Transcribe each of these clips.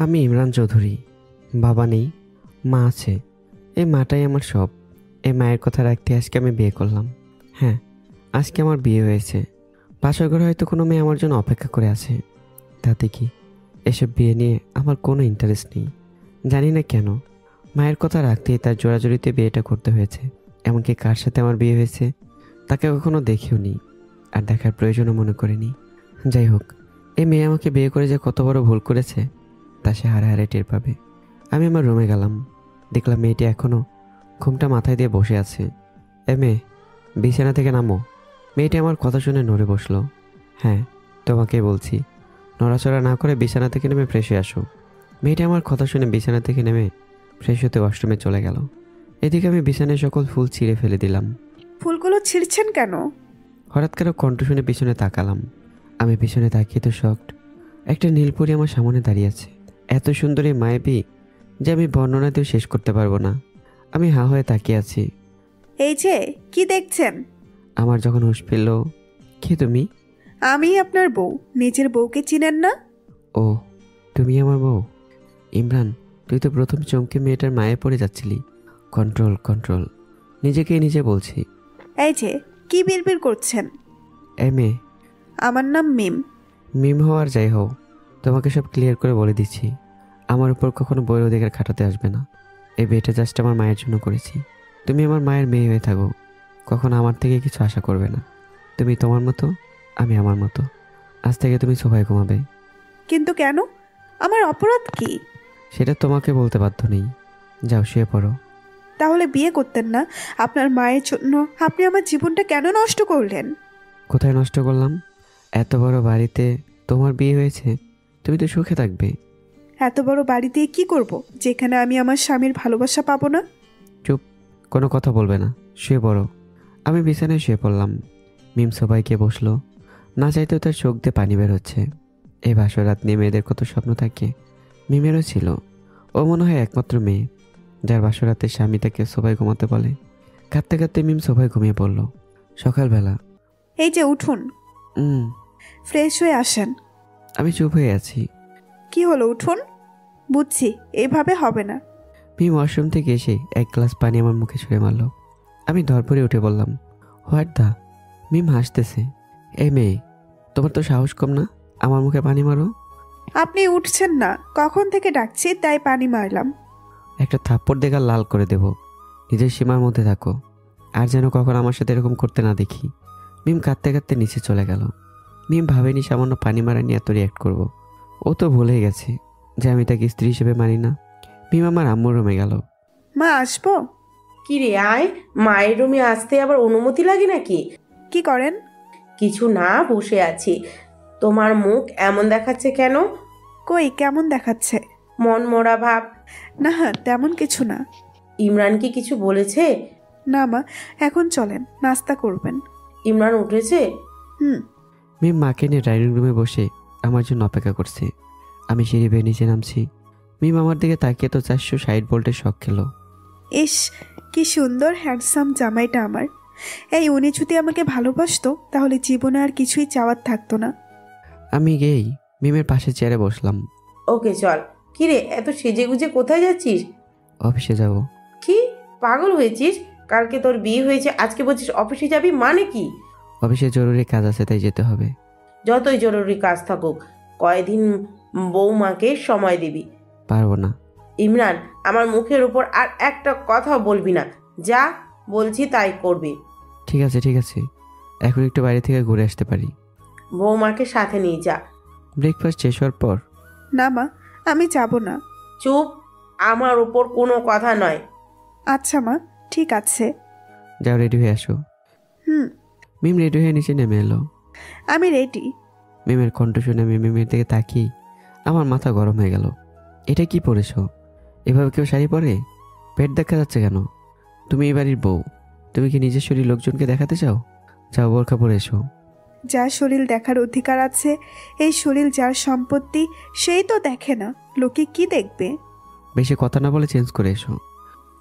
আমি ইমরান চৌধুরী। বাবা নেই, মা আছে। এই মাটাই আমার সব। এই মায়ের কথা রাখতে আজকে আমি বিয়ে করলাম। হ্যাঁ, আজকে আমার বিয়ে হয়েছে। বাসর ঘরে হয়তো কোনো মেয়ে আমার জন্য অপেক্ষা করে আছে। তাতে কি, এসব বিয়ে নিয়ে আমার কোনো ইন্টারেস্ট নেই। জানি না কেন মায়ের কথা রাখতেই তার জোড়াজোড়িতে বিয়েটা করতে হয়েছে। এমনকি কার সাথে আমার বিয়ে হয়েছে তাকে কখনো দেখিও নি, আর দেখার প্রয়োজনও মনে করিনি। যাই হোক, এই মেয়ে আমাকে বিয়ে করে যে কত বড় ভুল করেছে তা সে হারে হারে টের পাবে। আমি আমার রুমে গেলাম, দেখলাম মেয়েটি এখনও ঘুমটা মাথায় দিয়ে বসে আছে। এ মেয়ে, বিছানা থেকে নামো। মেয়েটি আমার কথা শুনে নড়ে বসলো। হ্যাঁ, তোমাকেই বলছি, নড়াচড়া না করে বিছানা থেকে নেমে ফ্রেশ হয়ে আসো। মেয়েটি আমার কথা শুনে বিছানা থেকে নেমে ফ্রেশ হতে ওয়াশরুমে চলে গেল। এদিকে আমি বিছানায় সকল ফুল ছিঁড়ে ফেলে দিলাম। ফুলগুলো ছিঁড়ছেন কেন? হঠাৎ কারো কণ্ঠ শুনে পিছনে তাকালাম। আমি পিছনে তাকিয়ে তো শকড। একটা নীলপরি আমার সামনে দাঁড়িয়ে আছে, এত সুন্দরী মায়াবী যে আমি বর্ণনাতেও শেষ করতে পারবো না। আমি হাঁ হয়ে তাকিয়ে আছি। এই যে কি দেখছেন? আমার যখন হুঁশ ফিরল, কে তুমি? আমি আপনার বউ। নিজের বউকে চিনেন না? ও, তুমি আমার বউ? ইমরান, তুই তো প্রথম চমকে মেয়েটার মায়ে পড়ে যাচ্ছিলি। কন্ট্রোল কন্ট্রোল, নিজেকেই নিজে বলছি। এই যে কি বিড়বিড় করছেন? এ মেয়ে, আমার নাম মিম। মিম হও আর যাই হও, তোমাকে সব ক্লিয়ার করে বলে দিচ্ছি। আমার উপর কখনো বইয়ের অধিকার খাটাতে আসবে না। এই বিয়েটা জাস্ট আমার মায়ের জন্য করেছি। তুমি আমার মায়ের মেয়ে হয়ে থাকো, কখনো আমার থেকে কিছু আশা করবে না। তুমি তোমার মতো, আমি আমার মতো। আজ থেকে তুমি সোফায় ঘুমাবে। কিন্তু কেন? আমার অপরাধ কি? সেটা তোমাকে বলতে বাধ্য নেই। যাও, শুয়ে পড়ো। তাহলে বিয়ে করতেন না? আপনার মায়ের জন্য আপনি আমার জীবনটা কেন নষ্ট করলেন? কোথায় নষ্ট করলাম? এত বড় বাড়িতে তোমার বিয়ে হয়েছে, তুমি তো সুখে থাকবে। এত বড় বাড়ি দিয়ে কি করব যেখানে আমি আমার স্বামীর ভালোবাসা পাবো না? চুপ, কোনো কথা বলবে না, শুয়ে পড়ো। আমি বিছানায় শুয়ে পড়লাম। মিম সবাইকে বসলো। না চাইতেও তার চোখ দিয়ে পানি বের হচ্ছে। এই বাসর রাত নিয়ে মেয়েদের কত স্বপ্ন থাকে, মিমেরও ছিল। ও মনে হয় একমাত্র মেয়ে যার বাসর রাতে স্বামী তাকে সবাই ঘুমাতে বলে। কাঁদতে কাঁদতে মিম সবাই ঘুমিয়ে পড়ল। সকালবেলা, এই যে উঠুন, ফ্রেশ হয়ে আসেন। আমি চুপ হয়ে আছি। কি হলো, উঠুন। বুঝছি এইভাবে হবে না। মিম ওয়াশরুম থেকে এসে এক গ্লাস পানি আমার মুখে ছুঁড়ে মারল। আমি ধরপড়ে উঠে বললাম, হোয়াট দা? মিম হাসতেছে। এই মেয়ে, তোমার তো সাহস কম না, আমার মুখে পানি মারো? আপনি উঠছেন না, কখন থেকে ডাকছি তাই পানি মারলাম। একটা থাপ্পড় দেখা লাল করে দেব। নিজের সীমার মধ্যে থাকো, আর যেন কখন আমার সাথে এরকম করতে না দেখি। মিম কাঁদতে কাঁদতে নিচে চলে গেল। মিম ভাবেনি সামান্য পানি মারা নিয়ে এত রিয়াক্ট করবো। ও তো ভুলে গেছে যে আমি তাকে স্ত্রী হিসেবে মানি না। মিম আমার আম্মুর রুমে গেল। মা, আসবো? কি রে, আয়। মায়ের রুমে আসতে আবার অনুমতি লাগে নাকি? কি করেন? কিছু না, বসে আছি। তোমার মুখ এমন দেখাচ্ছে কেন? কই, কেমন দেখাচ্ছে? মন মরা ভাব। না, তেমন কিছু না। ইমরান কি কিছু বলেছে? না মা, এখন চলেন, নাস্তা করবেন। ইমরান উঠেছে? মিম মাকে নিয়ে ডাইনিং রুমে বসে আমার জন্য অপেক্ষা করছে। আমি সিঁড়ি বেয়ে নিচে নামছি। মিম আমার দিকে তাকিয়ে তো 460 ভোল্টের শখ খেলো। ইস, কি সুন্দর হ্যান্ডসাম জামাইটা আমার। এই উনি যদি আমাকে ভালোবাসতো তাহলে জীবনে আর কিছুই চাওয়ার থাকতো না। আমি গেই মিমের পাশে চেয়ারে বসলাম। ওকে চল। কি রে, এত সেজে গুজে কোথায় যাচ্ছিস? অফিসে যাব। কি পাগল হয়েছিস? কালকে তোর বিয়ে হয়েছে, আজকে বলছিস অফিসে যাবি, মানে কি? অফিসে জরুরি কাজ আছে, তাই যেতে হবে। যতই জরুরি কাজ থাকুক, কয়দিন বৌমাকে সময় দিবি। পারবো না। ইমরান, আমার মুখের উপর আর একটা কথা বলবি না। যা বলছি তাই করবি। ঠিক আছে ঠিক আছে, এখন একটু বাইরে থেকে ঘুরে আসতে পারি। বৌমাকে সাথে নিয়ে যা। ব্রেকফাস্ট শেষ হওয়ার পর। না মা, আমি যাব না। চুপ, আমার উপর কোনো কথা নয়। আচ্ছা মা, ঠিক আছে। যাও, রেডি হয়ে আসো। মিম রেডি হয়ে নিচে নেমে এলো। আমি রেডি। মিমের কণ্ঠ শুনে আমি মিমের দিকে তাকিয়ে আমার মাথা গরম হয়ে গেল। এটা কি পরেছ? এভাবে কেউ শাড়ি পরে? পেট দেখা যাচ্ছে কেন? তুমি এই বাড়ির বউ, তুমি কি নিজের শরীর লোকজনকে দেখাতে চাও? যাও, বোরখা পরে এসো। যার শরীর দেখার অধিকার আছে, এই শরীর যার সম্পত্তি, সেই তো দেখে না, লোকে কি দেখবে? বেশি কথা না বলে চেঞ্জ করে এসো।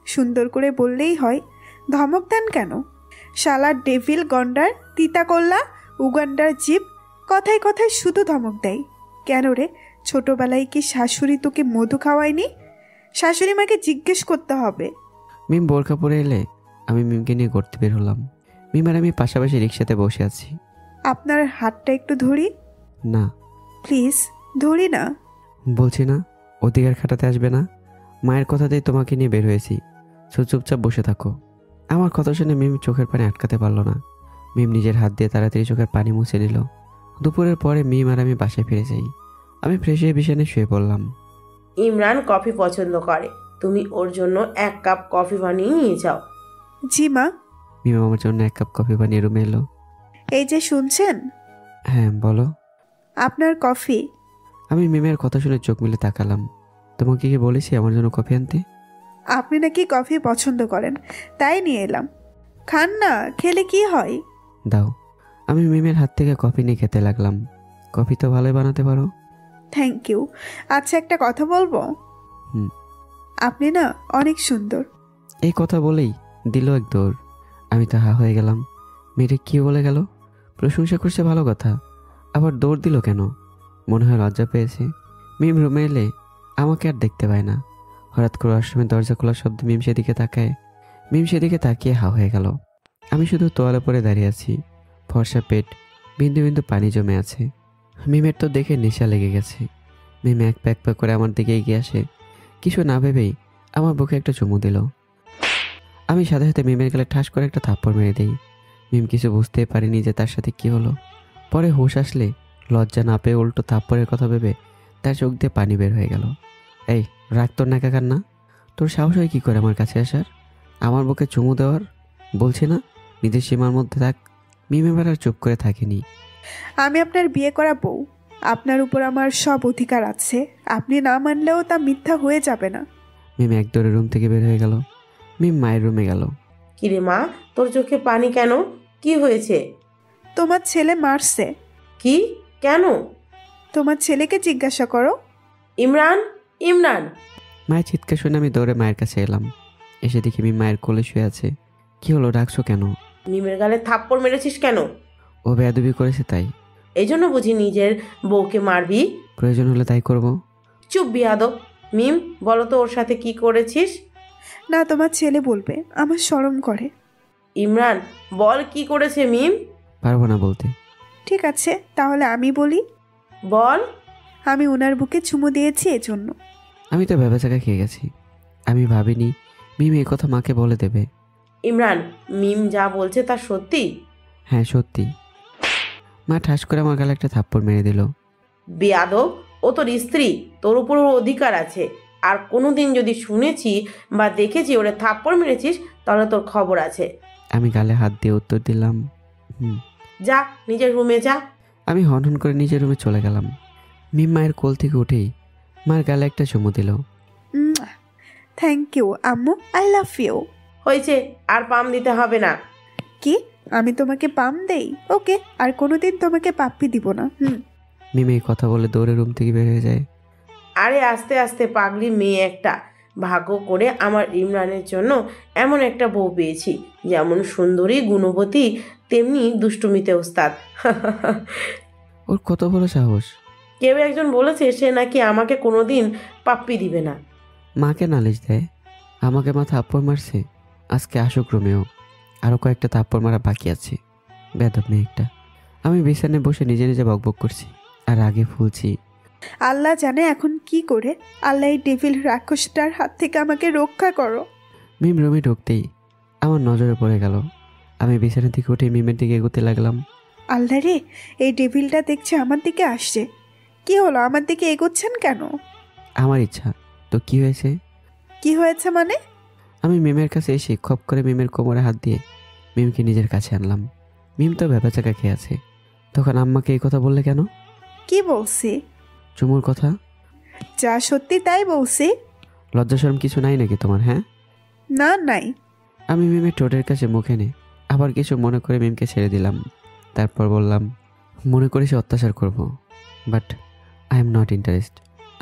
সুন্দর করে বললেই হয়, ধমক দেন কেন? শালা ডেভিল, গন্ডার, তিতা করলা, উগান্ডার জীব, কথায় কথায় শুধু ধমক দেয়। কেন রে, ছোটবেলায় কি শাশুড়ি তোকে মধু খাওয়ায়নি? শাশুড়ি মাকে জিজ্ঞেস করতে হবে। মিম বোরকা পরে এলে আমি মিমকে নিয়ে ঘুরতে বের হলাম। মিম আর আমি পাশাপাশি রিক্সাতে বসে আছি। আপনার হাতটা একটু ধরি? না। প্লিজ ধরি না। বলছি না অধিকার খাটাতে আসবে না। মায়ের কথাতেই তোমাকে নিয়ে বের হয়েছি, চুপচাপ বসে থাকো। আমার কথা শুনে মিম চোখের পানি আটকাতে পারলো না। মিম নিজের হাত দিয়ে তাড়াতাড়ি চোখের পানি মুছে নিল। দুপুরের পরে মিম আর আমি বাসায় ফিরে যাই। আমি ফ্রেশ হয়ে বিছানায় শুয়ে পড়লাম। ইমরান কফি পছন্দ করে, তুমি ওর জন্য 1 কাপ কফি বানিয়ে নিয়ে যাও। জি মা। মিম আমার জন্য 1 কাপ কফি বানিয়ে রুমে এলো। এই যে শুনছেন? হ্যাঁ বলো। আপনার কফি। আমি মিমের কথা শুনে চোখ মিলে তাকালাম। তোমাকে কি বলেছি আমার জন্য কফি আনতে? আপনি নাকি কফি পছন্দ করেন, তাই নিয়ে এলাম। খান না, খেলে কি হয়? দাও। আমি মিমের হাত থেকে কফি নিয়ে খেতে লাগলাম। কফি তো ভালোই বানাতে পারো। Thank you. আচ্ছা একটা কথা বলবো? হুম। আপনি না অনেক সুন্দর। এই কথা বলেই দিল এক দৌড়। আমি তো হা হয়ে গেলাম। মেয়েটা কি বলে গেল? প্রশংসা করছে ভালো কথা, আবার দৌড় দিল কেন? মনে হয় লজ্জা পেয়েছে। মিম রুমে এলে আমাকে আর দেখতে পায় না। হঠাৎ করে ওয়াশরুমের দরজা খোলার শব্দ মিম সেদিকে তাকায়। মিম সেদিকে তাকিয়ে হা হয়ে গেল। আমি শুধু তোয়ালে পরে দাঁড়িয়ে আছি। ফর্সা পেট, বিন্দু বিন্দু পানি জমে আছে। মিমের তো দেখে নেশা লেগে গেছে। মিম এক প্যাক করে আমার দিকে এগিয়ে আসে। কিছু না ভেবেই আমার বুকে একটা চুমু দিল। আমি সাথে সাথে মিমের গালে ঠাস করে একটা থাপ্পড় মেরে দিই। মিম কিছু বুঝতেই পারেনি যে তার সাথে কি হলো। পরে হুঁশ আসলে লজ্জা না পেয়ে উল্টো থাপ্পড়ের কথা ভেবে তার চোখ দিয়ে পানি বের হয়ে গেল। এই রাগ তোর নাকা কান্না, তোর সাহস হয় কী করে আমার কাছে আসার, আমার বুকে চুমু দেওয়ার? বলছি না নিজের সীমার মধ্যে থাক। মিম এবার আর চুপ করে থাকেনি। আমি আপনার বিয়ে করা বউ, আপনার উপর আমার সব অধিকার আছে। আপনি না মানলেও তা মিথ্যা হয়ে যাবে না। মিম এক দৌড়ে রুম থেকে বের হয়ে গেল। মিম মায়ের রুমে গেল। কিরে মা, তোর চোখে পানি কেন? কি হয়েছে? তোমার ছেলে মারছে। কি? কেন? তোমার ছেলেকে জিজ্ঞাসা করো। ইমরান, ইমরান! মায়ের চিৎকার শুনে আমি দৌড়ে মায়ের কাছে এলাম। এসে দেখি মিম মায়ের কোলে শুয়ে আছে। কি হলো, ডাকছো কেন? মিমের গালে থাপ্পড় মেরেছিস কেন? ও বেয়াদবি করেছে তাই। এই জন্য বুঝি নিজের বউকে মারবি? প্রয়োজন হলে তাই করব। চুপ বিয়াদব! মিম, বলো তো ওর সাথে কি করেছিস? না, তোমার ছেলে বলবে, আমার শরম করে। ইমরান, বল কি করেছে মিম? পারবো না বলতে। ঠিক আছে, তাহলে আমি বলি। বল। আমি ওনার বুকে চুমু দিয়েছি এজন্য। আমি তো ভেবেচাকা খেয়ে গেছি। আমি ভাবিনি মিম এই কথা মাকে বলে দেবে। ইমরান, মিম যা বলছে তা সত্যি? হ্যাঁ সত্যি। মা ঠাস করে আমার গালে একটা থাপ্পড় মেরে দিল। বেয়াদব! ও তোর স্ত্রী, তোর উপর ওর অধিকার আছে। আর কোনোদিন যদি শুনেছি বা দেখেছি ওরে থাপ্পড় মেরেছিস, তাহলে তোর খবর আছে। আমি গালে হাত দিয়ে উত্তর দিলাম, হুম। যা নিজের রুমে যা। আমি হনহন করে নিজের রুমে চলে গেলাম। মিম মায়ের কোল থেকে উঠেই মার গালে একটা চুমু দিল। থ্যাংক ইউ আম্মু, আই লাভ ইউ। হয়েছে, আর পাম দিতে হবে না। কি? আমি তোমাকে পাম দেই? ওকে, আর কোনোদিন তোমাকে পাপ্পি দিব না। মিম এই কথা বলে দৌড়ে রুম থেকে বের হয়ে যায়। আরে আস্তে আস্তে পাগলি মেয়ে একটা। ভাগ্য করে আমার ইমরানের জন্য এমন একটা বউ পেয়েছি, যেমন সুন্দরী গুণবতী, তেমনি দুষ্টুমিতে ওস্তাদ। ওর কত বড় সাহস! কেউ একজন বলেছে সে নাকি আমাকে কোনোদিন পাপ্পি দিবে না। মাকে নালিশ দেয়। আমাকে মা থাপ্পড় মারছে। আজকে আসুক রুমেও, আরও কয়েকটা থাপ্পড় মারা বাকি আছে। বেয়াদব মেয়ে একটা। আমি বিছানায় বসে নিজে নিজে বকবক করছি আর আগে ফুলছি। আল্লাহ জানে এখন কি করে। আল্লাহ, এই ডেভিল রাক্ষসটার হাত থেকে আমাকে রক্ষা করো। মিম রুমে ঢুকতেই আমার নজরে পড়ে গেল। আমি বিছানা থেকে উঠে মিমের দিকে এগোতে লাগলাম। আল্লাহ রে, এই ডেভিলটা দেখছে আমার দিকে আসছে। কি হলো, আমার দিকে এগোচ্ছেন কেন? আমার ইচ্ছা তো কি হয়েছে? কি হয়েছে মানে? আমি মিমের কাছে এসে খপ করে মিমের কোমরে হাত দিয়ে মিমকে নিজের কাছে আনলাম। মিম তো ভেবাচাকা খেয়ে আছে। তখন আম্মাকে এই কথা বললে কেন? কি বলছি? চুমুর কথা। যা সত্যি তাই বলছি। লজ্জা শরম কিছু নাই নাকি তোমার? হ্যাঁ না, নাই। আমি মিমের ঠোঁটের কাছে মুখ এনে আবার কিছু মনে করে মিমকে ছেড়ে দিলাম। তারপর বললাম, মনে করেছি অত্যাচার করব, but I am not interest.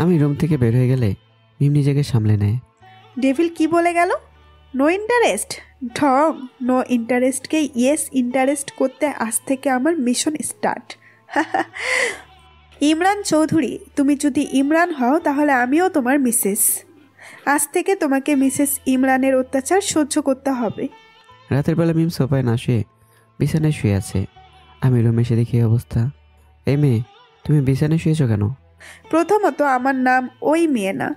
আমি রুম থেকে বের হয়ে গেলে মিম নিজেকে সামলে নেয়। ডেভিল কি বলে গেল? No interest? ঢং। নো ইন্টারেস্টকে ইয়েস ইন্টারেস্ট করতে আজ থেকে আমার মিশন স্টার্ট। ইমরান চৌধুরী, তুমি যদি ইমরান হও তাহলে আমিও তোমার মিসেস। আজ থেকে তোমাকে মিসেস ইমরানের অত্যাচার সহ্য করতে হবে। রাতের বেলা মিম সোফায় না শুয়ে বিছানায় শুয়ে আছে। আমি রুমে এসে দেখি এই অবস্থা। এই মেয়ে, তুমি বিছানায় শুয়েছো কেন? প্রথমত আমার নাম ওই মেয়ে না,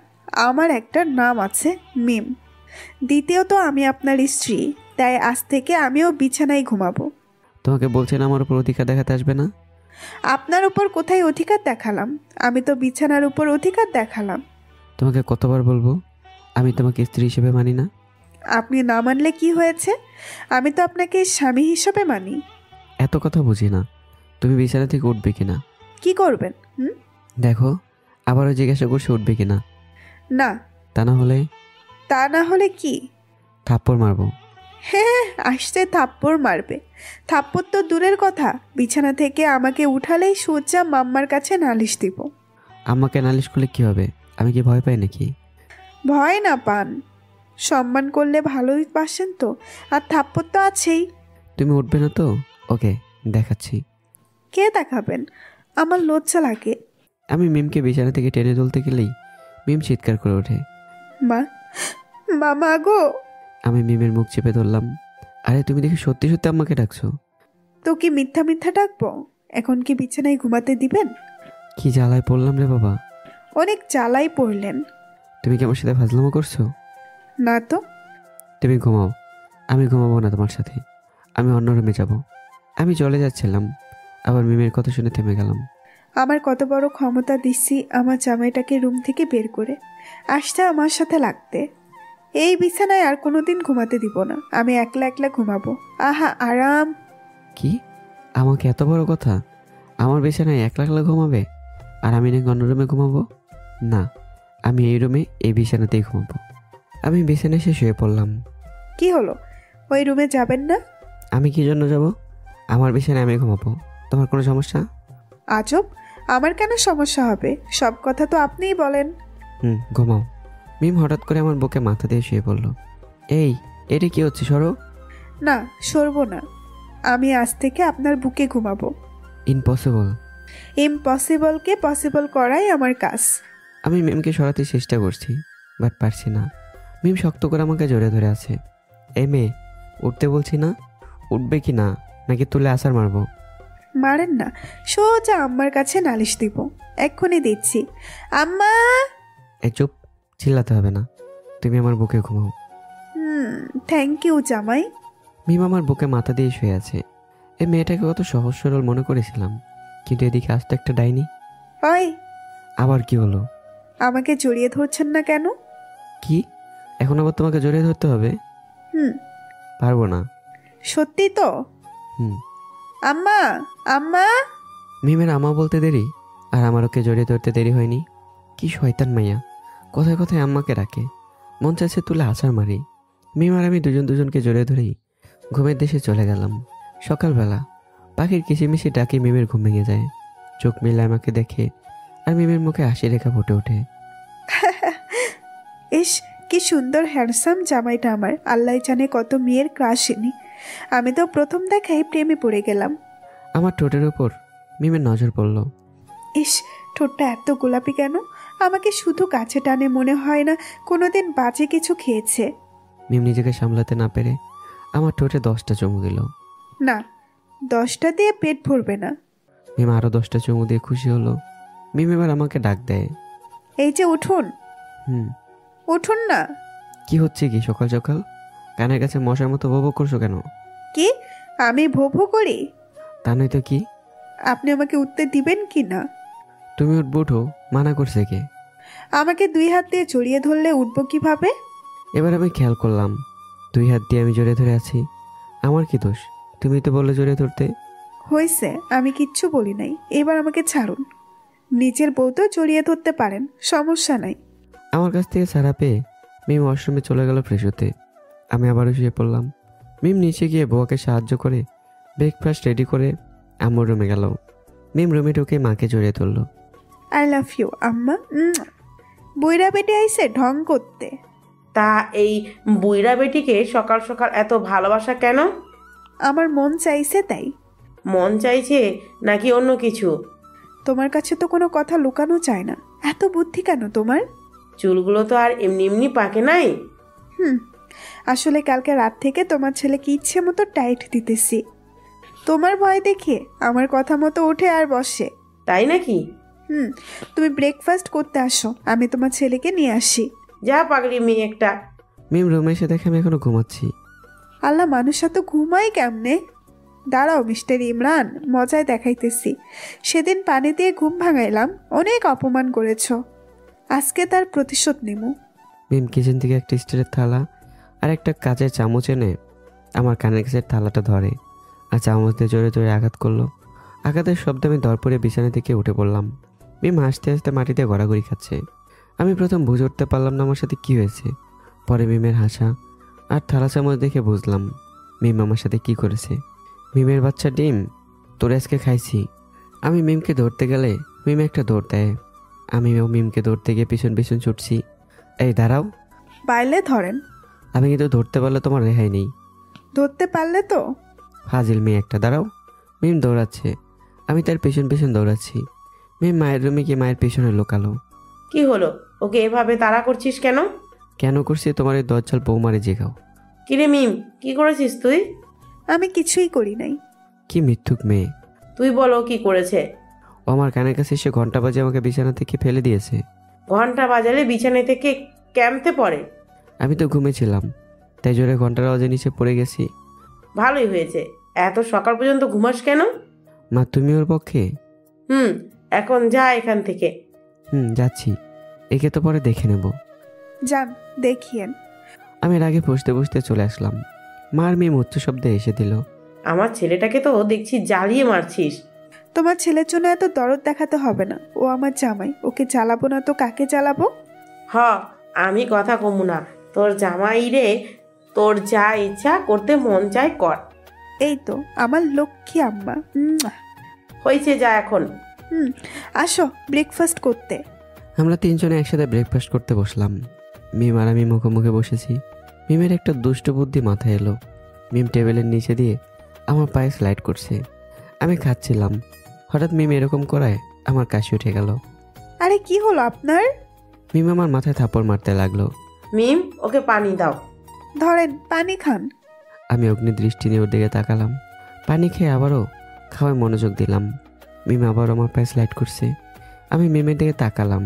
আমার একটা নাম আছে মিম। দ্বিতীয়ত আমি আপনার স্ত্রী, তাই আজ থেকে আমিও বিছানায় ঘুমাবো। তোমাকে বলছেন আমার উপর অধিকার দেখাতে আসবে না? আপনার উপর কোথায় অধিকার দেখালাম? আমি তো বিছানার উপর অধিকার দেখালাম। তোমাকে কতবার বলবো আমি তোমাকে স্ত্রী হিসেবে মানি না? আপনি না মানলে কি হয়েছে? আমি তো আপনাকে স্বামী হিসেবে মানি। এত কথা বুঝি না। তুমি বিছানা থেকে উঠবে কিনা? কি করবেন? দেখো, আবারও জিজ্ঞাসা করছে উঠবে কিনা। না। তা না হলে? তা না হলে কি? থাপ্পড় মারবো। হ্যাঁ, আসতে থাপ্পড় মারবে? থাপ্পড় তো দূরের কথা, বিছানা থেকে আমাকে উঠালেই সোজা মাম্মার কাছে নালিশ দিব। আমাকে নালিশ করলে কি হবে? আমি কি ভয় পাই নাকি? ভয় না পান, সম্মান করলে ভালোই বাসেন তো, আর থাপ্পড় তো আছেই। তুমি উঠবে না তো? ওকে, দেখাচ্ছি। কে দেখাবেন? আমার লজ্জা লাগে। আমি মিমকে বিছানা থেকে টেনে তুলতে গেলেই মিম চিৎকার করে ওঠে। মা, মামা গো। আমি মিমের মুখ চেপে ধরলাম। আরে তুমি দেখি সত্যি সত্যি আমাকে ডাকছো? তো কি মিথ্যা মিথ্যা ডাকবো? এখন কি বিছানায় ঘুমাতে দিবেন? কি জ্বালায় পড়লাম রে বাবা। অনেক জ্বালাই পড়লেন। তুমি কি আমার সাথে ফাজলামো করছো? না তো। তুমি ঘুমাও, আমি ঘুমাবো না তোমার সাথে। আমি অন্য রুমে যাব। আমি চলে যাচ্ছিলাম, আবার মিমের কথা শুনে থেমে গেলাম। আমার কত বড় ক্ষমতা দিচ্ছি আমার জামাইটাকে রুম থেকে বের করে আসতে আমার সাথে লাগতে। এই বিছানায় আর কোনোদিন ঘুমাতে দিব না, আমি একলা একলা ঘুমাবো। আহা আরাম। কি? আমাকে এত বড় কথা? আমার বিছানায় একলা একলা ঘুমাবে আর আমি নাকি অন্য রুমে ঘুমাবো? না, আমি এই রুমে এই বিছানাতেই ঘুমাবো। আমি বিছানায় এসে শুয়ে পড়লাম। কি হলো, ওই রুমে যাবেন না? আমি কি জন্য যাব? আমার বিছানায় আমি ঘুমাবো, তোমার কোনো সমস্যা? আজব, আমার কেন সমস্যা হবে? সব কথা তো আপনিই বলেন। ঘুমাও। মিম হঠাৎ করে আমার বুকে মাথা দিয়ে শুয়ে পড়ল। এই, এটা কি হচ্ছে? সরো। না, সরবো না। আমি আজ থেকে আপনার বুকে ঘুমাবো। ইম্পসিবল। ইম্পসিবলকে পসিবল করাই আমার কাজ। আমি মিমকে সরাতে চেষ্টা করছি, বাট পারছি না। মিম শক্ত করে আমাকে জড়িয়ে ধরে আছে। এই মেয়ে, উঠতে বলছি না? উঠবে কি না, নাকি তুলে আছাড় মারবো? মারেন না, সোজা আম্মার কাছে নালিশ দিব। এক্ষুনি দিচ্ছি। আম্মা। এই চুপ, চিল্লাতে হবে না। তুমি আমার বুকে ঘুমাও। থ্যাংক ইউ জামাই। মিম আমার বুকে মাথা দিয়ে শুয়ে আছে। এই মেয়েটাকে কত সহজ সরল মনে করেছিলাম, কিন্তু এদিকে আজ তো একটা ডাইনি। ওই, আবার কি হলো? আমাকে জড়িয়ে ধরছেন না কেন? কি, এখন আবার তোমাকে জড়িয়ে ধরতে হবে? পারবো না। সত্যি তো? আম্মা, আম্মা। মিমের আমা বলতে দেরি, আর আমার ওকে জড়িয়ে ধরতে দেরি হয়নি। কি শয়তান মাইয়া, কথায় কথায় আম্মাকে রাখে। মন চাইছে তুলে আছাড় মারি। মিম আর আমি দুজনকে জড়িয়ে ধরেই ঘুমের দেশে চলে গেলাম। সকালবেলা পাখির কিচিমিচি ডাকে মিমের ঘুম ভেঙে যায়। চোখ মেলে আমাকে দেখে আর মিমের মুখে হাসি রেখা ফুটে ওঠে। ইস, কি সুন্দর হ্যান্ডসাম জামাইটা আমার। আল্লাহ জানে কত মেয়ের ক্রাশিনি। আমি তো প্রথম দেখাই প্রেমে পড়ে গেলাম। আমার ঠোঁটের ওপর মিমের নজর পড়ল। ইস, ঠোঁটটা এত গোলাপি কেন? আমাকে শুধু কাছে টানে, মনে হয় না কোনোদিন বাজে কিছু খেয়েছে। মিম নিজেকে সামলাতে না পেরে আমার ঠোঁটে 10টা চুমু দিল। না, 10টা দিয়ে পেট ভরবে না। মিম আরো 10টা চুমু দিয়ে খুশি হলো। মিম এবার আমাকে ডাক দেয়। এই যে উঠুন। উঠুন না। কি হচ্ছে কি সকাল সকাল? কানের কাছে মশার মতো ভোবো করছো কেন? কি, আমি ভোভো করি? তা নয় তো কি। আপনি আমাকে উঠতে দিবেন কি না? তুমি উঠবো, উঠো, মানা করছে কে? আমাকে 2 হাত দিয়ে জড়িয়ে ধরলে উঠবো কিভাবে? এবার আমি খেয়াল করলাম 2 হাত দিয়ে আমি জড়িয়ে ধরে আছি। আমার কি দোষ? তুমি তো বললে জড়িয়ে ধরতে। হয়েছে, আমি কিচ্ছু বলি নাই। এবার আমাকে ছাড়ুন। নিজের বউ তো জড়িয়ে ধরতে পারেন, সমস্যা নাই। আমার কাছ থেকে ছাড়া পেয়ে মিম ওয়াশরুমে চলে গেল ফ্রেশ হতে। আমি আবারও শুয়ে পড়লাম। মিম নিচে গিয়ে বউকে সাহায্য করে ব্রেকফাস্ট রেডি করে আম্মুর রুমে গেল। মিম রুমে ঢুকে মাকে জড়িয়ে ধরল। আই লাভ ইউ আম্মা। বইরা বেটে আইসে ঢং করতে। তা এই বুইড়া বেটিকে সকাল সকাল এত ভালোবাসা কেন? আমার মন চাইছে তাই। মন চাইছে নাকি অন্য কিছু? তোমার কাছে তো কোনো কথা লুকানো যায় না, এত বুদ্ধি কেন তোমার? চুলগুলো তো আর এমনি এমনি পাকে নাই। আসলে কালকে রাত থেকে তোমার ছেলেকে ইচ্ছে মতো টাইট দিতেছি। তোমার ভয় দেখে আমার কথা মতো ওঠে আর বসে। তাই নাকি? তুমি ব্রেকফাস্ট করতে আসো, আমি তোমার ছেলেকে নিয়ে আসি। যা পাগলি মেয়ে একটা। মিম রুমে এসে দেখে আমি এখনো ঘুমাচ্ছি। আল্লাহ, মানুষ এত ঘুমাই কেমনে? দাঁড়াও মিস্টার ইমরান, মজায় দেখাইতেছি। সেদিন পানি দিয়ে ঘুম ভাঙাইলাম, অনেক অপমান করেছ, আজকে তার প্রতিশোধ নিমু। মিম কিচেন থেকে একটা স্টিলের থালা আর একটা কাচের চামচ এনে আমার কানের কাছের থালাটা ধরে আর চামচ দিয়ে জোরে জোরে আঘাত করলো। আঘাতের শব্দে আমি দরপরে বিছানা থেকে উঠে পড়লাম। মিম হাসতে হাসতে মাটিতে গড়াগড়ি খাচ্ছে। আমি প্রথম বুঝে উঠতে পারলাম না আমার সাথে কী হয়েছে। পরে মিমের হাসা আর থালা চামচ দেখে বুঝলাম মিম আমার সাথে কি করেছে। মিমের বাচ্চা ডিম তোরে আজকে খাইছি। আমি মিমকে ধরতে গেলে মিম একটা দৌড় দেয়। আমিও মিমকে ধরতে গিয়ে পিছন পিছন ছুটছি। এই দাঁড়াও। পারলে ধরেন। আমি কিন্তু ধরতে পারলে তোমার রেহাই নেই। ধরতে পারলে তো। ফাজিল মেয়ে একটা, দাঁড়াও। মিম দৌড়াচ্ছে, আমি তার পেছন পেছন দৌড়াচ্ছি। মিম মায়ের রুমে গিয়ে মায়ের পেছনে লোকালো। কি হলো? ওকে এভাবে তাড়া করছিস কেন? কেন করছি? তোমার এই দজ্জাল বৌমারে জেগাও। কিরে মিম, কি করেছিস তুই? আমি কিছুই করি নাই। কি মিথ্যুক মেয়ে। তুই বলো কি করেছে। ও আমার কানের কাছে এসে ঘন্টা বাজে আমাকে বিছানা থেকে ফেলে দিয়েছে। ঘন্টা বাজালে বিছানা থেকে ক্যাম্পতে পড়ে? আমি তো ঘুমেছিলাম, তাই জোরে ঘন্টার আওয়াজে নিচে পড়ে গেছি। ভালোই হয়েছে। এত সকাল পর্যন্ত ঘুমাস কেন? মা তুমি ওর পক্ষে? এখন যা এখান থেকে। যাচ্ছি, একে তো পরে দেখে নেব। যান, দেখিয়েন। আমি রাগে বসতে বসতে চলে আসলাম। মার মেয়ে উচ্চ শব্দে এসে দিল। আমার ছেলেটাকে তো দেখছি জ্বালিয়ে মারছিস। তোমার ছেলের জন্য এত দরদ দেখাতে হবে না, ও আমার জামাই, ওকে জ্বালাবো না তো কাকে জ্বালাবো? আমি কথা কমু না। তোর জামাই রে, তোর যা ইচ্ছা করতে মন চায় কর। এই তো আমার লক্ষ্মী আম্মা। হয়েছে, যা এখন। আসো ব্রেকফাস্ট করতে। আমরা তিনজনে একসাথে ব্রেকফাস্ট করতে বসলাম। মিম আর আমি মুখোমুখি বসেছি। মিমের একটা দুষ্ট বুদ্ধি মাথায় এলো। মিম টেবিলের নিচে দিয়ে আমার পায়ে স্লাইড করছে। আমি খাচ্ছিলাম, হঠাৎ মিম এরকম করায় আমার কাশি উঠে গেল। আরে কি হলো আপনার? মিম আমার মাথায় থাপড় মারতে লাগলো। মিম, ওকে পানি দাও। ধরেন, পানি খান। আমি অগ্নি দৃষ্টি নিয়ে ওর দিকে তাকালাম। পানি খেয়ে আবারও খাওয়ায় মনোযোগ দিলাম। মিম আবার আমার পায়ে স্লাইড করছে। আমি মিমের দিকে তাকালাম।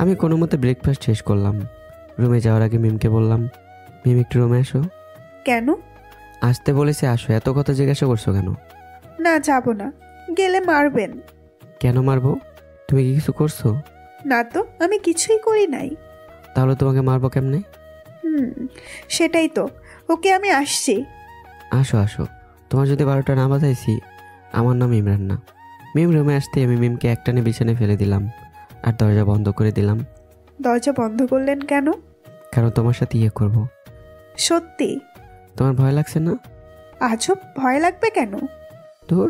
আমি কোনো মতে ব্রেকফাস্ট শেষ করলাম। রুমে যাওয়ার আগে মিমকে বললাম, মিম একটু রুমে আসো। কেন? আসতে বলেছে, আসো। এত কথা জিজ্ঞাসা করছো কেন? না, যাব না। গেলে মারবেন। কেন মারবো? তুমি কি কিছু করছো? না তো, আমি কিছুই করি নাই। তাহলে তোমাকে মারবো কেমনে? সেটাই তো। ওকে, আমি আসছি। আসো আসো, তোমার যদি 12টা না বাজাইছি। আমার নাম ইমরান না। মিম রুমে আসতে আমি মিমকে একটানে বিছানে ফেলে দিলাম আর দরজা বন্ধ করে দিলাম। দরজা বন্ধ করলেন কেন? কারণ তোমার সাথে ইয়ে করব। সত্যি? তোমার ভয় লাগছে না? আজব, ভয় লাগবে কেন? ধুর,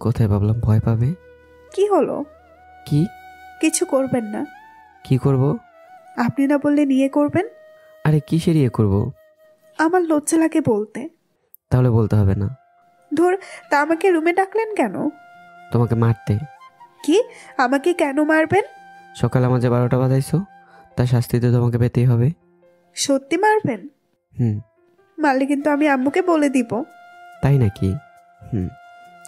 কোথায় ভাবলাম ভয় পাবে। কি হলো? কি? কিছু করবেন না। কি করব? আপনি না বললে নিয়ে করবেন? আরে কিসের ইয়ে করব? আমার লজ্জা লাগে বলতে। তাহলে বলতে হবে না। ধুর, তা আমাকে রুমে ডাকলেন কেন? তোমাকে মারতে। কি? আমাকে কেন মারবেন? সকালে আমার যে 12টা বাজাইছো, তার শাস্তি তো তোমাকে পেতেই হবে। সত্যি মারবেন? মারলে কিন্তু আমি আম্মুকে বলে দিব। তাই নাকি?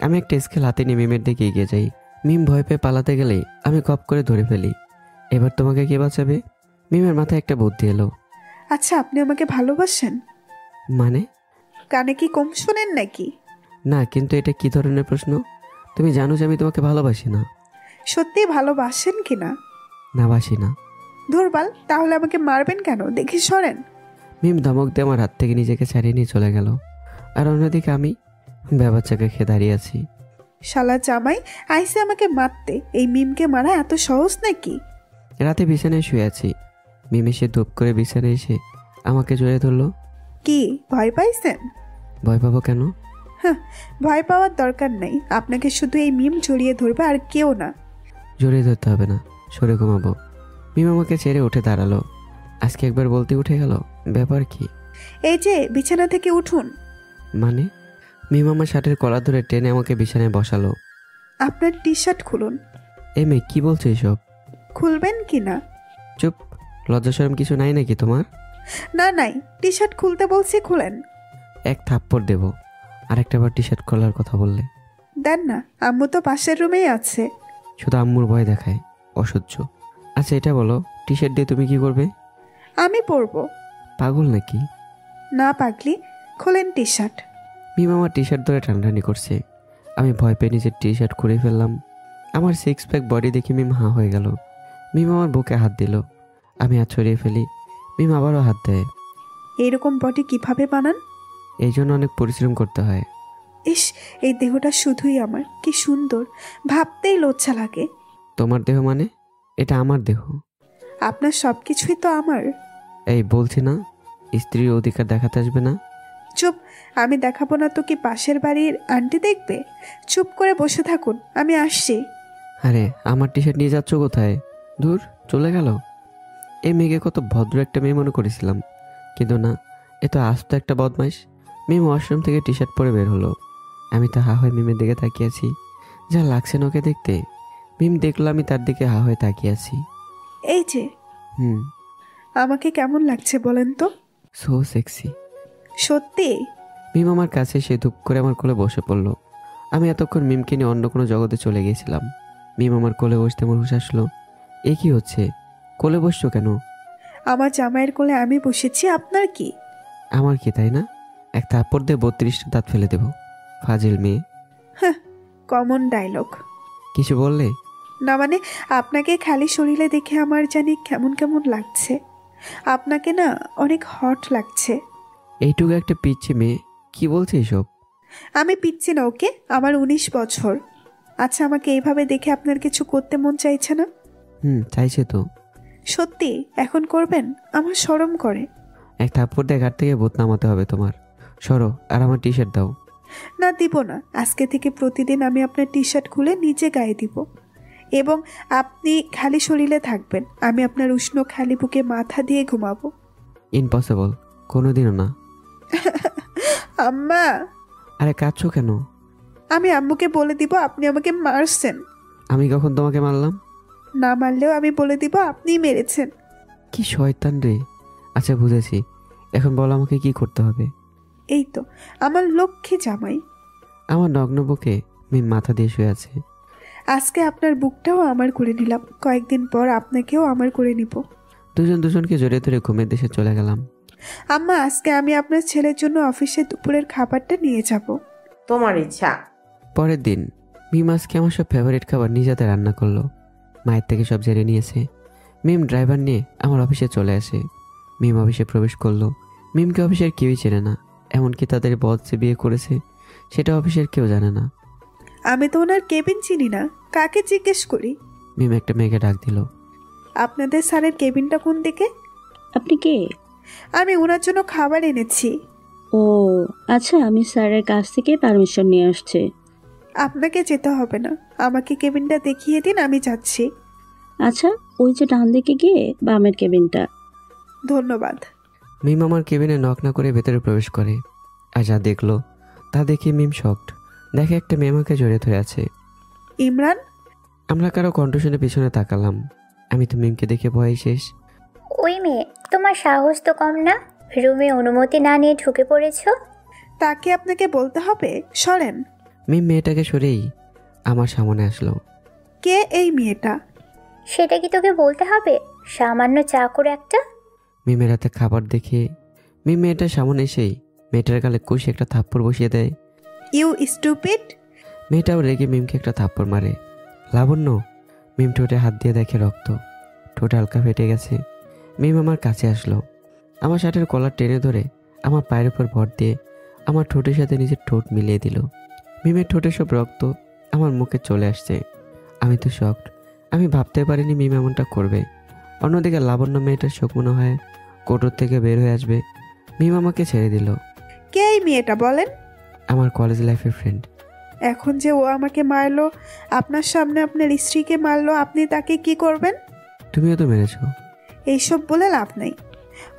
আমি একটা স্কেল হাতে নিয়ে মিমের দিকে এগিয়ে যাই। মিম ভয় পেয়ে পালাতে গেলেই আমি কপ করে ধরে ফেলি। এবার তোমাকে কে বাঁচাবে? মিমের মাথায় একটা বুদ্ধি এলো। আচ্ছা, আপনি আমাকে ভালোবাসেন? মানে? কানে কি কম শোনেন নাকি? না, কিন্তু এটা কি ধরনের প্রশ্ন? তুমি জানো যে আমি তোমাকে ভালোবাসি না। সত্যি ভালোবাসেন কিনা? না, বাসি না। ধুরবাল, তাহলে আমাকে মারবেন কেন? দেখি সরেন। মিম ধমক দিয়ে আমার হাত থেকে নিজেকে ছাড়িয়ে নিয়ে চলে গেল। আর অন্যদিকে আমি ব্যবচ্চাকে খেয়ে দাঁড়িয়ে আছি। শালা জামাই আইসে আমাকে মারতে, এই মিমকে মারা এত সহজ নাকি? রাতে বিছানায় শুয়ে আছি। মিম এসে ধূপ করে বিছানায় এসে আমাকে জড়িয়ে ধরলো। কি ভয় পাইছেন? ভয় পাবো কেন? ভয় পাওয়ার দরকার নাই, আপনাকে শুধু এই মিম জড়িয়ে ধরবে আর কেউ না। জড়িয়ে ধরতে হবে না, সরে ঘুমাবো। মিম আমাকে ছেড়ে উঠে দাঁড়ালো। আজকে একবার বলতে উঠে গেল। ব্যাপার কি? এই যে বিছানা থেকে উঠুন। মানে? মিম আমার শার্টের কলার ধরে টেনে আমাকে বিছানায় বসালো। আপনার টি শার্ট খুলুন। এই মেয়ে কি বলছো এসব? খুলবেন কি না? চুপ, লজ্জা শরম কিছু নাই নাকি তোমার? না নাই, টি শার্ট খুলতে বলছি, খুলেন। এক থাপ্পড় দেব আরেকটা বার টি শার্ট খোলার কথা বললে। দেন না, আম্মু তো পাশের রুমেই আছে। শুধু আম্মুর ভয় দেখায়, অসহ্য। আচ্ছা এটা বলো, টি শার্ট দিয়ে তুমি কি করবে? আমি পরবো। পাগল নাকি? না পাগলি, খোলেন টি শার্ট। মিম আমার টি শার্ট ধরে টানাটানি করছে। আমি ভয় পেয়ে নিজের টি শার্ট খুলে ফেললাম। আমার সিক্স প্যাক বডি দেখে মিম হাঁ হয়ে গেল। মিম আমার বুকে হাত দিল, আমি হাত ছড়িয়ে ফেলি। মিম আবারও হাত দেয়। এইরকম বডি কিভাবে বানান? এই জন্য অনেক পরিশ্রম করতে হয়। ইস, এই দেহটা শুধুই আমার, কি সুন্দর, ভাবতেই লজ্জা লাগে। তোমার দেহ মানে? এটা আমার দেহ। আপনার সব কিছুই তো আমার। এই বলছি না, স্ত্রীর অধিকার দেখাতে আসবে না। চুপ, আমি দেখাবো না তো কি পাশের বাড়ির আন্টি দেখবে? চুপ করে বসে থাকুন, আমি আসছি। আরে আমার টি শার্ট নিয়ে যাচ্ছ কোথায়? দূর, চলে গেল। এই মেয়েকে কত ভদ্র একটা মেয়ে মনে করেছিলাম, কিন্তু না, এ তো আস্ত একটা বদমাইশ। মিম ওয়াশরুম থেকে টি শার্ট পরে বের হলো। আমি তো হা হয়ে মিমের দিকে তাকিয়ে আছি। যা লাগছে না ওকে দেখতে। মিম দেখলো আমি তার দিকে হা হয়ে তাকিয়ে আছি। এই যে, আমাকে কেমন লাগছে বলেন তো? So sexy. সত্যি? মিম আমার কাছে সে ধুপ করে আমার কোলে বসে পড়লো। আমি এতক্ষণ মিমকে নিয়ে অন্য কোনো জগতে চলে গিয়েছিলাম। মিম আমার কোলে বসতে আমার হুঁশ আসলো। এ কি হচ্ছে? কোলে বসছো কেন? আমার জামাইয়ের কোলে আমি বসেছি, আপনার কি? আমার কি, তাই না? এক থাপ্পড় দিয়ে 32টা দাঁত ফেলে দেব, ফাজিল মেয়ে। হ্যাঁ, কমন ডায়লগ। কিছু বললে? না মানে, আপনাকে খালি শরীরে দেখে আমার জানি কেমন কেমন লাগছে। আপনাকে না অনেক হট লাগছে। এইটুকু একটা পিচ্ছি মেয়ে কি বলছে এসব? আমি পিচ্ছি না, ওকে, আমার 19 বছর। আচ্ছা, আমাকে এইভাবে দেখে আপনার কিছু করতে মন চাইছে না? চাইছে তো। সত্যি এখন করবেন? আমার শরম করে। এক থাপ্পড় দিয়ে ঘাট থেকে ভূত নামাতে হবে তোমার। সরো, আর আমার টি শার্ট দাও। না, দিব না। আজকে থেকে প্রতিদিন আমি আপনার টি শার্ট খুলে নিচে গায়ে দিব, এবং আপনি খালি শরীরে থাকবেন। আমি আপনার উষ্ণ খালি বুকে মাথা দিয়ে ঘুমাবো। ইম্পসিবল, কোনোদিনও না। আম্মা! আরে কাঁদছো কেন? আমি আম্মুকে বলে দিব আপনি আমাকে মারছেন। আমি কখন তোমাকে মারলাম? না মারলেও আমি বলে দিব আপনিই মেরেছেন। কি শয়তান রে! আচ্ছা বুঝেছি, এখন বলো আমাকে কি করতে হবে। এই তো আমার লক্ষ্মী জামাই। আমার নগ্ন বুকে মিম মাথা দিয়ে শুয়ে আছে। আজকে আপনার বুকটাও আমার করে নিলাম, কয়েকদিন পর আপনাকেও আমার করে নিব। দুজন দুজনকে জড়িয়ে ধরে ঘুমের দেশে চলে গেলাম। আম্মা, আজকে আমি আপনার ছেলের জন্য অফিসে দুপুরের খাবারটা নিয়ে যাব। তোমার ইচ্ছা। পরের দিন মিম আজকে আমার সব ফেভারিট খাবার নিজ হাতে রান্না করলো। মায়ের থেকে সব জেনে নিয়েছে। মিম ড্রাইভার নিয়ে আমার অফিসে চলে আসে। মিম অফিসে প্রবেশ করলো। মিমকে অফিসের কেউই চেনে না, এমনকি তাদের বস যে বিয়ে করেছে সেটা অফিসের কেউ জানে না। আমি তো ওনার কেবিন চিনি না, কাকে জিজ্ঞেস করি? মিম একটা মেয়েকে ডাক দিল। আপনাদের স্যারের কেবিনটা কোন দিকে? আপনি কে? আমি ওনার জন্য খাবার এনেছি। ও আচ্ছা, আমি স্যারের কাছ থেকে পারমিশন নিয়ে আসছি। আপনাকে যেতে হবে না, আমাকে কেবিনটা দেখিয়ে দিন, আমি যাচ্ছি। আচ্ছা, ওই যে ডান দিকে গিয়ে বামের কেবিনটা। ধন্যবাদ। মিম আমার কেবিনে নক না করে ভেতরে প্রবেশ করে। আর যা দেখলো তা দেখে মিম শকড। দেখে একটা মেয়ে আমাকে জড়িয়ে ধরে আছে। ইমরান? আমরা কারো কণ্ঠ শুনে পিছনে তাকালাম। আমি তো মিমকে দেখে ভয়ে শেষ। ওই মেয়ে, তোমার সাহস তো কম না, রুমে অনুমতি না নিয়ে ঢুকে পড়েছো। তাকে আপনাকে বলতে হবে, সরেন। মিম মেয়েটাকে সরেই আমার সামনে আসলো। কে এই মেয়েটা? সেটা কি তোকে বলতে হবে? সামান্য চাকর একটা। মিমের হাতে খাবার দেখে মিম মেয়েটার সামনে এসেই মেয়েটার গালে কষে একটা থাপ্পড় বসিয়ে দেয়। You stupid! মেয়েটাও রেগে মিমকে একটা থাপ্পড় মারে। লাবণ্য! মিম ঠোঁটে হাত দিয়ে দেখে রক্ত, ঠোঁট হালকা ফেটে গেছে। মিম আমার কাছে আসলো, আমার শার্টের কলার টেনে ধরে আমার পায়ের উপর ভর দিয়ে আমার ঠোঁটের সাথে নিজের ঠোঁট মিলিয়ে দিল। মিমের ঠোঁটে সব রক্ত আমার মুখে চলে আসছে। আমি তো শকড। আমি ভাবতে পারিনি মিম এমনটা করবে। অন্যদিকে লাবণ্য মেয়েটার শোক মনে হয় কোটর থেকে বের হয়ে আসবে। মিম আমাকে ছেড়ে দিল। কে এই মেয়েটা বলেন? আমার কলেজ লাইফের ফ্রেন্ড। এখন যে ও আমাকে মারলো, আপনার সামনে আপনার স্ত্রীকে মারলো, আপনি তাকে কি করবেন? তুমিও তো মেরেছো। এইসব বলে লাভ নাই।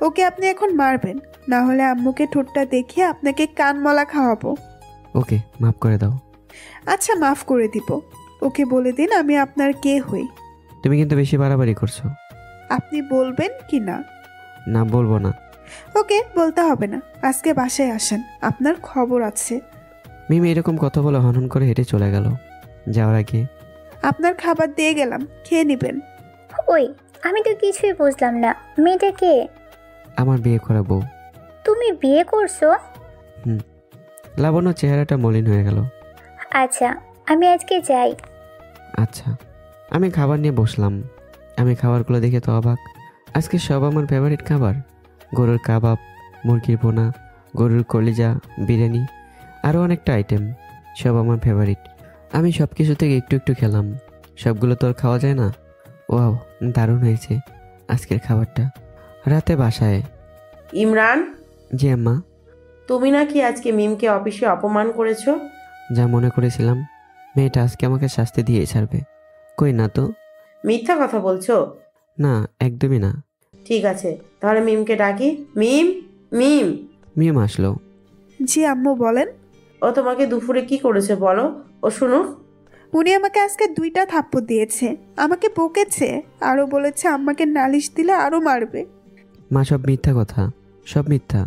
ওকে আপনি এখন মারবেন, না হলে আম্মুকে ঠোঁটটা দেখিয়ে আপনাকে কানমলা খাওয়াবো। ওকে, মাফ করে দাও। আচ্ছা, মাফ করে দিব। ওকে বলে দিন আমি আপনার কে হই। তুমি কিন্তু বেশি বাড়াবাড়ি করছো। আপনি বলবেন কি না? না, বলবো না। ওকে, বলতে হবে না। আজকে বাসায় আসেন, আপনার খবর আছে। মিম এরকম কথা বলে হনহন করে হেঁটে চলে গেল। যাওয়ার আগে আপনার খাবার দিয়ে গেলাম, খেয়ে নেবেন। ওই, আমি তো কিছুই বুঝলাম না, মেয়েটা কে? আমার বিয়ে করা বউ। তুমি বিয়ে করছো? লাবণ্য চেহারাটা মলিন হয়ে গেল। আচ্ছা, আমি আজকে যাই। আচ্ছা। আমি খাবার নিয়ে বসলাম। আমি খাবারগুলো দেখে তো অবাক। আজকে সব আমার ফেভারিট খাবার। গরুর কাবাব, মুরগির ভুনা, গরুর কলিজা, বিরিয়ানি, আরও অনেকটা আইটেম। সব আমার ফেভারিট। আমি সব কিছু থেকে একটু একটু খেলাম। সবগুলো তো আর খাওয়া যায় না। ওয়াও, দারুণ হয়েছে আজকের খাবারটা। রাতে বাসায়। ইমরান, জি আম্মা। তুমি নাকি আজকে মিমকে অফিসে অপমান করেছো? যা মনে করেছিলাম, মেয়েটা আজকে আমাকে শাস্তি দিয়ে ছাড়বে। কই না তো। মিথ্যা কথা বলছো? না, একদমই না। ঠিক আছে, তাহলে মিমকে ডাকি। মিম, মিম। মিম আসলো। জি আম্মু, বলেন। ও তোমাকে দুপুরে কি করেছে বলো, ও শুনো। উনি আমাকে আজকে 2টা থাপ্পড় দিয়েছে, আমাকে বকেছে, আরও বলেছে আম্মাকে নালিশ দিলে আরও মারবে। মা, সব মিথ্যা কথা, সব মিথ্যা।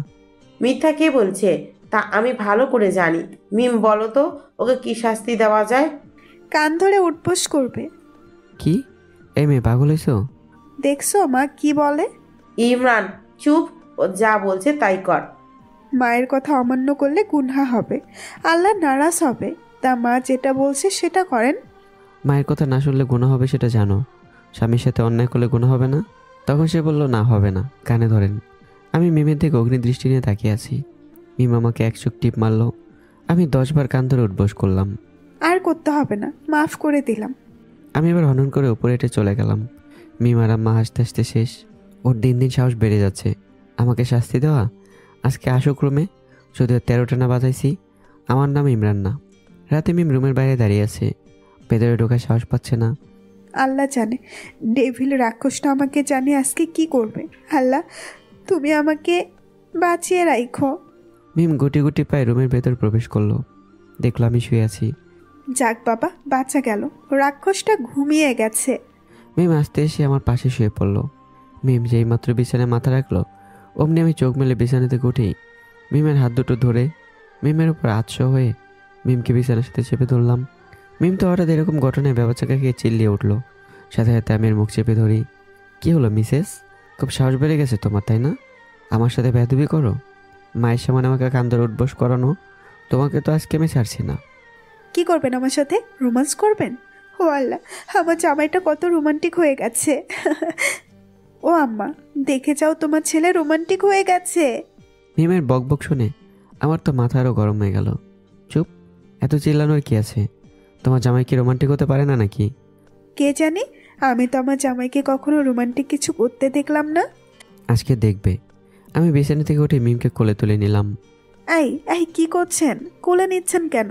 মিথ্যা কে বলছে তা আমি ভালো করে জানি। মিম, বলো তো ওকে কি শাস্তি দেওয়া যায়? কান ধরে উঠবোস করবে। কি? এই মেয়ে পাগল হয়েছো? দেখছো মা কি বলে? ইমরান চুপ, ও যা বলছে তাই কর। মায়ের কথা অমান্য করলে গুনহা হবে, আল্লাহ নারাজ হবে। তা মা যেটা বলছে সেটা করেন। মায়ের কথা না শুনলে গুনাহ হবে সেটা জানো। স্বামীর সাথে অন্যায় করলে গুনাহ হবে না? তখন সে বলল না, হবে না, কানে ধরেন। আমি মিমের দিকে অগ্নিদৃষ্টি নিয়ে তাকিয়ে আছি। মিম আমাকে 1 চোখ টিপ মারল। আমি 10 বার কান ধরে উঠবোস করলাম। আর করতে হবে না, মাফ করে দিলাম। আমি এবার হনন করে উপরে হেঁটে চলে গেলাম। মিম আর আম্মা হাসতে হাসতে শেষ। ওর দিন দিন সাহস বেড়ে যাচ্ছে আমাকে শাস্তি দেওয়া। আজকে আসুক রুমে, যদিও 13টা না বাজাইছি। আমার নাম ইমরান না। রাতে মিম রুমের বাইরে দাঁড়িয়ে আছে, ভেতরে ঢোকার সাহস পাচ্ছে না। আল্লাহ জানে, ডেভিল রাক্ষসটা আমাকে জানে আজকে কি করবে। আল্লাহ, তুমি আমাকে বাঁচিয়ে রাখো। মিম গুটি গুটি পায়ে রুমের ভেতর প্রবেশ করলো। দেখলো আমি শুয়ে আছি। যাক বাবা, বাঁচা গেল, রাক্ষসটা ঘুমিয়ে গেছে। মিম আস্তে এসে আমার পাশে শুয়ে পড়লো। মিম যেই মাত্র বিছানায় মাথা রাখলো, অমনি আমি চোখ মেলে বিছানা থেকে উঠেই মিমের হাত দুটো ধরে মিমের উপর আতশো হয়ে মিমকে বিছানার সাথে চেপে ধরলাম। মিম তো হঠাৎ এরকম ঘটনায় ব্যবচাকা খেয়ে চিল্লিয়ে উঠলো। সাথে সাথে আমি এর মুখ চেপে ধরি। কি হলো মিসেস? খুব সাহস বেড়ে গেছে তোমার, তাই না? আমার সাথে বেয়াদবি করো। মায়ের সামনে আমাকে কান ধরে উঠবোস করানো। তোমাকে তো আজকে আমি ছাড়ছি না। কি করবেন আমার সাথে? রোমান্স করবেন? ও আল্লাহ, আমার জামাইটা কত রোমান্টিক হয়ে গেছে। ও আম্মা, দেখে যাও, তোমার ছেলে রোমান্টিক হয়ে গেছে। মিমের বকবক শুনে আমার তো মাথা আরও গরম হয়ে গেল। চুপ, এত চিল্লানোর কি আছে? তোমার জামাই কি রোমান্টিক হতে পারে না নাকি? কে জানি, আমি তো আমার জামাইকে কখনো রোমান্টিক কিছু করতে দেখলাম না। আজকে দেখবে। আমি বিছানা থেকে উঠে মিমকে কোলে তুলে নিলাম। এই এই কি করছেন? কোলে নিচ্ছেন কেন?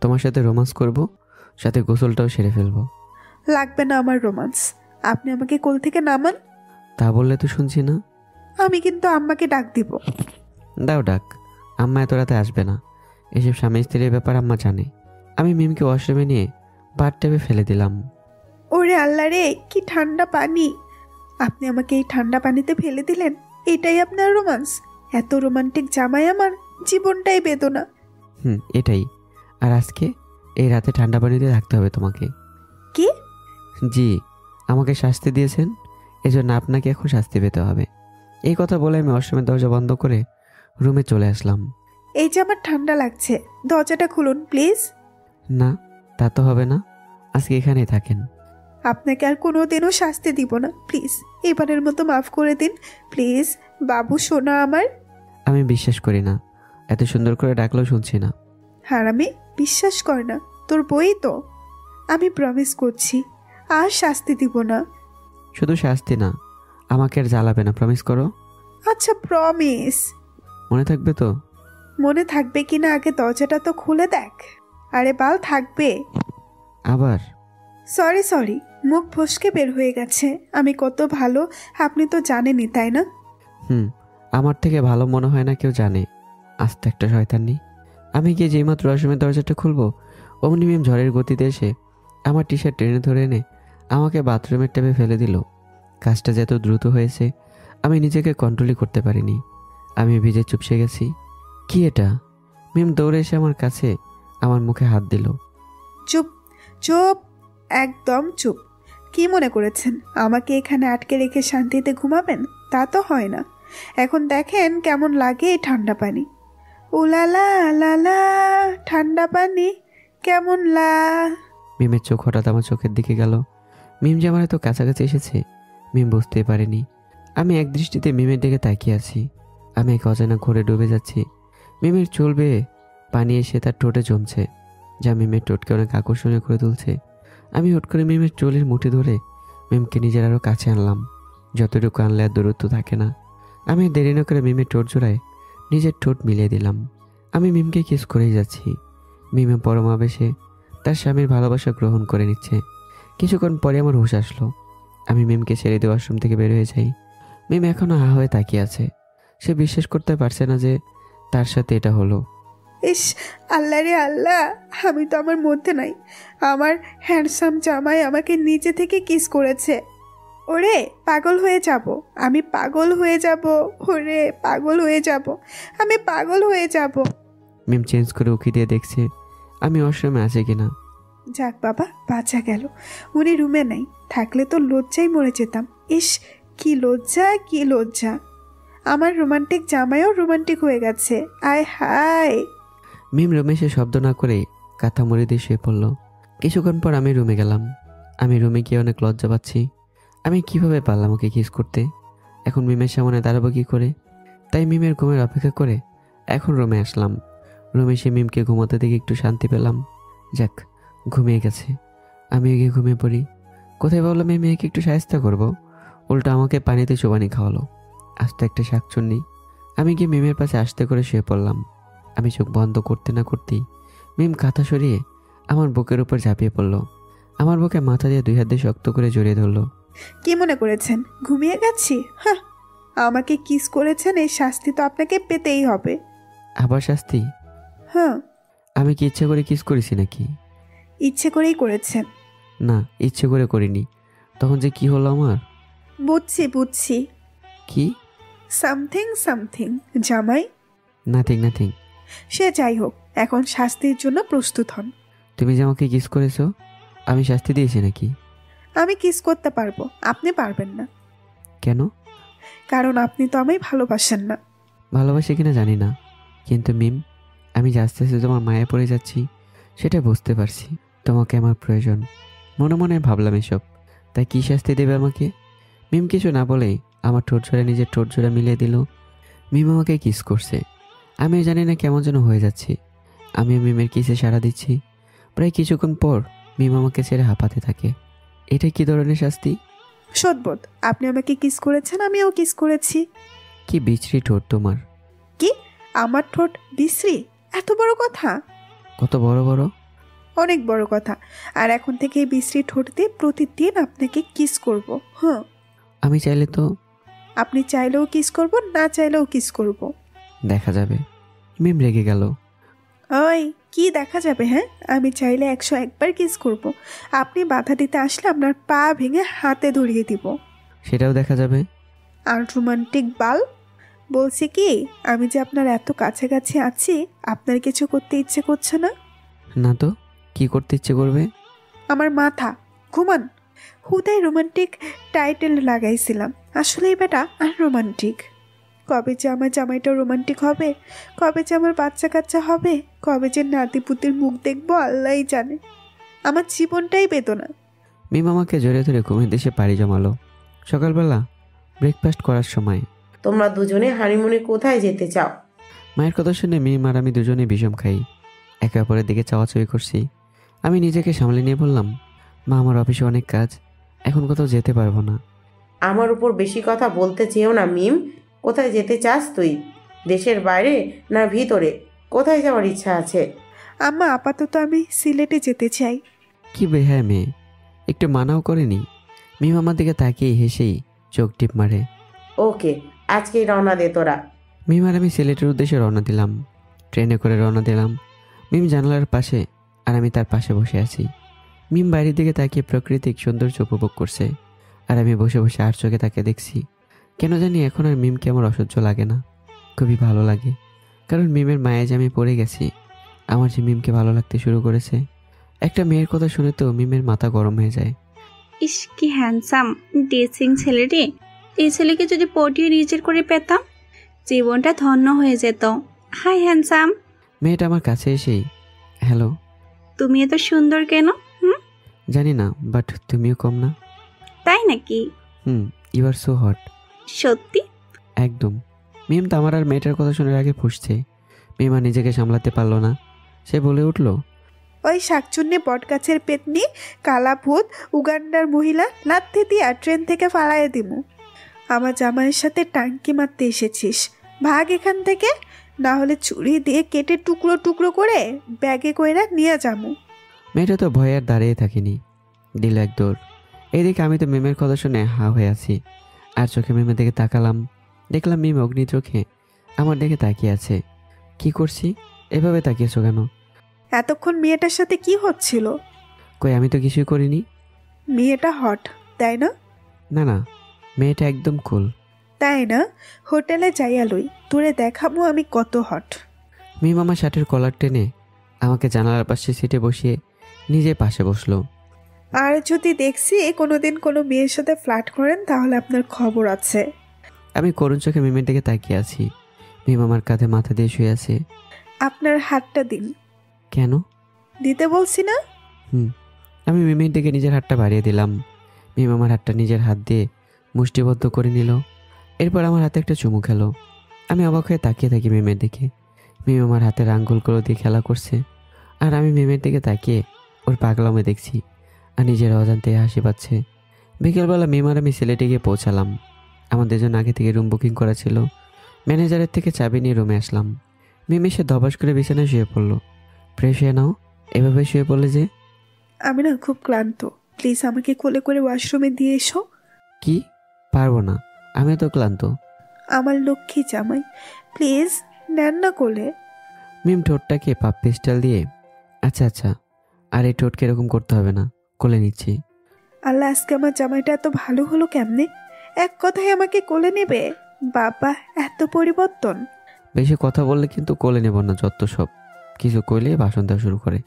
তোমার সাথে রোমান্স করব, সাথে গোসলটাও সেরে ফেলবো। লাগবে না আমার রোমান্স, আপনি আমাকে কোল থেকে নামান। তা বললে তো শুনছি না। আমি কিন্তু আম্মাকে ডাক দিব। দাও ডাক। আম্মা এত রাতে আসবে না, এসব স্বামী স্ত্রীর ব্যাপার আম্মা জানে। আমি মিমকে ওয়াশরুমে নিয়ে বাথটাবে ফেলে দিলাম। ওরে আল্লাহ রে, কি ঠান্ডা পানি! আপনি আমাকে এই ঠান্ডা পানিতে ফেলে দিলেন, এটাই আপনার রোমান্স? এত রোমান্টিক জামাই আমার, জীবনটাই বেদনা। এটাই। আর আজকে এই রাতে ঠান্ডা পানিতে থাকতে হবে তোমাকে। কি? জি, আমাকে শাস্তি দিয়েছেন, এজন্য আপনাকে এখন শাস্তি পেতে হবে। এই কথা বলে আমি ওয়াশরুমের দরজা বন্ধ করে রুমে চলে আসলাম। এই যে আমার ঠান্ডা লাগছে, দরজাটা খুলুন প্লিজ। না, তা তো হবে না, আজকে এখানেই থাকেন। আপনাকে আর কোনোদিনও শাস্তি দিব না, প্লিজ এবারের মতো মাফ করে দিন প্লিজ। বাবু সোনা আমার। আমি বিশ্বাস করি না, এত সুন্দর করে ডাকলেও শুনছি না। হারামি, বিশ্বাস কর না, তোর বই তো। আমি প্রমিস করছি আর শাস্তি দিব না। শুধু শাস্তি না, আমাকে আর জ্বালাবে না, প্রমিস করো। আচ্ছা প্রমিস। মনে থাকবে তো? মনে থাকবে কিনা আগে দরজাটা তো খুলে দেখ। আরে বাল, থাকবে। আবার? সরি সরি, মুখ ফসকে বের হয়ে গেছে। আমি কত ভালো আপনি তো জানেনই, তাই না? আমার থেকে ভালো মনে হয় না কেউ জানে। আস্তে একটা শয়তানি। আমি গিয়ে যেইমাত্র ওয়াশরুমের দরজাটা খুলবো, অমনি মিম ঝড়ের গতিতে এসে আমার টি শার্ট টেনে ধরে এনে আমাকে বাথরুমের ট্যাপে ফেলে দিল। কাজটা যত দ্রুত হয়েছে আমি নিজেকে কন্ট্রোলই করতে পারিনি। আমি ভিজে চুপসে গেছি। কি এটা? মিম দৌড়ে এসে আমার কাছে আমার মুখে হাত দিল। চুপ চুপ, একদম চুপ। কি মনে করেছেন আমাকে এখানে আটকে রেখে শান্তিতে ঘুমাবেন? তা তো হয় না। এখন দেখেন কেমন লাগে এই ঠান্ডা পানি। উলালা লালা, ঠান্ডা পানি কেমন লা। মিমের চোখ হঠাৎ আমার চোখের দিকে গেল। মিম যে আমার এত কাছাকাছি এসেছে মিম বুঝতেই পারেনি। আমি এক দৃষ্টিতে মিমের দিকে তাকিয়ে আছি। আমি এক অজানা ঘোরে ডুবে যাচ্ছি। মিমের চুল বেয়ে পানি এসে তার ঠোঁটে জমছে, যা মিমের ঠোঁটকে অনেক আকর্ষণীয় করে তুলছে। আমি হুট করে মিমের চুলের মুঠি ধরে মিমকে নিজের আরও কাছে আনলাম। যতটুকু আনলে আর দূরত্ব থাকে না। আমি দেরি না করে মিমের ঠোঁট জোড়ায় নিজের ঠোঁট মিলিয়ে দিলাম। আমি মিমকে কিস করেই যাচ্ছি। মিমে পরম আবেশে তার স্বামীর ভালোবাসা গ্রহণ করে নিচ্ছে। কিছুক্ষণ পরে আমার হুঁশ আসলো। আমি মিমকে ছেড়ে দিয়ে ওয়াশরুম থেকে বের হয়ে যাই। মিম এখনও হা হয়ে তাকিয়ে আছে। সে বিশ্বাস করতে পারছে না যে তার সাথে এটা হলো। ইস, আল্লাহ রে আল্লাহ, আমি তো আমার মধ্যে নাই। আমার হ্যান্ডসাম জামাই আমাকে নিচে থেকে কিস করেছে। ওরে পাগল হয়ে যাব, আমি পাগল হয়ে যাব। ওরে পাগল হয়ে যাব, আমি পাগল হয়ে যাব। মিম চেঞ্জ করে উকি দিয়ে দেখছে আমি ওয়াশরুমে আছে কিনা। যাক বাবা, বাঁচা গেল। উনি রুমে নাই, থাকলে তো লজ্জায় মরে যেতাম। ইস, কি লজ্জা, কি লজ্জা। আমার রোমান্টিক জামাইও রোমান্টিক হয়ে গেছে। আয় হায়। মিম রুমে এসে শব্দ না করে কাঁথা মুড়ি দিয়ে শুয়ে পড়ল। কিছুক্ষণ পর আমি রুমে গেলাম। আমি রুমে গিয়ে অনেক লজ্জা পাচ্ছি। আমি কিভাবে পারলাম ওকে কিস করতে? এখন মিমের সামনে দাঁড়াবো কি করে? তাই মিমের ঘুমের অপেক্ষা করে এখন রুমে আসলাম। রুমে এসে মিমকে ঘুমাতে দেখে একটু শান্তি পেলাম। যাক, ঘুমিয়ে গেছে। আমি গিয়ে ঘুমিয়ে পড়ি। কোথায় ভাবলাম এই মেয়েকে একটু সাহায্য করবো, উল্টো আমাকে পানিতে চোবানি খাওয়ালো। আস্তে একটা শাকচুন্নি। আমি গিয়ে মিমের পাশে আস্তে করে শুয়ে পড়লাম। আমি চোখ বন্ধ করতে না করতেই মিম কাঁথা সরিয়ে আমার বুকের উপর ঝাঁপিয়ে পড়লো। আমার বুকে মাথা দিয়ে 2 হাত দিয়ে শক্ত করে জড়িয়ে ধরলো। কি মনে করেছেন ঘুমিয়ে গেছি? হ্যাঁ, আমাকে কিস করেছেন, এই শাস্তি তো আপনাকে পেতেই হবে। আবার শাস্তি? হ্যাঁ। আমি কি ইচ্ছে করে কিস করেছি নাকি? ইচ্ছে করেই করেছেন। না, ইচ্ছে করে করিনি। তখন যে কি হলো আমার? বুঝছি বুঝছি। কি? সামথিং সামথিং জামাই। Nothing nothing. সে যাই হোক, এখন শাস্তির জন্য প্রস্তুত হন। তুমি যে আমাকে কিস করেছো, আমি শাস্তি দিয়েছি নাকি? আমি কিস করতে পারবো, আপনি পারবেন না। কেন? কারণ আপনি তো আমায় ভালোবাসেন না। ভালোবাসি কিনা জানি না, কিন্তু মিম আমি যে আস্তে আস্তে তোমার মায়ে পড়ে যাচ্ছি সেটা বুঝতে পারছি। তোমাকে আমার প্রয়োজন। মনে মনে ভাবলাম এসব। তাই কী শাস্তি দেবে আমাকে? মিম কিছু না বলেই আমার ঠোঁট জোড়া নিজের ঠোঁট জোড়া মিলিয়ে দিল। মিম আমাকে কিস করছে। আমিও জানি না কেমন যেন হয়ে যাচ্ছি। আমিও মিমের কিসে সাড়া দিচ্ছি। প্রায় কিছুক্ষণ পর মিম আমাকে ছেড়ে হাঁপাতে থাকে। এটা কি ধরনের শাস্তি? সদবোধ, আপনি আমাকে কিস করেছেন, আমিও কিস করেছি। কি বিশ্রী ঠোঁট তোমার। কি? আমার ঠোঁট বিশ্রী? এত বড় কথা? কত বড় বড়? অনেক বড় কথা। আর এখন থেকে এই বিশ্রী ঠোঁট দিয়ে প্রতিদিন আপনাকে কিস করব। হ্যাঁ, আমি চাইলে তো? আপনি চাইলেও কিস করব, না চাইলেও কিস করব। দেখা যাবে। মিম রেগে গেল। ওই কি দেখা যাবে? হ্যাঁ, আমি চাইলে 101বার কিস করব। আপনি বাধা দিতে আসলে আপনার পা ভেঙে হাতে ধরিয়ে দিব। সেটাও দেখা যাবে। আর রোমান্টিক বাল, বলছি কি, আমি যে আপনার এত কাছাকাছি আছি, আপনার কিছু করতে ইচ্ছে করছে না? না তো, কি করতে ইচ্ছে করবে? আমার মাথা। ঘুমান। হুদাই রোমান্টিক টাইটেল লাগাইছিলাম, আসলেই বেটা আর রোমান্টিক। কবে যে আমার জামাইটা রোমান্টিক হবে, কবে যে আমার বাচ্চা কাচ্চা হবে, কবে যে নাতিপুতির মুখ দেখবো আল্লাহই জানে। আমার জীবনটাই বেদনা। মিম আমাকে জড়িয়ে ধরে ঘুমের দেশে পাড়ি জমালো। সকালবেলা ব্রেকফাস্ট করার সময়। তোমরা দুজনে হানিমুনে কোথায় যেতে চাও? মায়ের কথা শুনে মিম আর আমি দুজনে বিষম খাই। একে অপরের দিকে চাওয়াচাওয়ি করছি। আমি নিজেকে সামলে নিয়ে বললাম, মা আমার অফিসে অনেক কাজ, এখন কোথাও যেতে পারবো না। আমার উপর বেশি কথা বলতে চেয়েও না মিম। কোথায় যেতে চাস তুই? দেশের বাইরে না ভিতরে? কোথায় যাওয়ার ইচ্ছা আছে? আম্মা, আপাতত আমি সিলেটে যেতে চাই। কি বেহায় মেয়ে, একটু মানাও করেনি। মিম আমার দিকে তাকিয়ে হেসেই চোখ টিপ মারে। ওকে, আজকেই রওনা দে তোরা। মিম আর আমি সিলেটের উদ্দেশ্যে রওনা দিলাম। ট্রেনে করে রওনা দিলাম। মিম জানালার পাশে আর আমি তার পাশে বসে আছি। মিম বাইরের দিকে তাকিয়ে প্রাকৃতিক সৌন্দর্য উপভোগ করছে, আর আমি বসে বসে আর চোখে তাকে দেখছি। কেন জানি এখন আর মিমকে আমার অসহ্য লাগে না, খুবই ভালো লাগে। কারণ মিমের মায়ে যে আমি পড়ে গেছি, আমার যে মিমকে ভালো লাগতে শুরু করেছে। একটা মেয়ের কথা শুনে তো মিমের মাথা গরম হয়ে যায়। ইস কি হ্যান্ডসাম ড্রেসিং ছেলে রে। এই ছেলেকে যদি পটিয়ে নিজের করে পেতাম, জীবনটা ধন্য হয়ে যেত। Hi handsome. মেয়েটা আমার কাছে এসেই, হ্যালো। তুমি এত সুন্দর কেন? জানি না, বাট তুমিও কম না। তাই নাকি? You are so hot. সত্যি? একদম। মিম তো আমার আর মেয়েটার কথা শুনে আগে ফুসছে। মিম আর নিজেকে সামলাতে পারলো না, সে বলে উঠল, ওই শাকচুন্নি বটগাছের পেতনি, কালা ভূত, উগান্ডার মহিলা, লাথি দিয়া ট্রেন থেকে ফালাইয়া দিমু। আমার জামাইয়ের সাথে টাঙ্কি মারতে এসেছিস, ভাগ এখান থেকে, না হলে ছুরি দিয়ে কেটে টুকরো টুকরো করে ব্যাগে কইরা নিয়ে যামু। মেয়েটা তো ভয়ে আর দাঁড়িয়ে থাকিনি, দিল এক দৌড়। এদিকে আমি তো মিমের কথা শুনে হা হয়ে আছি, আর চোখে মিমের দিকে তাকালাম। দেখলাম মিম অগ্নি চোখে আমার দিকে তাকিয়ে আছে। কি করছি, এভাবে তাকিয়েছো কেন? এতক্ষণ মেয়েটার সাথে কি হচ্ছিল? কই, আমি তো কিছুই করিনি। মেয়েটা হট, তাই না? না না, মেয়েটা একদম কুল। তাই না? হোটেলে যাইয়া লই, তোরে দেখাবো আমি কত হট। মিম আমার শার্টের কলার টেনে আমাকে জানালার পাশে সিটে বসিয়ে নিজে পাশে বসলো। আর যদি দেখছি কোনোদিন কোনো মেয়ের সাথে ফ্লার্ট করেন, তাহলে আপনার খবর আছে। আমি করুণ চোখে মিমের দিকে তাকিয়ে আছি। মিম আমার কাঁধে মাথা দিয়ে শুয়ে আছে। আপনার হাতটা দিন। কেন? দিতে বলছি না? আমি মিমের দিকে নিজের হাতটা বাড়িয়ে দিলাম। মিম আমার হাতটা নিজের হাত দিয়ে মুষ্টিবদ্ধ করে নিল। এরপর আমার হাতে একটা চুমু খেলো। আমি অবাক হয়ে তাকিয়ে থাকি মিমের দিকে। মিম আমার হাতের আঙ্গুলগুলো দিয়ে খেলা করছে, আর আমি মিমের দিকে তাকিয়ে ওর পাগলামে দেখছি, আর নিজের অজান্তে হাসি পাচ্ছে। বিকেলবেলা মিম আর আমি সিলেটে গিয়ে পৌঁছালাম। আমাদের জন্য আগে থেকে রুম বুকিং করা ছিল। ম্যানেজারের থেকে চাবি নিয়ে রুমে আসলাম। মিম এসে ধবাস করে বিছানায় শুয়ে পড়লো। ফ্রেশ হয়ে নাও। এভাবে শুয়ে পড়লে যে? আমি না খুব ক্লান্ত, প্লিজ আমাকে কোলে করে ওয়াশরুমে দিয়ে এসো। কি? পারবো না, আমি তো ক্লান্ত। আমার লক্ষ্মী জামাই, প্লিজ নেন না কোলে। মিম ঠোঁটটাকে পাপ পেস্টাল দিয়ে, আচ্ছা আচ্ছা, আর এই ঠোঁটকে এরকম করতে হবে না, কোলে নিচ্ছি। আল্লাহ, আজকে আমার জামাইটা এত ভালো হলো কেমনে? এক কথায় আমাকে কোলে নেবে? বাবা, এত পরিবর্তন! বেশি কথা বললে কিন্তু কোলে নেব না, যত সব। কিছু কইলে ভাষণ দেওয়া শুরু করে।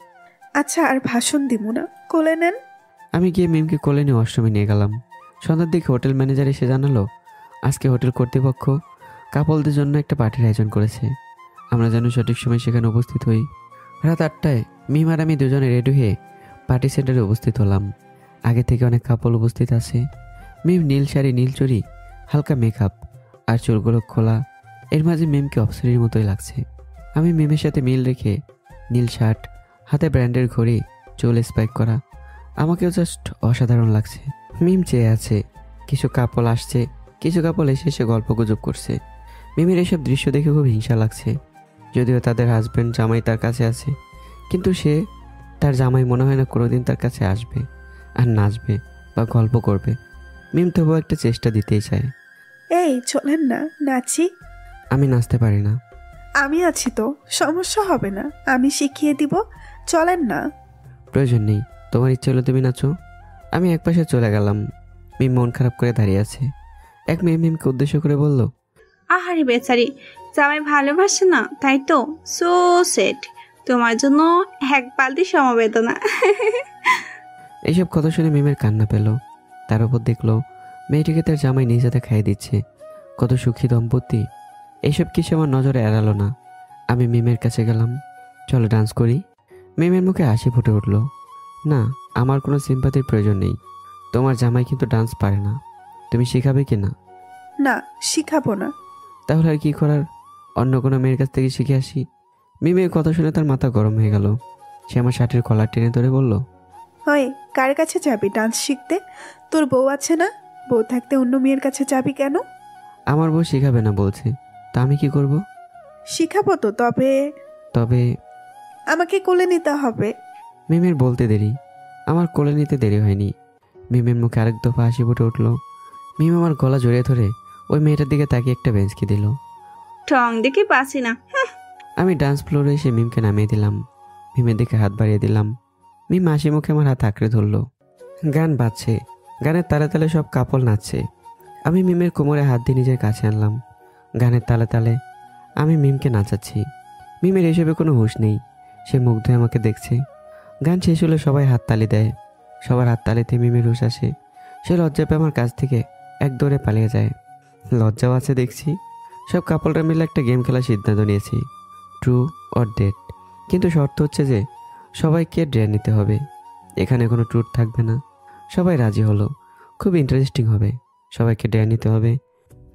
আচ্ছা, আর ভাষণ দিব না, কোলে নেন। আমি গিয়ে মিমকে কোলে নিয়ে ওয়াশরুমে নিয়ে গেলাম। সন্ধ্যার দিকে হোটেল ম্যানেজার এসে জানালো আজকে হোটেল কর্তৃপক্ষ কাপলদের জন্য একটা পার্টির আয়োজন করেছে। আমরা যেন সঠিক সময় সেখানে উপস্থিত হই। রাত 8টায় মিম আর আমি দুজনে রেডি হয়ে পার্টি সেন্টারে উপস্থিত হলাম। আগে থেকে অনেক কাপল উপস্থিত আছে। মিম নীল শাড়ি, নীল চুড়ি, হালকা মেকআপ আর চুলগুলো খোলা। এর মাঝে মিমকে অপসরির মতোই লাগছে। আমি মিমের সাথে মিল রেখে নীল শার্ট, হাতে ব্র্যান্ডের ঘড়ি, চুল স্পাইক করা, আমাকেও জাস্ট অসাধারণ লাগছে। মিম চেয়ে আছে। কিছু কাপল আসছে, কিছু কাপল এসে এসে গল্প গুজব করছে। মিমের এসব দৃশ্য দেখে খুব হিংসা লাগছে। যদিও তাদের হাজব্যান্ড জামাই তার কাছে আছে, কিন্তু সে তার জামাই মনে হয় না কোনোদিন তার কাছে আসবে আর নাচবে বা গল্প করবে। মিম তবুও একটা চেষ্টা দিতেই চায়। এই চলেন না, নাচি। আমি নাচতে পারি না। আমি আছি তো, সমস্যা হবে না, আমি শিখিয়ে দিব, চলেন না। প্রয়োজন নেই, তোমার ইচ্ছে হলো তুমি নাচো। আমি একপাশে চলে গেলাম। মিম মন খারাপ করে দাঁড়িয়ে আছে। এক মেয়ে মিমকে উদ্দেশ্য করে বলল, আহারে বেচারি, জামাই ভালোবাসে না তাই তো, সো সেট। তোমার জন্য এক বালতি সমবেদনা। এইসব কথা শুনে মিমের কান্না পেল। তার উপর দেখলো মেয়েটিকে তার জামাই নিজ হাতে খাইয়ে দিচ্ছে। কত সুখী দম্পতি। এইসব কিছু আমার নজরে এড়ালো না। আমি মিমের কাছে গেলাম। চলো ডান্স করি। মিমের মুখে হাসি ফুটে উঠল। না, আমার কোনো সিম্পাতির প্রয়োজন নেই। তোমার জামাই কিন্তু ডান্স পারে না, তুমি শিখাবে কি না? না, শিখাবো না। তাহলে আর কি করার, অন্য কোনো মেয়ের কাছ থেকে শিখে আসি। মিমের কথা শুনে তার মাথা গরম হয়ে গেল। সে আমার শার্টের কলার টেনে ধরে বলল, হয় কার কাছে যাবি ডান্স শিখতে? তোর বউ আছে না? বউ থাকতে অন্য মেয়ের কাছে যাবি কেন? আমার বউ শিখাবে না বলছে, তা আমি কি করব? শিখাবো তো, তবে তবে আমাকে কোলে নিতে হবে। মিমের বলতে দেরি, আমার কোলে নিতে দেরি হয়নি। মিমের মুখে আরেক দফা হাসি ফুটে উঠল। মিম আমার গলা জড়িয়ে ধরে ওই মেয়েটার দিকে তাকিয়ে একটা বেঞ্চকে দিল। ঠং দেখে পাচ্ছি না। আমি ডান্স ফ্লোরে এসে মিমকে নামিয়ে দিলাম। মিমের দিকে হাত বাড়িয়ে দিলাম। মিম হাসি মুখে আমার হাত আঁকড়ে ধরলো। গান বাজছে, গানের তালে তালে সব কাপড় নাচছে। আমি মিমের কোমরে হাত দিয়ে নিজের কাছে আনলাম। গানের তালে তালে আমি মিমকে নাচাচ্ছি। মিমের এসবে কোনো হুঁশ নেই, সে মুগ্ধ হয়ে আমাকে দেখছে। গান শেষ হলে সবাই হাততালি দেয়। সবার হাততালিতে মিমের হুঁশ আসে। সে লজ্জা পেয়ে আমার কাছ থেকে এক দৌড়ে পালিয়ে যায়। লজ্জাও আছে দেখছি। সব কাপড়রা মিলে একটা গেম খেলার সিদ্ধান্ত নিয়েছি, ট্রু অর ডেট। কিন্তু শর্ত হচ্ছে যে সবাইকে ড্রেয়ার নিতে হবে। এখানে কোনো ট্রুথ থাকবে না। সবাই রাজি হলো, খুব ইন্টারেস্টিং হবে। সবাইকে ড্রেয়ার নিতে হবে।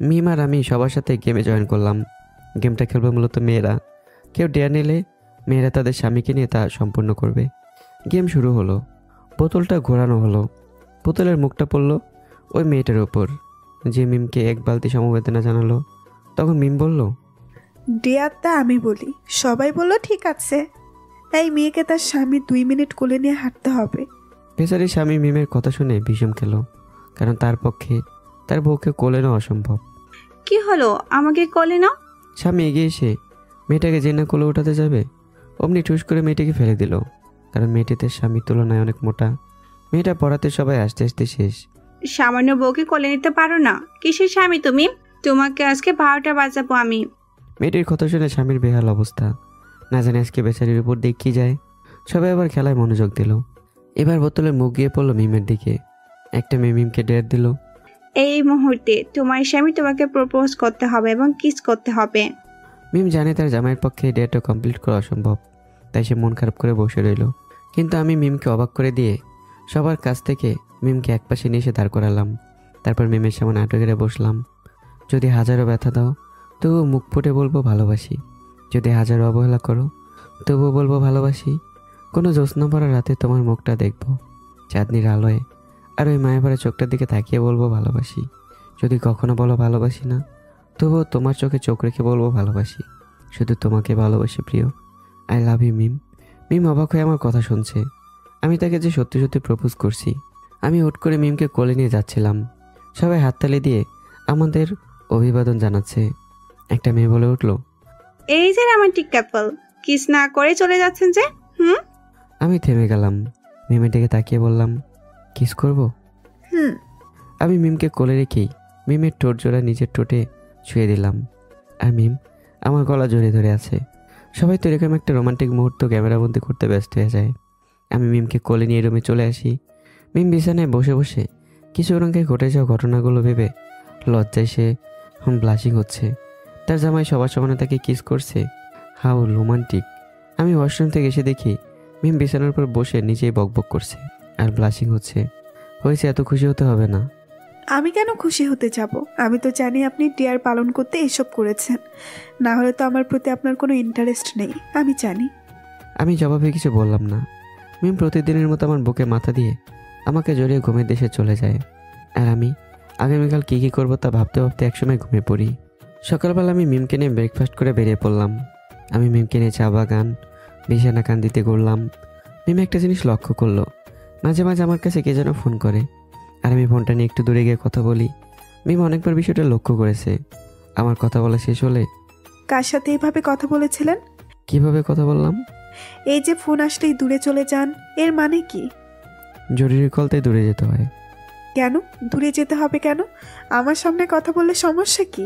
মিম আর আমি সবার সাথে গেমে জয়েন করলাম। গেমটা খেলবে মূলত মেয়েরা। কেউ ড্রেয়ার নিলে মেয়েরা তাদের স্বামীকে নিয়ে তা সম্পূর্ণ করবে। গেম শুরু হলো। বোতলটা ঘোরানো হলো। বোতলের মুখটা পড়লো ওই মেয়েটার ওপর, যে মিমকে এক বালতি সমবেদনা জানালো। তখন মিম বলল, ডেয়ারটা আমি বলি, সবাই বললো ঠিক আছে। এই মেয়েকে তার স্বামী 2 মিনিট কোলে নিয়ে হাঁটতে হবে। বেচারি স্বামী মিমের কথা শুনে বিষম খেলো, কারণ তার পক্ষে তার বউকে কোলে নেওয়া অসম্ভব। কি হলো, আমাকে কোলে নাও। স্বামী এগিয়ে এসে মেয়েটাকে যে না কোলে উঠাতে যাবে, অমনি ঠুস করে মেয়েটিকে ফেলে দিল, কারণ মেয়েটি তার স্বামীর তুলনায় অনেক মোটা। মেয়েটা পড়াতে সবাই আস্তে আস্তে শেষ। সামান্য বউকে কোলে নিতে পারো না? কিসের স্বামী তুমি? তোমাকে আজকে 12টা বাজাবো আমি। মেয়েটির কথা শুনে স্বামীর বেহাল অবস্থা। না জানি আজকে বেচারির উপর দিয়ে কি যায়। সবাই আবার খেলায় মনোযোগ দিল। এবার বোতলের মুখ গিয়ে পড়লো মিমের দিকে। একটা মেয়ে মিমকে ডেয়ার দিল, এই মুহূর্তে তোমার স্বামী তোমাকে প্রপোজ করতে হবে এবং কিস করতে হবে। মিম জানে তার জামাইয়ের পক্ষে এই ডেয়ারটা কমপ্লিট করা অসম্ভব, তাই সে মন খারাপ করে বসে রইল। কিন্তু আমি মিমকে অবাক করে দিয়ে সবার কাছ থেকে মিমকে একপাশে নিয়ে এসে দাঁড় করালাম। তারপর মিমের সামনে আটকেরে বসলাম। যদি হাজারো ব্যথা দাও তবুও মুখ ফুটে বলবো ভালোবাসি। যদি হাজারো অবহেলা করো তবুও বলবো ভালোবাসি। কোনো জ্যোৎস্না ভরা রাতে তোমার মুখটা দেখবো চাঁদনির আলোয়, আর ওই মায়া ভরা চোখটার দিকে তাকিয়ে বলবো ভালোবাসি। যদি কখনো বলো ভালোবাসি না, তবুও তোমার চোখে চোখ রেখে বলবো ভালোবাসি। শুধু তোমাকে ভালোবাসি প্রিয়, আই লাভ ইউ মিম। মিম অবাক হয়ে আমার কথা শুনছে। আমি তাকে যে সত্যি সত্যি প্রপোজ করছি। আমি হুট করে মিমকে কোলে নিয়ে যাচ্ছিলাম। সবাই হাততালি দিয়ে আমাদের অভিবাদন জানাচ্ছে। একটা মেয়ে বলে উঠলো, এই যে রোমান্টিক কাপল, কিস না করে চলে যাচ্ছেন যে? আমি থেমে গেলাম। মিমের দিকে তাকিয়ে বললাম, কিস করব? আমি মিমকে কোলে রেখেই মিমের ঠোঁট জোড়া নিজের ঠোঁটে ছুঁয়ে দিলাম। আর মিম আমার গলা জড়িয়ে ধরে আছে। সবাই তো এরকম একটা রোমান্টিক মুহূর্ত ক্যামেরাবন্দি করতে ব্যস্ত হয়ে যায়। আমি মিমকে কোলে নিয়ে রুমে চলে আসি। মিম বিছানায় বসে বসে কিছুক্ষণ আগে ঘটে যাওয়া ঘটনাগুলো ভেবে লজ্জায় সে ব্লাশিং হচ্ছে। তার জামাই সবার সামনে তাকে কিস করছে। How romantic. আমি ওয়াশরুম থেকে এসে দেখি মিম বিছানার উপর বসে নিজেই বকবক করছে আর ব্লাশিং হচ্ছে। হয়েছে, এত খুশি হতে হবে না। আমি কেন খুশি হতে যাব? আমি তো জানি আপনি ডিয়ার পালন করতে এসব করেছেন। না হলে তো আমার প্রতি আপনার কোনো ইন্টারেস্ট নেই, আমি জানি। আমি জবাবে কিছু বললাম না। মিম প্রতিদিনের মতো আমার বুকে মাথা দিয়ে আমাকে জড়িয়ে ঘুমের দেশে চলে যায়। আর আমি আগামীকাল কী কী করবো তা ভাবতে ভাবতে একসময় ঘুমিয়ে পড়ি। সকালবেলা আমি মিমকে নিয়ে ব্রেকফাস্ট করে বেরিয়ে পড়লাম। আমি মিমকে নিয়ে চা বাগান, বিছানা কান দিতে ঘুরলাম। মিম একটা জিনিস লক্ষ্য করলো, মাঝে মাঝে আমার কাছে কে যেন ফোন করে, আর আমি ফোনটা নিয়ে একটু দূরে গিয়ে কথা বলি। মিম অনেকবার বিষয়টা লক্ষ্য করেছে। আমার কথা বলা শেষ হলে, কার সাথে এইভাবে কথা বলেছিলেন? কিভাবে কথা বললাম? এই যে ফোন আসলেই দূরে চলে যান, এর মানে কি? জরুরি কলতেই দূরে যেতে হয়। কেন দূরে যেতে হবে কেন? আমার সামনে কথা বললে সমস্যা কি?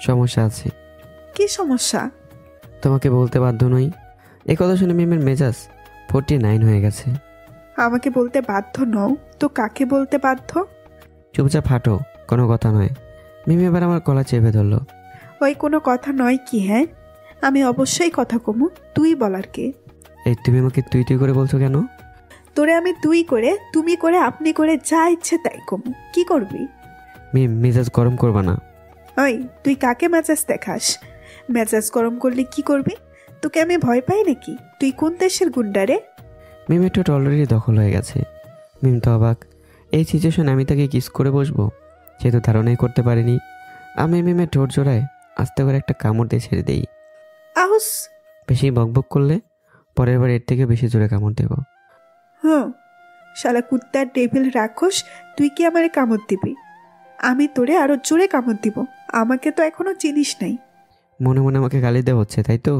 সমস্যা আছে। কি সমস্যা? তোমাকে বলতে বাধ্য নই। এই কথা শুনে মিমের মেজাজ 49 হয়ে গেছে। আমাকে বলতে বাধ্য নও তো কাকে বলতে বাধ্য? চুপচাপ হাঁটো, কোনো কথা নয়। মিমি এবার আমার গলা চেপে ধরলো। ওই কোনো কথা নয় কি? হ্যাঁ, আমি অবশ্যই কথা কমু। তুই বলার কে? এই তুমি আমাকে তুই তুই করে বলছো কেন? তোরে আমি তুই করে, তুমি করে, আপনি করে, যা ইচ্ছে তাই কমু। কি করবি? মিম, মেজাজ গরম করবা না। ওই তুই কাকে মেজাজ দেখাস? মেজাজ গরম করলে কি করবি? তোকে আমি ভয় পাই নাকি? তুই কোন দেশের গুন্ডা রে? মিমের ঠোঁট অলরেডি দখল হয়ে গেছে। মিম তো অবাক। এই সিচুয়েশন আমি তাকে কিস করে বসবো সে তো ধারণাই করতে পারিনি। আমি মিমের ঠোঁট জোড়ায় আস্তে করে একটা কামড় দিয়ে ছেড়ে দিই। আহুস! বেশি বকবক করলে পরের বার এর থেকে বেশি জোরে কামড় দেব। হ্যাঁ, শালা কুত্তার ডেভিল রাক্ষস, তুই কি আমারে কামড় দিবি? আমি তোরে আরো জোরে কামড় দিব। আমাকে তো এখনো চিনিস নাই। মনে মনে আমাকে গালি দেওয়া হচ্ছে, তাই তো?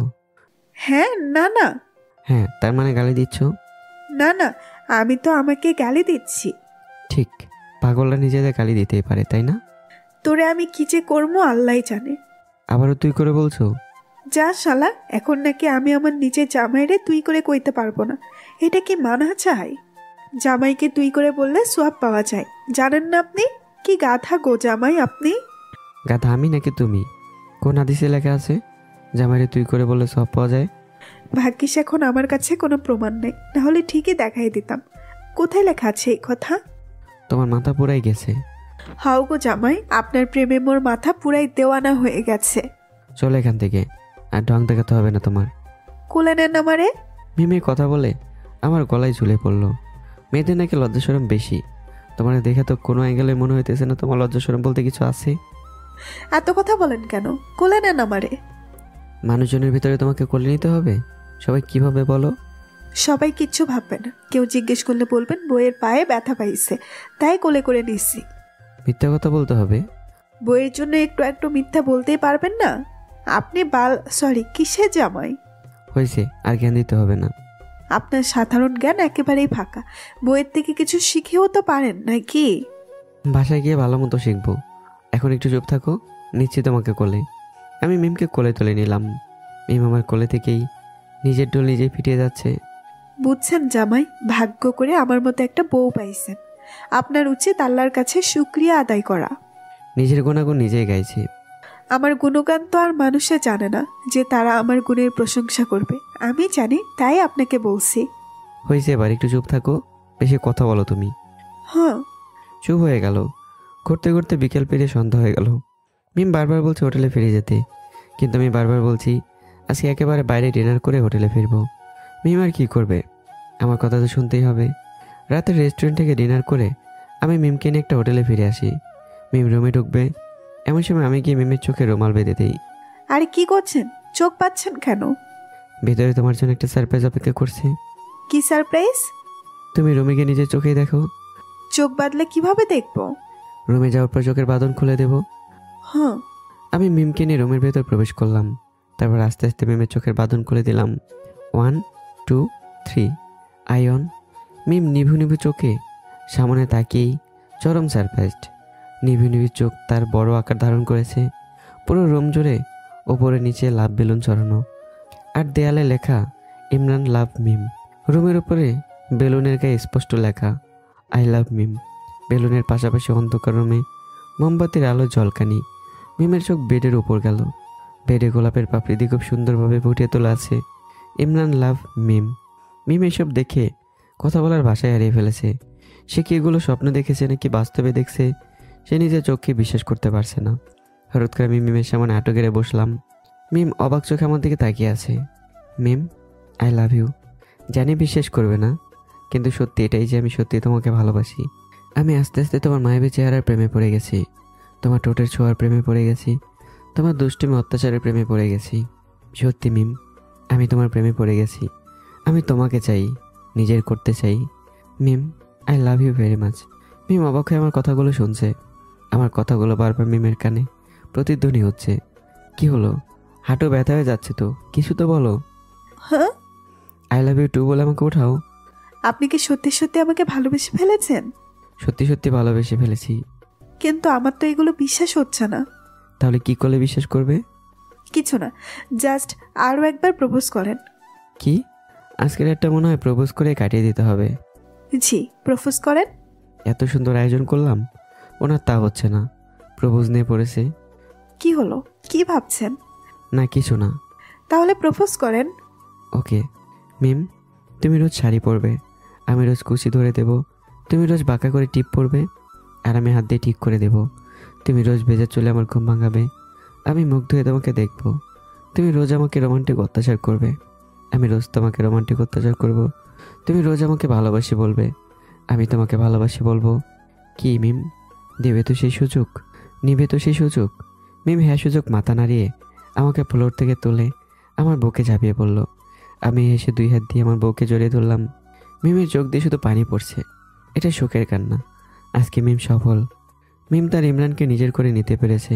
হ্যাঁ, না না। হ্যাঁ, তার মানে গালি দিচ্ছ? না না, আমি তো আমাকে গালি দিচ্ছি। ঠিক, পাগলরা নিজেদের গালি দিতেই পারে, তাই না? তোরে আমি কি যে করবো আল্লাহ জানে। আবারও তুই করে বলছো? যা শালা, এখন নাকি আমি আমার নিজের জামাইরে তুই করে কইতে পারবো না, এটা কি মানা চাই? জামাইকে তুই করে বললে সোয়াব পাওয়া যায়, জানেন না আপনি? কি গাধা গো জামাই আপনি। গাধা আমি নাকি তুমি? কোন হাদিসে লেখা আছে জামাইরে তুই করে বললে সব পাওয়া যায়? ভাগ্যিস এখন আমার কাছে কোনো প্রমাণ নেই, নাহলে ঠিকই দেখাই দিতাম। কোথায় লেখা আছে এই কথা? তোমার মাথা পুরাই গেছে। হাও গো জামাই, আপনার প্রেমে মোর মাথা পুরাই দেওয়ানা হয়ে গেছে। চলো এখান থেকে, আর ঢং দেখাতে হবে না তোমার। কোলে নেন আমারে। মিমের কথা বলে আমার গলায় ঝুলে পড়লো। মেয়েদের নাকি লজ্জাশরম বেশি। তোমার দেখে তো কোনো অ্যাঙ্গেলে মনে হইতেছে না তোমার লজ্জাশরম বলতে কিছু আছে। এত কথা বলেন কেন? কোলে নেন আমারে। মানুষজনের ভিতরে তোমাকে কোলে নিতে হবে? সবাই কিভাবে বলো? সবাই কিচ্ছু ভাববে না, কেউ জিজ্ঞেস করলে বলবেন বইয়ের পায়ে ব্যথা পাইছে, তাই কোলে করে নিচ্ছি। মিথ্যা কথা বলতে হবে? বইয়ের জন্য একটু একটু মিথ্যা বলতেই পারবেন না আপনি? কিসের জামাই? হয়েছে, আর জ্ঞান দিতে হবে না। আপনার সাধারণ জ্ঞান একেবারেই ফাঁকা। বইয়ের থেকে কিছু শিখেও তো পারেন নাকি? বাসায় গিয়ে ভালো মতো শিখবো। এখন একটু চুপ থাকো, নিচ্ছি তোমাকে কোলে। আমি মিমকে কোলে তুলে নিলাম। মিম আমার কোলে থেকেই নিজের ডোল নিজেই ফিটিয়ে যাচ্ছে। বুঝছেন জামাই, ভাগ্য করে আমার মতো একটা বউ পাইছেন। আপনার উচিত আল্লাহর কাছে শুকরিয়া আদায় করা। নিজের গুণাগুণ নিজেই গাইছে। আমার গুণগান তো আর মানুষে জানে না যে তারা আমার গুণের প্রশংসা করবে, আমি জানি, তাই আপনাকে বলছি। হয়েছে, এবার একটু চুপ থাকো, বেশি কথা বলো তুমি। হ্যাঁ। চুপ হয়ে গেল। ঘুরতে ঘুরতে বিকেল পেরিয়ে সন্ধ্যা হয়ে গেল। মিম বারবার বলছে হোটেলে ফিরে যেতে, কিন্তু আমি বারবার বলছি আজকে একেবারে বাইরে ডিনার করে হোটেলে ফিরবো। মিম আর কি করবে, আমার কথা তো শুনতেই হবে। রাতে রেস্টুরেন্ট থেকে ডিনার করে আমি মিমকে নিয়ে একটা হোটেলে ফিরে আসি। মিম রুমে ঢুকবে, এমন সময় আমি গিয়ে মিমের চোখে রুমাল বেঁধে দিই। আরে কি করছেন? চোখ পাচ্ছেন কেন? ভিতরে তোমার জন্য একটা সারপ্রাইজ অপেক্ষা করছে। কি সারপ্রাইজ? তুমি রুমে গিয়ে নিজের চোখেই দেখো। চোখ বাঁধলে কিভাবে দেখবো? রুমে যাওয়ার পর চোখের বাঁধন খুলে দেবো। হ্যাঁ। আমি মিমকে নিয়ে রুমের ভেতর প্রবেশ করলাম। তারপর আস্তে আস্তে মিমের চোখের বাঁধন খুলে দিলাম। 1 2 3 আয়ন। মিম নিভু নিভু চোখে সামনে তাকিয়েই চরম সারপ্রাইজড। নিভু নিভু চোখ তার বড় আকার ধারণ করেছে। পুরো রুম জুড়ে ওপরে নিচে লাভ বেলুন চড়ানো, আর দেয়ালে লেখা ইমরান লাভ মিম। রুমের উপরে বেলুনের গায়ে স্পষ্ট লেখা আই লাভ মিম। বেলুনের পাশাপাশি অন্ধকার রুমে মোমবাতির আলো ঝলকানি। মিমের চোখ বেডের উপর গেল। বেডে গোলাপের পাপড়ি দিয়ে খুব সুন্দরভাবে ফুটিয়ে তোলা আছে ইমরান লাভ মিম। মিম এসব দেখে কথা বলার ভাষায় হারিয়ে ফেলেছে। সে কি এগুলো স্বপ্ন দেখেছে নাকি বাস্তবে দেখছে, সে নিজের চোখকে বিশ্বাস করতে পারছে না। হঠাৎ করে আমি মিমের সামনে আটো গেড়ে বসলাম। মিম অবাক চোখে আমার দিকে তাকিয়ে আছে। মিম, আই লাভ ইউ। জানি বিশ্বাস করবে না, কিন্তু সত্যি এটাই যে আমি সত্যি তোমাকে ভালোবাসি। আমি আস্তে আস্তে তোমার মায়াবী চেহারার প্রেমে পড়ে গেছি, তোমার ঠোঁটের ছোঁয়ার প্রেমে পড়ে গেছি, তোমার দুষ্টুমি অত্যাচারের প্রেমে পড়ে গেছি। সত্যি মিম, আমি তোমার প্রেমে পড়ে গেছি। আমি তোমাকে চাই, নিজের করতে চাই। Mim, I love you very much. Mim অবাক হয়ে আমার কথাগুলো শুনছে। আমার কথাগুলো বারবার মিমের কানে প্রতিধ্বনি হচ্ছে। কি হলো? হাঁটু ব্যথা হয়ে যাচ্ছে তো, কিছু তো বলো। হ্যাঁ। আই লাভ ইউ টু বলে আমাকে উঠাও। আপনি কি সত্যি সত্যি আমাকে ভালোবেসে ফেলেছেন? সত্যি সত্যি ভালোবেসে ফেলেছি। কিন্তু আমার তো এগুলো বিশ্বাস হচ্ছে না। তাহলে কি করলে বিশ্বাস করবে? কিছু না, জাস্ট আরও একবার প্রপোজ করেন। কি? আজকের একটা মনে হয় প্রপোজ করে কাটিয়ে দিতে হবে। জি, প্রপোজ করেন। এত সুন্দর আয়োজন করলাম, ওনার তা হচ্ছে না। প্রপোজ নিয়ে পড়েছে। কি হলো? কি ভাবছেন? না কিছু না। তাহলে প্রপোজ করেন। ওকে মিম, তুমি রোজ শাড়ি পরবে, আমি রোজ কুচি ধরে দেব। তুমি রোজ বাঁকা করে টিপ পরবে, আর আমি হাত দিয়ে ঠিক করে দেব। তুমি রোজ ভেজা চলে আমার ঘুম ভাঙাবে, আমি মুখ ধুয়ে তোমাকে দেখব। তুমি রোজ আমাকে রোমান্টিক অত্যাচার করবে, আমি রোজ তোমাকে রোমান্টিক অত্যাচার করব। তুমি রোজ আমাকে ভালোবাসি বলবে, আমি তোমাকে ভালোবাসি বলবো। কি মিম, দেবে তো সেই সুযোগ, নিবে তো সেই সুযোগ? মিম হ্যাঁ সুযোগ মাথা নাড়িয়ে আমাকে ফ্লোর থেকে তুলে আমার বুকে ঝাঁপিয়ে পড়ল। আমি এসে 2 হাত দিয়ে আমার বউকে জড়িয়ে ধরলাম। মিমের চোখ দিয়ে শুধু পানি পড়ছে। এটা সুখের কান্না। আজকে মিম সফল। মিম তার ইমরানকে নিজের করে নিতে পেরেছে।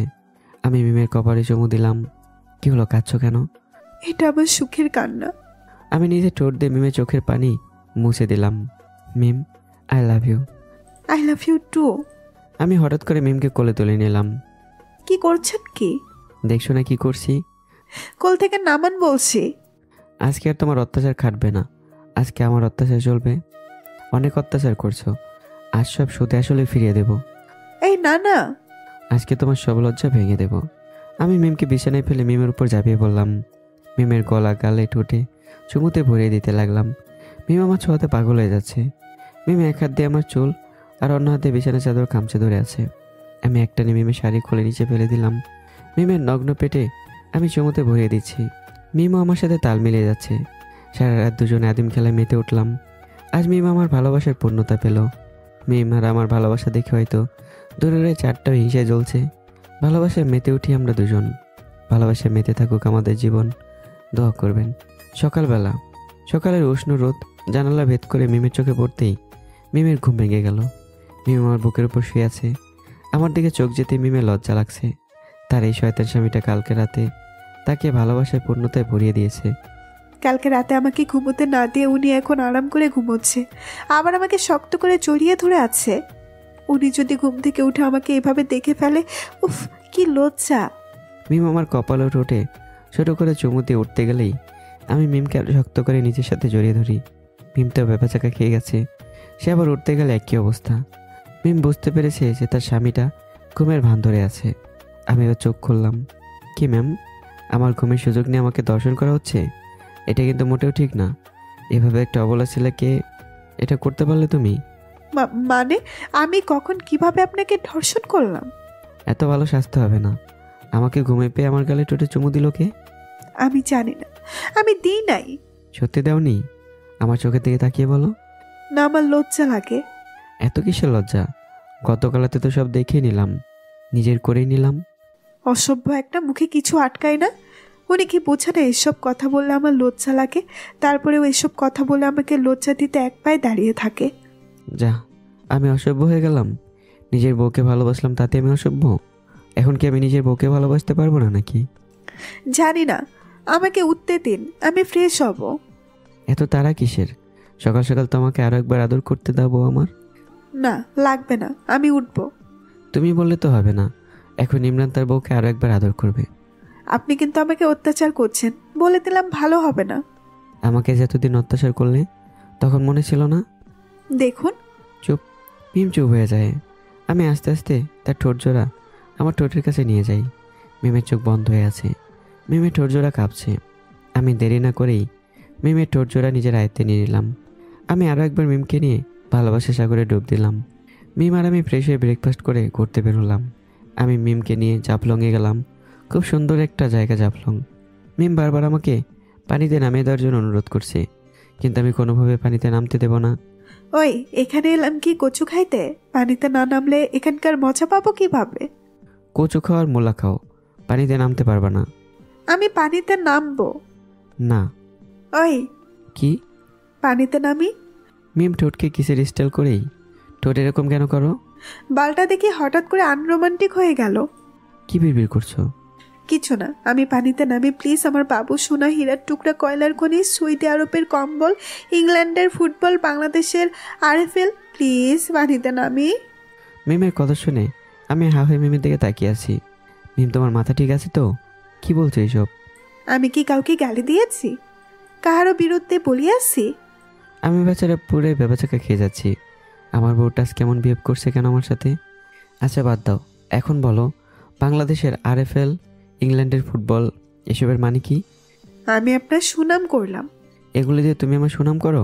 আমি মিমের কপালে চুমু দিলাম। কি হলো, কাঁদছো কেন? এটা আমার সুখের কান্না। আমি নিজে ঠোঁট দিয়ে মিমের চোখের পানি মুছে দিলাম। Mim, I love you. I love you too. আমি হঠাৎ করে মিমকে কোলে তুলে নিলাম। কি করছেন কি? দেখছো না কি করছি? কোল থেকে নামান বলছি। আজকে আর তোমার অত্যাচার খাটবে না, আজকে আমার অত্যাচার চলবে। অনেক অত্যাচার করছো, আজ সব সুদে আসলে ফিরিয়ে দেব। এই না না। আজকে তোমার সব লজ্জা ভেঙে দেব। আমি মিমকে বিছানায় ফেলে মিমের উপর ঝাঁপিয়ে পড়লাম। মিমের গলা, গালে, ঠোঁটে চুমুতে ভরিয়ে দিতে লাগলাম। মিম আমার ছোঁয়াতে পাগল হয়ে যাচ্ছে। মিম এক হাত দিয়ে আমার চুল আর অন্য হাতে বিছানা চাদর খামচে ধরে আছে। আমি একটানে মিমের শাড়ি খুলে নিচে ফেলে দিলাম। মিমের নগ্ন পেটে আমি চুমুতে ভরিয়ে দিচ্ছি। মিমও আমার সাথে তাল মিলিয়ে যাচ্ছে। সারা রাত দুজনে আদিম খেলায় মেতে উঠলাম। আজ মিম আমার ভালোবাসার পূর্ণতা পেল। মিম আর আমার ভালোবাসা দেখে হয়তো দূরের চারটাও হিংসায় জ্বলছে। ভালোবাসায় মেতে উঠি আমরা দুজন। ভালোবাসায় মেতে থাকুক আমাদের জীবন। দোয়া করবেন। সকালের উষ্ণ রোদ জানালা ভেদ করে মিমের চোখে পড়তেই মিমের ঘুম ভেঙে গেল। মিম আমার বুকের উপর শুয়ে আছে। আমার দিকে চোখ যেতে মিমের লজ্জা লাগছে। তার এই শয়তান স্বামীটা কালকে রাতে তাকে ভালোবাসায় পূর্ণতায় ভরিয়ে দিয়েছে। কালকে রাতে আমাকে ঘুমোতে না দিয়ে উনি এখন আরাম করে ঘুমোচ্ছে, আবার আমাকে শক্ত করে জড়িয়ে ধরে আছে। উনি যদি ঘুম থেকে উঠে আমাকে এভাবে দেখে ফেলে, উফ কি লজ্জা। মিম আমার কপালে ওঠে ছোট করে চুমু দিয়ে উঠতে গেলেই আমি মিমকে আরো শক্ত করে নিজের সাথে জড়িয়ে ধরি। মিম তো ব্যাপাচাকা খেয়ে গেছে। সে আবার উঠতে গেলে একই অবস্থা। মিম বুঝতে পেরেছে যে তার স্বামীটা ঘুমের ভান ধরে আছে। আমি এবার চোখ খুললাম। কি ম্যাম, আমার ঘুমের সুযোগ নিয়ে আমাকে দর্শন করা হচ্ছে? এটা কিন্তু মোটেও ঠিক না। এভাবে একটা অবলা ছেলেকে এটা করতে পারলে তুমি? মানে আমি কখন কিভাবে আপনাকে ধর্ষণ করলাম? এত ভালো শাস্তি হবে না। আমাকে ঘুমে পেয়ে আমার গালে টোটে চুমু দিল কে? আমি জানি না, আমি দিই নাই। সত্যি দাওনি? আমার চোখের দিকে তাকিয়ে বলো। না, আমার লজ্জা লাগে। এত কিসের লজ্জা? গতকালাতে তো সব দেখেই নিলাম, নিজের করেই নিলাম। অসভ্য একটা, মুখে কিছু আটকায় না। উনি কি বোঝে না এসব কথা বললে আমার লজ্জা লাগে? তারপরেও এসব কথা বলে আমাকে লজ্জা দিতে এক পায়ে দাঁড়িয়ে থাকে। যা, আমি অসভ্য হয়ে গেলাম। নিজের বউকে ভালোবাসলাম তাতে আমি অসভ্য? এখন কি আমি নিজের বউকে ভালোবাসতে পারবো না নাকি? জানি না, আমাকে উঠতে দিন, আমি ফ্রেশ হব। এত তাড়া কিসের? সকাল সকাল তোমাকে আরো একবার আদর করতে দাও বউ আমার। না, লাগবে না, আমি উঠব। তুমি বললে তো হবে না। এখন ইমরান তার বউকে আরো একবার আদর করবে। আপনি কিন্তু আমাকে অত্যাচার করছেন, বলে দিলাম ভালো হবে না। আমাকে যতদিন অত্যাচার করলে তখন মনে ছিল না? দেখুন। চুপ। মিম চুপ হয়ে যায়। আমি আস্তে আস্তে তার ঠোঁটজোড়া আমার ঠোঁটের কাছে নিয়ে যাই। মিমের চোখ বন্ধ হয়ে আছে। মিমের ঠোঁটজোড়া কাঁপছে। আমি দেরি না করেই মিমের ঠোঁটজোড়া নিজের আয়ত্তে নিয়ে নিলাম। আমি আরও একবার মিমকে নিয়ে ভালোবাসা সাগরে ডুব দিলাম। মিম আর আমি ফ্রেশ হয়ে ব্রেকফাস্ট করে ঘুরতে বেরোলাম। আমি মিমকে নিয়ে জাফলংয়ে গেলাম। খুব সুন্দর একটা জায়গা জাফলং। মিম বারবার আমাকে পানিতে নামিয়ে দেওয়ার জন্য অনুরোধ করছে, কিন্তু আমি কোনোভাবে পানিতে নামতে দেব না। ওই, এখানে এলাম কি কচু খাইতে? পানিতে না নামলে এখানকার মজা পাবো কিভাবে? কচু খাও আর মোলা খাও, পানিতে নামতে পারবা না। আমি পানিতে নামবো না। ওই, কি? পানিতে নামি। মিম ঠোঁটকে কিসের স্টাইল করেই ঠোঁট এরকম কেন করো? বালটা দেখি হঠাৎ করে আনরোমান্টিক হয়ে গেল। কি বিড়বিড় করছো? কিছু না, আমি পানিতে নামি প্লিজ। আমার বাবু সোনা, হীরার টুকরা, কয়লার খনি, সৌদি আরবের কম্বল, ইংল্যান্ডের ফুটবল, বাংলাদেশের আরএফএল, প্লিজ পানিতে নামি। মিমের কথা শুনে আমি হা হয়ে মিমের দিকে তাকিয়ে আছি। মিম, তোমার মাথা ঠিক আছে তো? কি বলছো এইসব? আমি কি কাউকে গালি দিয়েছি? কাহারও বিরুদ্ধে বলিয়াছি? আমি বেচারা পুরো বেবাচাকা খেয়ে যাচ্ছি। আমার বউটা কেমন বিহেভ করছে কেন আমার সাথে? আচ্ছা বাদ দাও, এখন বলো বাংলাদেশের আরএফএল, ইংল্যান্ডের ফুটবল এসবের মানে কি? আমি আপনার সুনাম করলাম। এগুলো দিয়ে তুমি আমার সুনাম করো?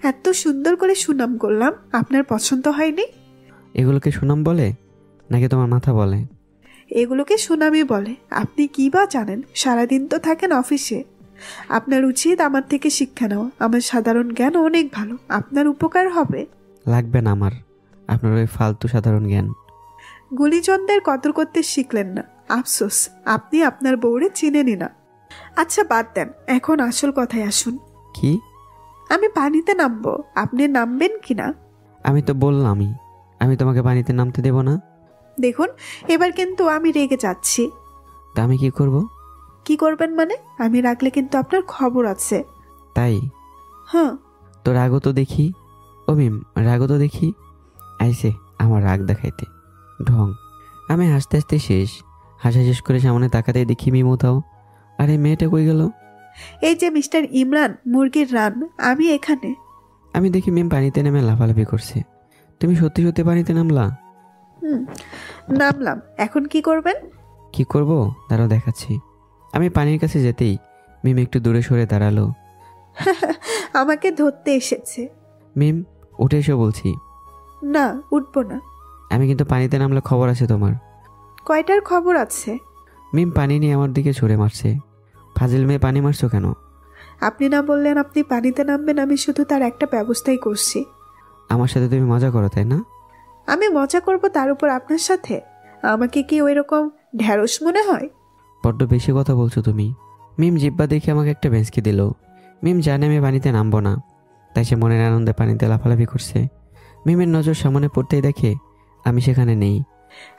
এত সুন্দর করে সুনাম করলাম, আপনার পছন্দ হয়নি? এগুলোকে সুনাম বলে নাকি তোমার মাথা বলে? এগুলোকে সুনামই বলে। আপনি কি বা জানেন? সারাদিন তো থাকেন অফিসে। আপনার উচিত আমার থেকে শিক্ষা নেওয়া। আমার সাধারণ জ্ঞান অনেক ভালো, আপনার উপকার হবে। লাগবে না আমার আপনার ওই ফালতু সাধারণ জ্ঞান। গুলিজনদের কদর করতে শিখলেন না, আফসোস। আপনি আপনার বউরে চিনেনি না। আচ্ছা বাদ দেন, এখন আসল কথায় আসুন। কি? আমি পানিতে নামবো, আপনি নামবেন কিনা? আমি তো বললামই আমি তোমাকে পানিতে নামতে দেব না। দেখুন, এবার কিন্তু আমি রেগে যাচ্ছি। তা আমি কি করব? কি করবেন মানে? আমি রাখলে কিন্তু আপনার খবর আছে। তাই? হ্যাঁ। তো রাগও তো দেখি। ও মিম, রাগও তো দেখি। আইসে আমার রাগ দেখাইতে ঢং। আমি হাসতে হাসতে শেষ। হাসা শেষ করে সামনে তাকাতেই দেখি মিমও তাও। আরে মেয়েটা কই গেল? এই যে মিস্টার ইমরান, মুরগির রান, আমি এখানে। আমি দেখি মিম পানিতে নেমে লাফালাফি করছে। তুমি সত্যি সত্যি পানিতে নামলা? নামলাম। এখন কি করবেন? কি করব দাঁড়াও দেখাচ্ছি। আমি পানির কাছে যেতেই মিম একটু দূরে সরে দাঁড়ালো। আমাকে ধরতে এসেছে। মিম উঠে এসো বলছি। না, উঠবো না। আমি কিন্তু পানিতে নামলে খবর আছে তোমার। কয়টার খবর আছে? মিম পানি নিয়ে আমার দিকে ছুঁড়ে মারছে। ফাজিল মেয়ে, পানি মারছো কেন? আপনি না বললেন আপনি পানিতে নামবেন, আমি শুধু তার একটা ব্যবস্থাই করছি। আমার সাথে তুমি মজা করো তাই না? আমি মজা করব তার উপর আপনার সাথে? আমাকে কি ওই রকম ঢ্যাঁড়স মনে হয়? বড্ড বেশি কথা বলছো তুমি। মিম জিব্বা দেখে আমাকে একটা বেঞ্চকি দিল। মিম জানে আমি পানিতে নামবো না, তাই সে মনের আনন্দে পানিতে লাফালাফি করছে। মিমের নজর সামনে পড়তেই দেখে আমি সেখানে নেই।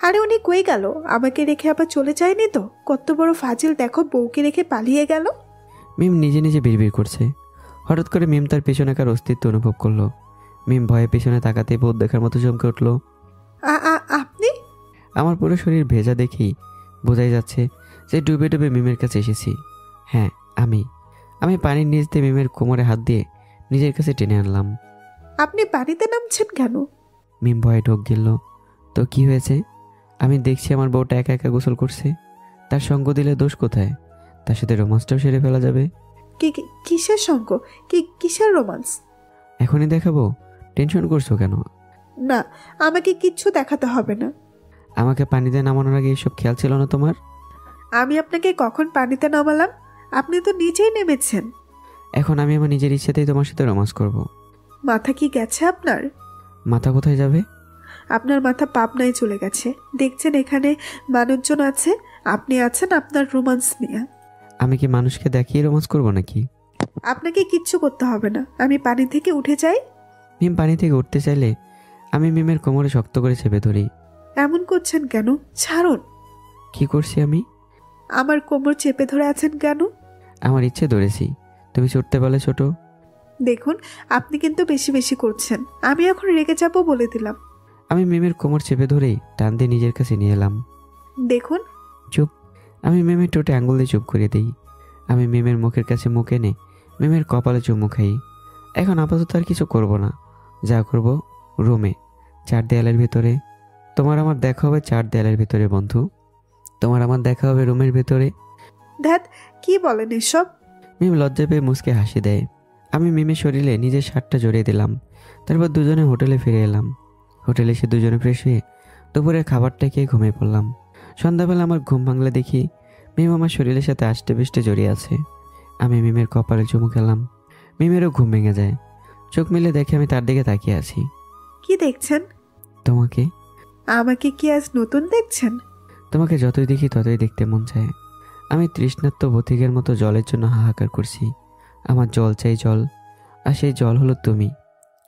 আরে উনি কই গেল? আমাকে রেখে আবার চলে যায়নি তো? কত বড় ফাজিল দেখো, বউকে রেখে পালিয়ে গেল। মিম নিজে নিজে বিড়বিড় করছে। হঠাৎ করে মিম তার পেছনে কার অস্তিত্ব অনুভব করলো। মিম ভয়ে পেছনে তাকাতেই ভূত দেখার মতো চমকে উঠলো। আপনি? আমার পুরো শরীর ভেজা দেখেই বোঝাই যাচ্ছে যে ডুবে ডুবে মিমের কাছে এসেছি। হ্যাঁ আমি পানির নিচ দিয়ে মিমের কোমরে হাত দিয়ে নিজের কাছে টেনে আনলাম। আপনি পানিতে নামছেন কেন? মিম ভয়ে ঢোক গেল। তো কি হয়েছে? আমি দেখছি আমার বউটা একা একা গোসল করছে। তার সঙ্গ দিলে দোষ কোথায়? তার সাথে রোমান্সটাও সেরে ফেলা যাবে। কিসের সঙ্গ? কিসের রোমান্স? এখনই দেখাবো? টেনশন করছো কেন? না, আমাকে কিচ্ছু দেখাতে হবে না। আমাকে পানিতে নামানোর আগে এসব খেয়াল ছিল না তোমার? আমি আপনাকে কখন পানিতে নামালাম? আপনি তো নিচেই নেমেছেন। এখন আমি আমার নিজের ইচ্ছেতেই তোমার সাথে রোমান্স করব। মাথা কি গেছে আপনার? মাথা কোথায় যাবে? আপনার মাথা পাবনায় চলে গেছে। দেখছেন এখানে মানুষজন আছে, আপনি আছেন আপনার রোমান্স নিয়ে। আমি কি মানুষকে দেখিয়ে রোমান্স করব নাকি? আপনাকে কিচ্ছু করতে হবে না, আমি পানি থেকে উঠে যাই। মিম পানি থেকে উঠতে চাইলে আমি মিমের কোমরে শক্ত করে চেপে ধরি। এমন করছেন কেন? ছাড়ুন। কি করছি আমি? আমার কোমর চেপে ধরে আছেন কেন? আমার ইচ্ছে ধরেছি, তুমি ছুটতে বলে ছোট। দেখুন, আপনি কিন্তু বেশি বেশি করছেন। আমি এখন রেগে যাব বলে দিলাম। আমি মিমের কোমর চেপে ধরেই টান দিয়ে নিজের কাছে নিয়ে এলাম। দেখুন। চুপ। আমি মিমের ঠোঁটে আঙুল দিয়ে চুপ করে দিই। আমি মিমের মুখের কাছে মুখ এনে মিমের কপালে চুমু খাই। এখন আপাতত আর কিছু করব না, যা করব রুমে, 4 দেয়ালের ভেতরে। তোমার আমার দেখা হবে 4 দেয়ালের ভেতরে বন্ধু। তোমার আমার দেখা হবে রুমের ভেতরে। ধ্যাত, কি বলেন এসব? মিম লজ্জা পেয়ে মুচকে হাসি দেয়। আমি মিমের শরীরে নিজের শার্টটা জড়িয়ে দিলাম। তারপর দুজনে হোটেলে ফিরে এলাম। হোটেলে এসে দুজনে ফ্রেশ হয়ে দুপুরের খাবারটা খেয়ে ঘুমিয়ে পড়লাম। সন্ধ্যাবেলা আমার ঘুম ভাঙলে দেখি মিম আমার শরীরের সাথে আষ্টে পিষ্টে জড়িয়ে আছে। আমি মিমের কপালে চুমু খেলাম। মিমেরও ঘুম ভেঙে যায়। চোখ মিলে দেখে আমি তার দিকে তাকিয়ে আছি। কি দেখছেন? তোমাকে। আমাকে কি আজ নতুন দেখছেন? তোমাকে যতই দেখি ততই দেখতে মন চায়। আমি তৃষ্ণার্ত ভতিকের মতো জলের জন্য হাহাকার করছি। আমার জল চাই, জল। আর সেই জল হলো তুমি।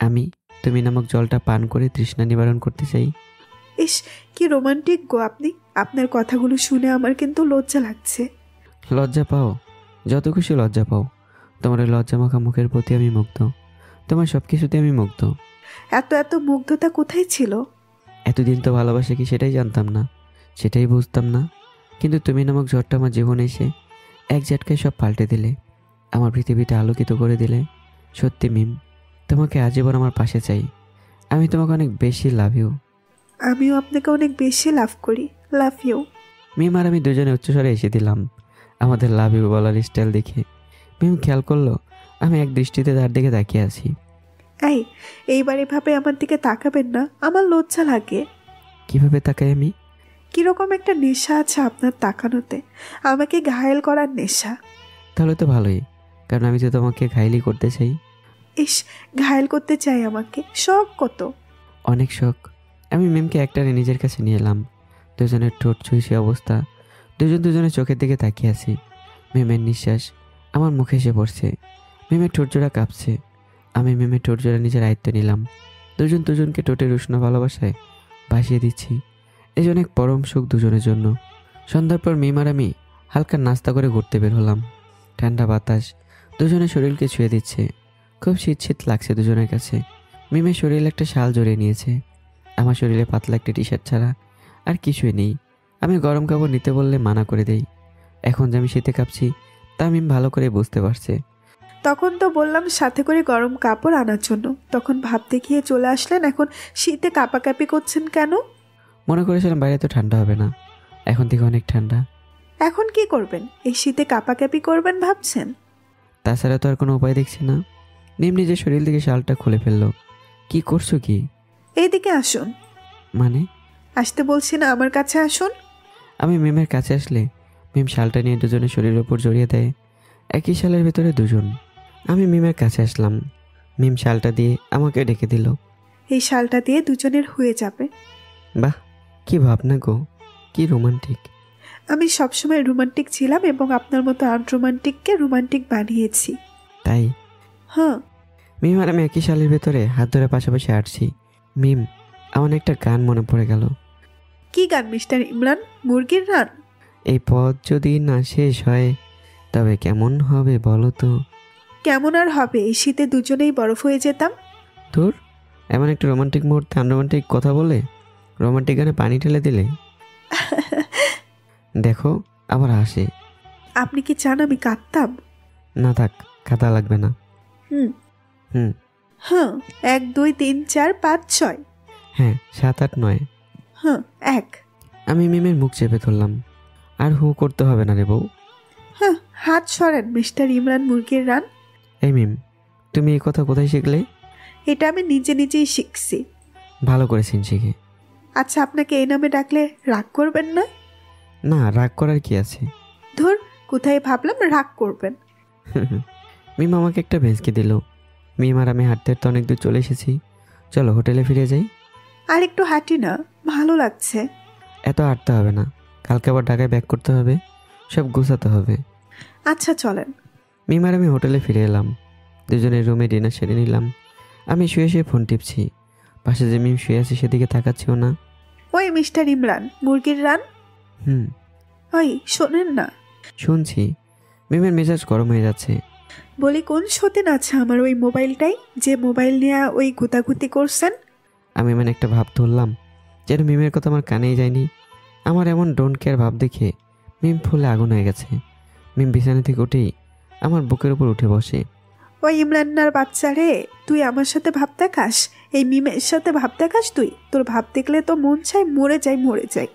আমি তুমি নামক জলটা পান করে তৃষ্ণা নিবারণ করতে চাই। ইস, কি রোমান্টিক গো আপনি। আপনার কথাগুলো শুনে আমার কিন্তু লজ্জা লাগছে। লজ্জা পাও? যত খুশি লজ্জা পাও। তোমার ওই লজ্জা মাখা মুখের প্রতি আমি মুগ্ধ। তোমার সব কিছুতে আমি মুগ্ধ। এত মুগ্ধতা কোথায় ছিল? এতদিন তো ভালোবাসা কি সেটাই জানতাম না, সেটাই বুঝতাম না। কিন্তু তুমি নামক ঝড়টা আমার জীবনে এসে এক ঝটকায় সব পাল্টে দিলে। আমার পৃথিবীটা আলোকিত করে দিলে। সত্যি মিম, তোমাকে আজীবন আমার পাশে চাই। আমি তোমাকে অনেক বেশি লাভ ইউ। আমিও আপনাকে অনেক বেশি লাভ করি। Love you. মিম আর আমি দুজনে উচ্চস্বরে এসে দিলাম আমাদের লাভ ইউ বলার স্টাইল দেখে। মিম খেয়াল করলো আমি এক দৃষ্টিতে তার দিকে তাকিয়ে আছি। এইবার এভাবে আমার দিকে তাকাবেন না, আমার লজ্জা লাগে। কিভাবে তাকাই আমি? কিরকম একটা নেশা আছে আপনার তাকানোতে, আমাকে ঘায়েল করার নেশা। তাহলে তো ভালোই, কারণ আমি তো তোমাকে ঘাইলি করতে চাই। ইস, ঘায়েল করতে চাই আমাকে? শখ কত! অনেক শখ। আমি মিমকে একটানে নিজের কাছে নিয়ে এলাম। দুজনের ঠোঁট ছুঁইছে অবস্থা। দুজনের চোখের দিকে তাকিয়ে আছি। মিমের নিঃশ্বাস আমার মুখে এসে পড়ছে। মিমের ঠোঁটজোড়া কাঁপছে। আমি মিমের ঠোঁটজোড়া নিজের আয়ত্তে নিলাম। দুজনকে ঠোঁটের উষ্ণ ভালোবাসায় ভাসিয়ে দিচ্ছি। এই অনেক পরম সুখ দুজনের জন্য। সন্ধ্যার পর মিম আর আমি হালকা নাস্তা করে ঘুরতে বের হলাম। ঠান্ডা বাতাস দুজনের শরীরকে ছুঁয়ে দিচ্ছে। খুব শীত শীত লাগছে দুজনের কাছে। মিমের শরীরে একটা শাল জড়িয়ে নিয়েছে, আমার শরীরে পাতলা একটা টি শার্ট ছাড়া আর কিছুই নেই। আমি গরম কাপড় নিতে বললে মানা করে দেই। এখন যে আমি শীতে কাঁপছি তা মিম ভালো করে বুঝতে পারছে। তখন তো বললাম সাথে করে গরম কাপড় আনার জন্য, তখন ভাব দেখিয়ে চলে আসলেন। এখন শীতে কাঁপাকাঁপি করছেন কেন? মনে করেছিলাম বাইরে তো ঠান্ডা হবে না, এখন থেকে অনেক ঠান্ডা। এখন কি করবেন? এই শীতে কাঁপাকাঁপি করবেন ভাবছেন? তাছাড়া তো আর কোনো উপায় দেখছি না। মিম নিজের শরীর থেকে শালটা খুলে ফেললো। কি করছো কি? এইদিকে আসুন। মানে? আসতে বলছি না, আমার কাছে আসুন। আমি মিমের কাছে আসলে মিম শালটা নিয়ে দুজনের শরীরের উপর জড়িয়ে দেয়। একই শালের ভেতরে দুজন। আমি মিমের কাছে আসলাম, মিম শালটা দিয়ে আমাকে ডেকে দিল। এই শালটা দিয়ে দুজনের হয়ে যাবে। বাহ, কি ভাবনা গো, কি রোমান্টিক। আমি সবসময় রোমান্টিক ছিলাম এবং আপনার মতো আনরোমান্টিককে রোমান্টিক বানিয়েছি। তাই? হ্যাঁ। মিম আর আমি একই শালের ভেতরে হাত ধরে পাশাপাশি হাঁটছি। মিম, আমার একটা গান মনে পড়ে গেল। কি গান মিস্টার ইমরান? মুরগির রান? এই পথ যদি না শেষ হয় তবে কেমন হবে বলো তো? কেমন আর হবে, এই শীতে দুজনেই বরফ হয়ে যেতাম। তোর এমন একটা রোমান্টিক মুহূর্তে আনরোমান্টিক কথা বলে রোমান্টিক গানে পানি ঢেলে দিলে। দেখো আবার হাসে। আপনি কি চান আমি কাঁদতাম? না থাক, খাতা লাগবে না। হুম হুম। হ্যাঁ, 1 2 3 4 5 6। হ্যাঁ, 7 8 9। হ্যাঁ, 1। আমি মিমের মুখ চেপে ধরলাম। আর হু করতে হবে না রে বউ। হ্যাঁ, হাত সরেন মিস্টার ইমরান মুরগির রান। এই মিম, তুমি এই কথা কোথায় শিখলে? এটা আমি নিজে নিজেই শিখছি। ভালো করেছেন শিখে। আচ্ছা, আপনাকে এই নামে ডাকলে রাগ করবেন না? না, রাগ করার কি আছে। ধুর, কোথায় ভাবলাম রাগ করবেন। মিম আমাকে একটা ভেজকে দিল। মিম আর আমি হাঁটতে হাঁটতে অনেক দূর চলে এসেছি। চলো হোটেলে ফিরে যাই। আর একটু হাঁটি না, ভালো লাগছে। এত হাঁটতে হবে না, কালকে আবার ঢাকায় ব্যাক করতে হবে, সব গুছাতে হবে। আচ্ছা চলেন। মিম আর আমি হোটেলে ফিরে এলাম। দুজনের রুমে ডিনার সেরে নিলাম। আমি শুয়ে শুয়ে ফোন টিপছি। পাশে যে মিম শুয়ে আছে সেদিকে তাকাচ্ছিও না। ওই মিস্টার ইমরান মুরগির রান। হুম। ওই শোনেন না। শুনছি। মিমের মেজাজ গরম হয়ে যাচ্ছে। বলি, কোন সতীন আছে আমার ওই মোবাইলটাই, যে মোবাইল নিয়ে ওই গুতাগুতি করছেন? আমি মানে একটা ভাব ধরলাম যেন মিমের কথা আমার কানেই যায়নি। আমার এমন ডোন্ট কেয়ার ভাব দেখে মিম ফুলে আগুন হয়ে গেছে। মিম বিছানা থেকে উঠেই আমার বুকের উপর উঠে বসে। ওই ইমরান্নার বাচ্চা রে, তুই আমার সাথে ভাব দেখাস? এই মিমের সাথে ভাব দেখাস তুই? তোর ভাব দেখলে তো মন চাই মরে যাই মরে যাই।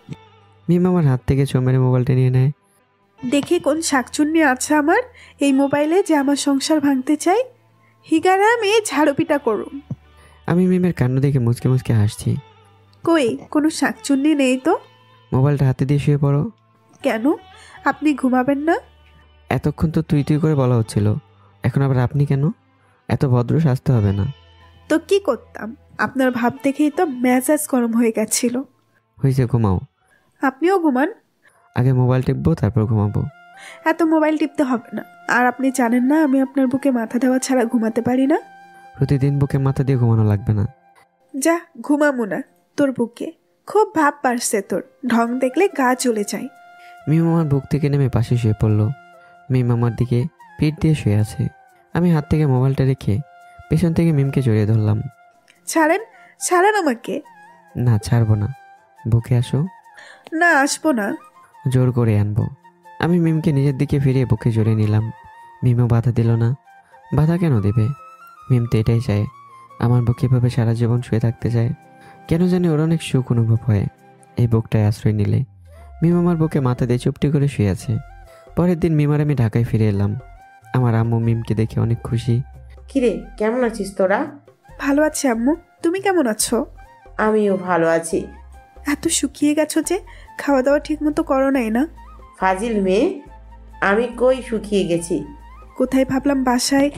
মিম আমার হাত থেকে চোমেরে মোবাইলটা নিয়ে নেয়। দেখি কোন শাকচুন্নি আছে আমার এই মোবাইলে যে আমার সংসার ভাঙতে চাই। হিগারা আমি ঝাড়ুপিটা করুম। আমি মিমের কাণ্ড দেখে মুচকে মুচকে হাসছি। কই, কোনো শাকচুন্নি নেই তো? মোবাইলটা হাতে দিয়ে শুয়ে পড়ো। কেন, আপনি ঘুমাবেন না? এতক্ষণ তো তুই তুই করে বলা হচ্ছিল, এখন আবার আপনি কেন? এত ভদ্র সাজতে হবে না। তো কি করতাম, আপনার ভাব দেখেই তো মেজাজ গরম হয়ে গেছিল। হয়েছে, ঘুমাও। আপনিও ঘুমান। আগে মোবাইল টিপবো তারপর ঘুমাবো। এত মোবাইল টিপতে হবে না। আর আপনি জানেন না আমি আপনার বুকে মাথা দেওয়া ছাড়া ঘুমাতে পারি না। প্রতিদিন বুকে মাথা দিয়ে ঘুমানো লাগবে না। যা ঘুমামু না তোর বুকে। খুব ভাব পারছে তোর, ঢং দেখলে গা চলে যায়। মিম আমার বুক থেকে নেমে পাশে শুয়ে পড়লো। মিম আমার দিকে পিঠ দিয়ে শুয়ে আছে। আমি হাত থেকে মোবাইলটা রেখে পেছন থেকে মিমকে জড়িয়ে ধরলাম। ছাড়েন, ছাড়েন আমাকে। না, ছাড়বো না। বুকে আসো। না, আসবো না। জোর করে আনবো। আমি মিমকে নিজের দিকে ফিরিয়ে বুকে জড়িয়ে নিলাম। মিমও বাধা দিল না। বাধা কেন দেবে? মিম তো এটাই চায়, আমার বুকে এভাবে সারা জীবন শুয়ে থাকতে চায়। কেন জানি ওর অনেক সুখ অনুভব হয় এই বুকটায় আশ্রয় নিলে। মিম আমার বুকে মাথা দিয়ে চুপটি করে শুয়ে আছে। পরের দিন মিম আর আমি ঢাকায় ফিরে এলাম। আমার আম্মু মিমকে দেখে অনেক খুশি। কিরে, কেমন আছিস তোরা? ভালো আছি আম্মু, তুমি কেমন আছো? আমিও ভালো আছি। এত শুকিয়ে গেছো যে, খাওয়া দাওয়া ঠিক মতো করো নাই না? ফাজিল মেয়ে, আমি কই শুকিয়ে গেছি? কোথায় ভাবলাম বাসায়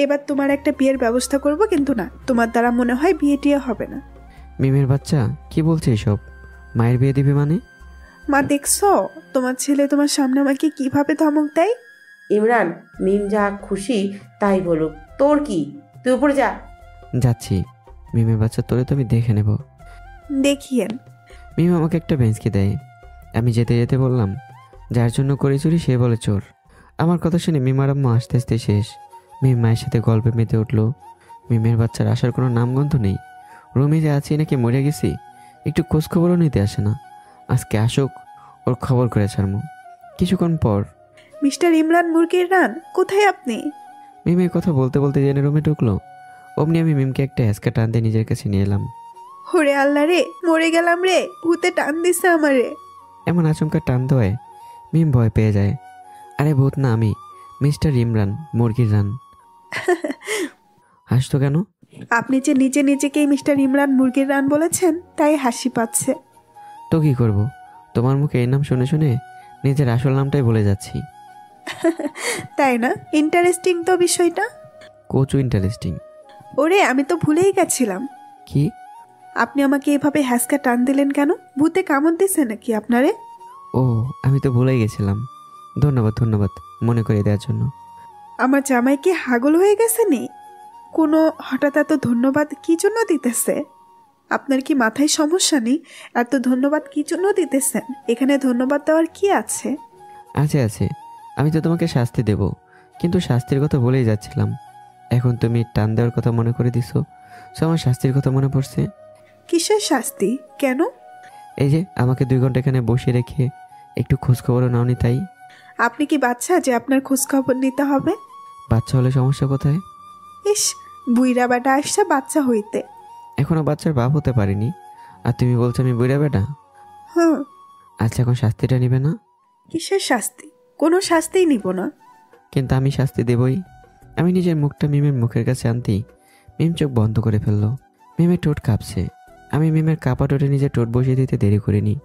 এবার তোমার একটা বিয়ের ব্যবস্থা করব, কিন্তু না, তোমার দ্বারা মনে হয় বিয়ে টিয়ে হবে না। মিমের বাচ্চা কি বলছে এসব? মায়ের বিয়ে দিবে মানে? মা দেখছো তোমার ছেলে তোমার সামনে আমাকে কিভাবে ধমক দেয়। ইমরান, মিম যা খুশি তাই বলুক, তোর কি? তুই উপরে যা। যাচ্ছি। মিমের বাচ্চা তোরে তো আমি দেখে নেব। দেখিয়েন। মিম আমাকে একটা বেঞ্চকে দেয়। আমি যেতে যেতে বললাম, যার জন্য করে চুরি সে বলে চোর। আমার কথা শুনে মিমার আম্মু আস্তে আস্তে শেষ। মিম মায়ের সাথে গল্পে মেতে উঠলো। মিমের বাচ্চার আসার কোনো নামগন্ধ নেই। রুমে যে আছি নাকি মরে গেছি একটু খোঁজখবরও নিতে আসে না। আজকে আসুক, ওর খবর করে ছাড়মু। কিছুক্ষণ পর মিস্টার ইমরান মুরগির রান, কোথায় আপনি? মিমের কথা বলতে বলতে জেনে রুমে ঢুকলো। অমনি আমি মিমকে একটা হ্যাঁচকা টান দিয়ে নিজের কাছে নিয়ে এলাম। ওরে আল্লাহ রে, মরে গেলাম রে, ভূতে টান দিছে আমারে। এমন আচমকা টান দেওয়ায় মিম ভয় পেয়ে যায়। আরে ভূত না, আমি মিস্টার ইমরান মুরগির রান। হাসতো কেন? আপনি যে নিজে নিজেকেই মিস্টার ইমরান মুরগির রান বলেছেন, তাই হাসি পাচ্ছে। তো কি করব, তোমার মুখে এই নাম শুনে শুনে নিজের আসল নামটাই বলে যাচ্ছি। তাই না? ইন্টারেস্টিং তো বিষয়টা। কোচও ইন্টারেস্টিং। ওরে, আমি তো ভুলেই গেছিলাম। কি? আপনি আমাকে এভাবে হ্যাসকা টান দিলেন কেন? ভূতে কামড় দিছে নাকি আপনারে? ও, আমি তো ভুলেই গেছিলাম। ধন্যবাদ ধন্যবাদ মনে করে দেওয়ার জন্য। আমার জামাই কি হাগল হয়ে গেছে নি? কোনো হঠাৎ এত ধন্যবাদ কি জন্য দিতেছে? আপনার কি মাথায় সমস্যা নেই? এত ধন্যবাদ কি জন্য দিতেছেন? এখানে ধন্যবাদ দেওয়ার কি আছে? আছে আছে, আমি তো তোমাকে শাস্তি দেব, কিন্তু শাস্তির কথা বলেই যাচ্ছিলাম। এখন তুমি টান দেওয়ার কথা মনে করে দিছো, সো আমার শাস্তির কথা মনে পড়ছে। কিসের শাস্তি? কেন? এই যে আমাকে 2 ঘন্টা এখানে বসিয়ে রেখে একটু খোঁজখবরও নাওনি, তাই। আপনি কি বাচ্চা যে আপনার খোঁজ খবর নিতে হবে? বাচ্চা হলে সমস্যা কোথায়? ইস, বুইরা বেটা আসছে বাচ্চা হইতে। এখনো বাচ্চার বাপ হতে পারিনি, আর তুমি বলছো আমি বুড়া বেটা। হ্যাঁ। আচ্ছা, এখন শাস্তিটা নিবে না? কিসের শাস্তি? কোনো শাস্তিই নিব না। কিন্তু আমি শাস্তি দেবই। আমি নিজের মুখটা মিমের মুখের কাছে আনতেই মিম চোখ বন্ধ করে ফেললো। মিমের ঠোঁট কাঁপছে। আমি মিমের কাপা ঠোঁটে নিজের ঠোঁট বসিয়ে দিতে দেরি করিনি।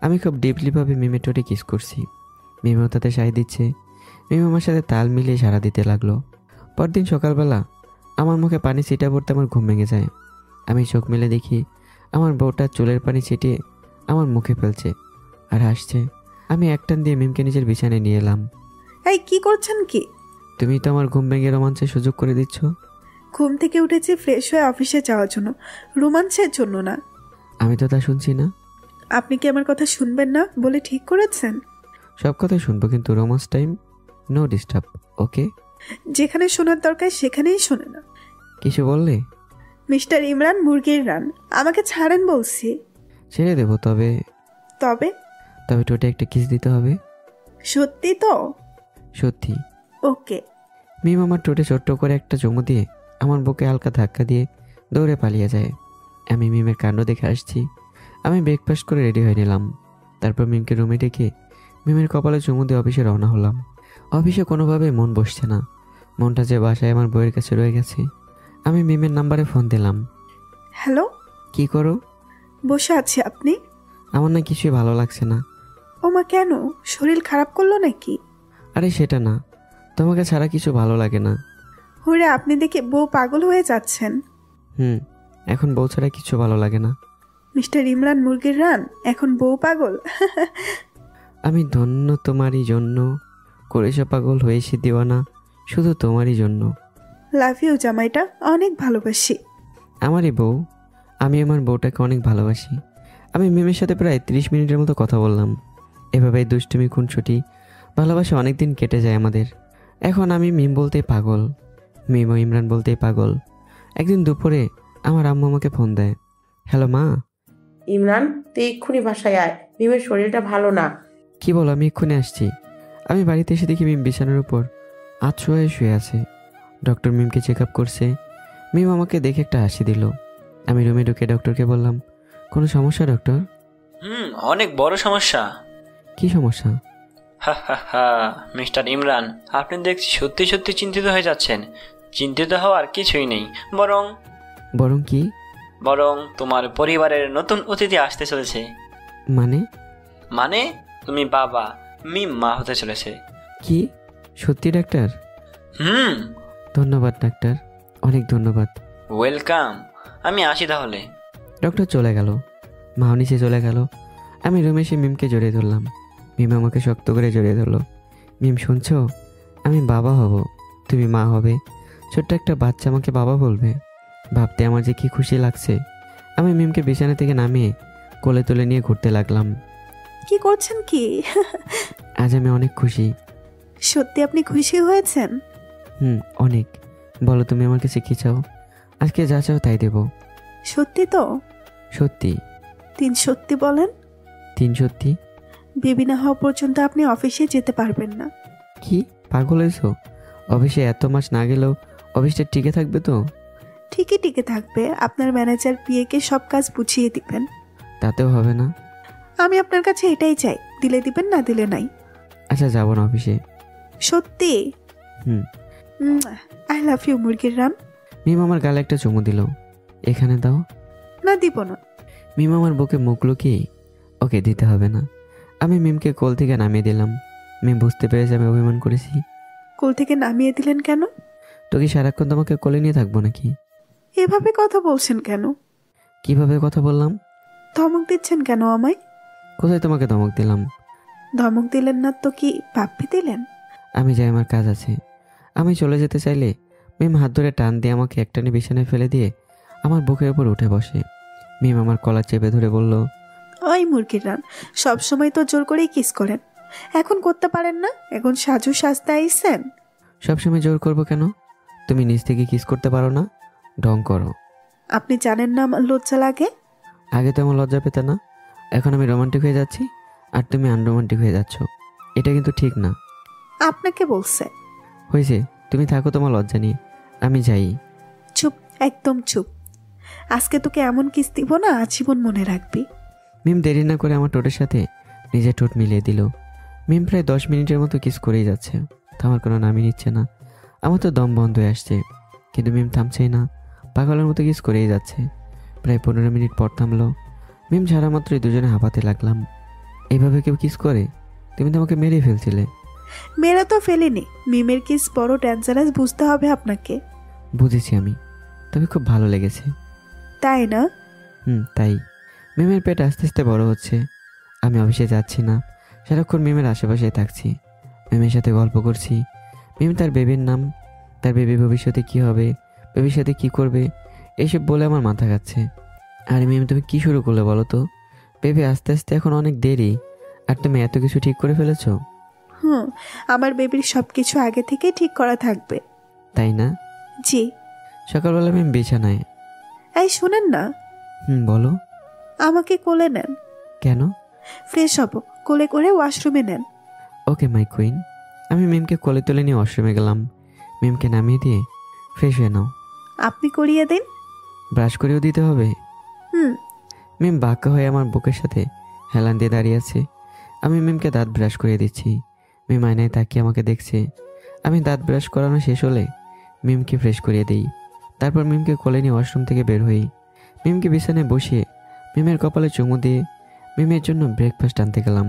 আমি খুব ডিপলিভাবে মিমের ঠোঁটে কিস করছি। মিমেও তাতে সায় দিচ্ছে। মিম আমার সাথে তাল মিলিয়ে সাড়া দিতে লাগলো। পরদিন সকালবেলা আমার মুখে পানি ছিটা পড়তে আমার ঘুম ভেঙে যায়। আমি চোখ মেলে দেখি আমার বউটা চুলের পানি ছিটিয়ে আমার মুখে ফেলছে আর হাসছে। আমি একটান দিয়ে মিমকে নিজের বিছানায় নিয়ে এলাম। এই কি করছেন কি? তুমি তো আমার ঘুম ভেঙে রোমাঞ্চের সুযোগ করে দিচ্ছ। ঘুম থেকে উঠেছি ফ্রেশ হয়ে অফিসে যাওয়ার জন্য, রোমাঞ্চের জন্য না। আমি তো তা শুনছি না। আপনি কি আমার কথা শুনবেন না বলে ঠিক করেছেন? সব কথাই শুনবো, কিন্তু রোমান্স টাইম নো ডিস্টার্ব, ওকে? যেখানে শোনার দরকার সেখানেই শোনে না। কিছু বললে? মিস্টার ইমরান মুরগির রান, আমাকে ছাড়েন বলছি। ছেড়ে দেবো, তবে তবে? তবে ঠোঁটে একটা কিস দিতে হবে। সত্যি তো? সত্যি। ওকে। মিম আমার ঠোঁটে ছোট্ট করে একটা চুমু দিয়ে আমার বুকে হালকা ধাক্কা দিয়ে দৌড়ে পালিয়ে যায়। আমি মিমের কাণ্ড দেখে আসছি। আমি ব্রেকফাস্ট করে রেডি হয়ে নিলাম। তারপর মিমকে রুমে ডেকে মিমের কপালে চুমু দিয়ে অফিসে রওনা হলাম। অফিসে কোনোভাবে মন বসছে না। মনটা যে বাসায় আমার বইয়ের কাছে রয়ে গেছে। আমি মিমের নাম্বারে ফোন দিলাম। হ্যালো। কি করো? বসে আছি। আপনি? আমার না কিছুই ভালো লাগছে না। ওমা, কেন? শরীর খারাপ করলো নাকি? আরে সেটা না, তোমাকে ছাড়া কিছু ভালো লাগে না। ওরে, আপনি দেখে বউ পাগল হয়ে যাচ্ছেন। এখন বউ ছাড়া কিছু ভালো লাগে না। মিস্টার ইমরান মুরগির রান, এখন বউ পাগল? আমি ধন্য তোমারই জন্য, করেছো পাগল হয়েছি দিওয়ানা, শুধু তোমারই জন্য। লাভ ইউ জামাইটা, অনেক ভালোবাসি। আমারই বউ, আমি আমার বউটাকে অনেক ভালোবাসি। আমি মিমের সাথে প্রায় 30 মিনিটের মতো কথা বললাম। এভাবেই দুষ্টুমি খুনসুটি ভালোবাসা অনেক দিন কেটে যায় আমাদের। এখন আমি মিম বলতেই পাগল, মিম ও ইমরান বলতেই পাগল। একদিন দুপুরে আমার আম্মু আমাকে ফোন দেয়। হ্যালো মা। ইমরান, তুই এক্ষুনি বাসায় আয়, মিমের শরীরটা ভালো না। কি বলো? আমি এক্ষুনি আসছি। আমি বাড়িতে এসে দেখি মিম বিছানার উপর আধশোয়ে শুয়ে আছে। ডক্টর মিমকে চেক আপ করছে। মিম আমাকে দেখে একটা হাসি দিল। আমি রুমে ঢুকে ডক্টরকে বললাম, কোনো সমস্যা ডক্টর? অনেক বড় সমস্যা। কি সমস্যা? হা হা হা, মিস্টার ইমরান, আপনি দেখছি সত্যি সত্যি চিন্তিত হয়ে যাচ্ছেন। চিন্তিত হওয়ার কিছুই নেই, বরং কি? বরং তোমার পরিবারের নতুন অতিথি আসতে চলেছে। মানে? তুমি বাবা, মিম মা হতে চলেছে। কি? সত্যি ডাক্তার? ধন্যবাদ ডাক্তার, অনেক ধন্যবাদ। ওয়েলকাম। আমি আসি তাহলে। ডক্টর চলে গেল। মাও নিচে চলে গেল। আমি রুমে এসে মিমকে জড়িয়ে ধরলাম। মিম আমাকে শক্ত করে জড়িয়ে ধরলো। মিম, শুনছো? আমি বাবা হব, তুমি মা হবে। ছোট্ট একটা বাচ্চা আমাকে বাবা বলবে। ভাবতে আমার যে কি খুশি লাগছে। আমি মিমকে বিছানা থেকে নামিয়ে কোলে তুলে নিয়ে ঘুরতে লাগলাম। কি করছেন কি? আজ আমি অনেক খুশি। সত্যি আপনি খুশি হয়েছেন? অনেক। বলো তুমি আমার কাছে কি চাও? আজকে যা চাও তাই দেবো। সত্যি তো? সত্যি। 3 সত্যি বলেন। 3 সত্যি। বেবি না হওয়া পর্যন্ত আপনি অফিসে যেতে পারবেন না। কি পাগল হয়েছো? অফিসে এত মাস না গেলেও অফিসটা টিকে থাকবে তো? ঠিকই টিকে থাকবে। আপনার ম্যানেজার পিএকে সব কাজ বুঝিয়ে দিবেন। তাতেও হবে না। আমি আপনার কাছে এটাই চাই, দিলে দিবেন, না দিলে নাই। আচ্ছা যাবো না অফিসে। সত্যি? হুম। আই লাভ ইউ মুরগির রান। মিম আমার গালে একটা চুমু দিল। এখানে দাও। না দিব না। মিম আমার বুকে মুখ লুকিয়ে, ওকে দিতে হবে না। আমি মিমকে কোল থেকে নামিয়ে দিলাম। মিম বুঝতে পেরেছে আমি অভিমান করেছি। কোল থেকে নামিয়ে দিলেন কেন? তো কি সারাক্ষণ তোমাকে কোলে নিয়ে থাকবো নাকি? এভাবে কথা বলছেন কেন? কিভাবে কথা বললাম? ধমক দিচ্ছেন কেন আমায়? কোথায় তোমাকে ধমক দিলাম? ধমক দিলেন না তো কি পাপ্পি দিলেন? আমি যাই, আমার কাজ আছে। আমি চলে যেতে চাইলে মিম হাত ধরে টান দিয়ে আমাকে একটানে বিছানায় ফেলে দিয়ে আমার বুকের উপর উঠে বসে। মিম আমার কলার চেপে ধরে বলল, ওই মুরগির রান, সবসময় তো জোর করেই কিস করেন, এখন করতে পারেন না? এখন সাজু সাজতে আইসেন? সবসময় জোর করবো কেন? তুমি নিজ থেকে কিস করতে পারো না? ঢং করো। আপনি জানেন না আমার লজ্জা লাগে? আগে তো আমার লজ্জা পেতে না, এখন আমি রোমান্টিক হয়ে যাচ্ছি আর তুমি আনরোমান্টিক হয়ে যাচ্ছ। এটা কিন্তু ঠিক না। আপনাকে বলছে। হয়েছে, তুমি থাকো তোমার লজ্জা নিয়ে, আমি যাই। চুপ, একদম চুপ। আজকে তোকে এমন কিস দিব না আজীবন মনে রাখবি। মিম দেরি না করে আমার ঠোঁটের সাথে নিজের ঠোঁট মিলিয়ে দিল। মিম প্রায় 10 মিনিটের মতো কিস করেই যাচ্ছে, থামার কোনো নামই নিচ্ছে না। আমার তো দম বন্ধ হয়ে আসছে, কিন্তু মিম থামছেই না, পাগলের মতো কিস করেই যাচ্ছে। প্রায় 15 মিনিট পর থামলো। মিম ছাড়া মাত্রই দুজনে হাঁপাতে লাগলাম। এইভাবে কেউ কিস করে? তুমি তো আমাকে মেরে ফেলছিলে। মেরা তো ফেলিনি, মিমের কিস বড় ডেঞ্জারাস, বুঝতে হবে আপনাকে। বুঝেছি আমি, তবে খুব ভালো লেগেছে। তাই না? তাই। মিমের পেট আস্তে আস্তে বড় হচ্ছে। আমি অফিসে যাচ্ছি না, সারাক্ষণ মিমের আশেপাশেই থাকছি। মিমের সাথে গল্প করছি। মিম তার বেবির নাম, তার বেবি ভবিষ্যতে কি হবে, বেবির সাথে কি করবে, এইসব বলে আমার মাথা খাচ্ছে। আরে মিম, তুমি কি শুরু করলে বলো তো? বেবি আস্তে আস্তে এখন অনেক দেরি, আর তুমি এত কিছু ঠিক করে ফেলেছো। আমার বেবির সব কিছু আগে থেকেই ঠিক করা থাকবে। তাই না? জি। সকালবেলা মিম বিছানায়। এই শুনেন না। বলো। আমাকে কোলে নেন। কেন? ফ্রেশ হব, কোলে করে ওয়াশরুমে নেন। ওকে মাই কুইন। আমি মিমকে কোলে তুলে নিয়ে ওয়াশরুমে গেলাম। মিমকে নামিয়ে দিয়ে ফ্রেশ হয়ে নাও। আপনি করিয়ে দিন। ব্রাশ করেও দিতে হবে? হুম। মিম বাঁকা হয়ে আমার বুকের সাথে হেলান দিয়ে দাঁড়িয়ে আছে। আমি মিমকে দাঁত ব্রাশ করিয়ে দিচ্ছি। মিম আয়নায় তাকিয়ে আমাকে দেখছে। আমি দাঁত ব্রাশ করানো শেষ হলে মিমকে ফ্রেশ করিয়ে দিই। তারপর মিমকে কোলে নিয়ে ওয়াশরুম থেকে বের হই। মিমকে বিছানায় বসিয়ে মিমের কপালে চুমু দিয়ে মিমের জন্য ব্রেকফাস্ট আনতে গেলাম।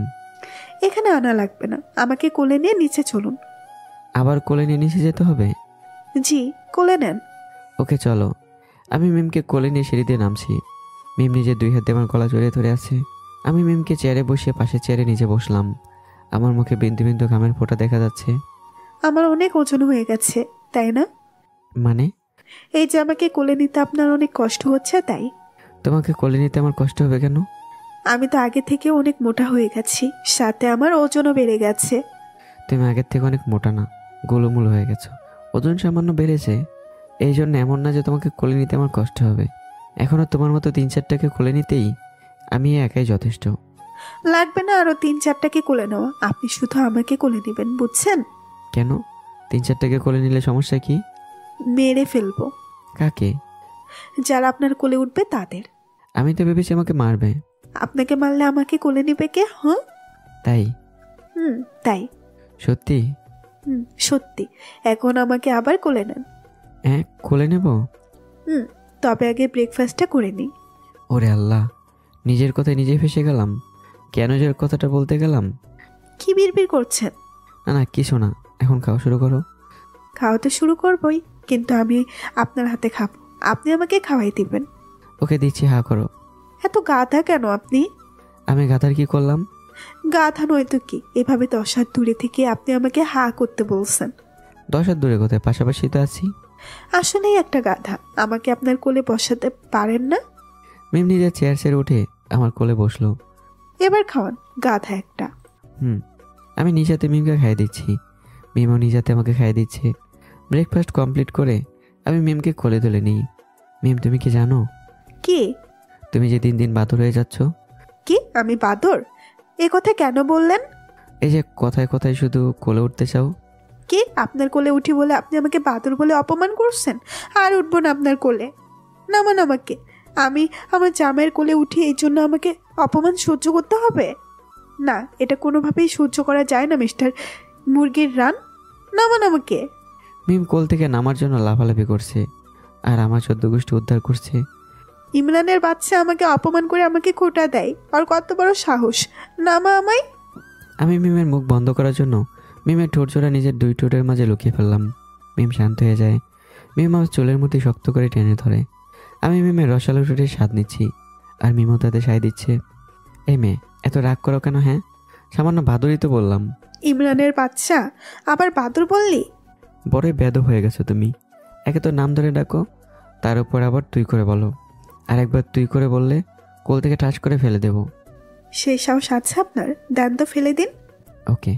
এখানে আনা লাগবে না, আমাকে কোলে নিয়ে নিচে চলুন। আবার কোলে নিয়ে নিচে যেতে হবে? জি, কোলে নেন। ওকে চলো। আমি মিমকে কোলে নিয়ে সিঁড়ি দিয়ে নামছি। মিম নিজের 2 হাতে আমার গলা জড়িয়ে ধরে আছে। আমি মিমকে চেয়ারে বসিয়ে পাশের চেয়ারে নিচে বসলাম। আমার মুখে বিন্দু বিন্দু ঘামের ফোঁটা দেখা যাচ্ছে। আমার অনেক ওজন হয়ে গেছে, তাই না? মানে? এই যে আমাকে কোলে নিতে আপনার অনেক কষ্ট হচ্ছে, তাই। তোমাকে কোলে নিতে আমার কষ্ট হবে কেন? আমি তো আগে থেকে অনেক মোটা হয়ে গেছি, সাথে আমার ওজনও বেড়ে গেছে। তুমি আগের থেকে অনেক মোটা না, গোলুমুল হয়ে গেছো। ওজন সামান্য বেড়েছে, এই জন্য এমন না যে তোমাকে কোলে নিতে আমার কষ্ট হবে। এখনও তোমার মতো 3-4টাকে কোলে নিতেই আমি একাই যথেষ্ট। লাগবে না আরো 3-4টাকে কোলে নেওয়া, আপনি শুধু আমাকে কোলে নেবেন, বুঝছেন? কেন? 3-4টাকে কোলে নিলে সমস্যা কি? মেরে ফেলবো। কাকে? যারা আপনার কোলে উঠবে তাদের। আমি তো ভেবেছি আমাকে মারবে। আপনাকে মারলে আমাকে কোলে নিবে কে? হ্যাঁ, তাই? তাই। সত্যি? সত্যি। এখন আমাকে আবার কোলে নেন। হ্যাঁ, কোলে নেব। তবে আগে ব্রেকফাস্টটা করে নিই। ওরে আল্লাহ, নিজের কথায় নিজে ফেসে গেলাম। কেন যে কথাটা বলতে গেলাম। কি বিড়বিড় করছেন? না কিছু না, এখন খাওয়া শুরু করো। খাওয়া তো শুরু করবই, কিন্তু আমি আপনার হাতে খাবো, আপনি আমাকে খাওয়াই দিবেন। ওকে দিচ্ছি, হা করো। এত গাধা কেন আপনি? আমি গাধার কি করলাম? গাধা নয় তো কি, এভাবে 10 হাত দূরে থেকে আপনি আমাকে হা করতে বলছেন। 10 হাত দূরে কোথায়, পাশাপাশি তো আছি। আসলেই একটা গাধা, আমাকে আপনার কোলে বসাতে পারেন না? মিম নিজের চেয়ার ছেড়ে উঠে আমার কোলে বসলো। এবার খাওয়ান, গাধা একটা। আমি নিজাতে মিমকে খাইয়ে দিচ্ছি, মিমও নিজাতে আমাকে খাইয়ে দিচ্ছে। ব্রেকফাস্ট কমপ্লিট করে আমি মিমকে কোলে তুলে নিই। মিম, তুমি কি জানো কি? তুমি যে দিন দিন বাদর হয়ে যাচ্ছ? কি আমি বাদর? এ কথা কেন বললেন? এই যে কথায় কথায় শুধু কোলে উঠতে চাও। কি আপনার কোলে উঠি বলে আপনি আমাকে বাদর বলে অপমান করছেন? আর উঠবো না আপনার কোলে। নামান আমাকে। আমি আমার জামাইয়ের কোলে উঠি, এই জন্য আমাকে অপমান সহ্য করতে হবে? না, এটা কোনোভাবেই সহ্য করা যায় না মিস্টার মুরগির রান। নামান আমাকে। মিম কোল থেকে নামার জন্য লাফালাফি করছে আর আমার 14 গোষ্ঠী উদ্ধার করছে। ইমরানের বাচ্চা আমাকে অপমান করে আমাকে খোঁটা দেয়, আর কত বড় সাহস! নামা আমায়। আমি মিমের মুখ বন্ধ করার জন্য মিমের ঠোঁট জোড়া নিজের 2 ঠোঁটের মাঝে লুকিয়ে ফেললাম। মিম শান্ত হয়ে যায়। মিম আমার চুলের মধ্যে শক্ত করে টেনে ধরে। আমি মিমের রসালো ঠোঁটের স্বাদ নিচ্ছি আর মিমও তাতে সায় দিচ্ছে। এই মেয়ে, এত রাগ করো কেন? হ্যাঁ, সামান্য বাদরই তো বললাম। ইমরানের বাচ্চা আবার বাদর বললি? বড়ই বেদব হয়ে গেছো তুমি। একে তো নাম ধরে ডাকো, তার উপর আবার তুই করে বলো। আর একবার তুই করে বললে কোল থেকে ঠাস করে ফেলে দেব। সেই সাহস আছে আপনার? দেন তো, ফেলে দিন। ওকে।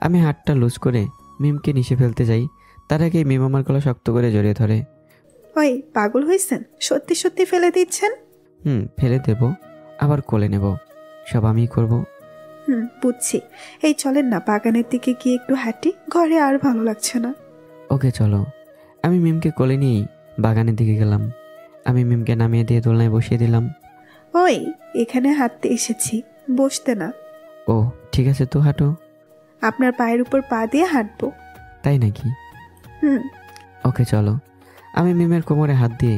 আমি হাতটা লুজ করে মিমকে নিচে ফেলতে যাই, তার আগে মিম আমার গলা শক্ত করে জড়িয়ে ধরে। ওই পাগল হয়েছেন? সত্যি সত্যি ফেলে দিচ্ছেন? ফেলে দেব, আবার কোলে নেব, সব আমিই করব। বুঝছি। এই চলেন না, বাগানের দিকে গিয়ে একটু হাঁটি, ঘরে আর ভালো লাগছে না। ওকে চলো। আমি মিমকে কোলে নিয়েই বাগানের দিকে গেলাম। আমি মিমকে নামিয়ে দিয়ে দোলনায় বসিয়ে দিলাম। ওই এখানে হাঁটতে এসেছি, বসতে না। ও ঠিক আছে, তো হাঁটো। আপনার পায়ের উপর পা দিয়ে হাঁটবো। তাই নাকি? হুম। ওকে চলো। আমি মিমের কোমরে হাত দিয়ে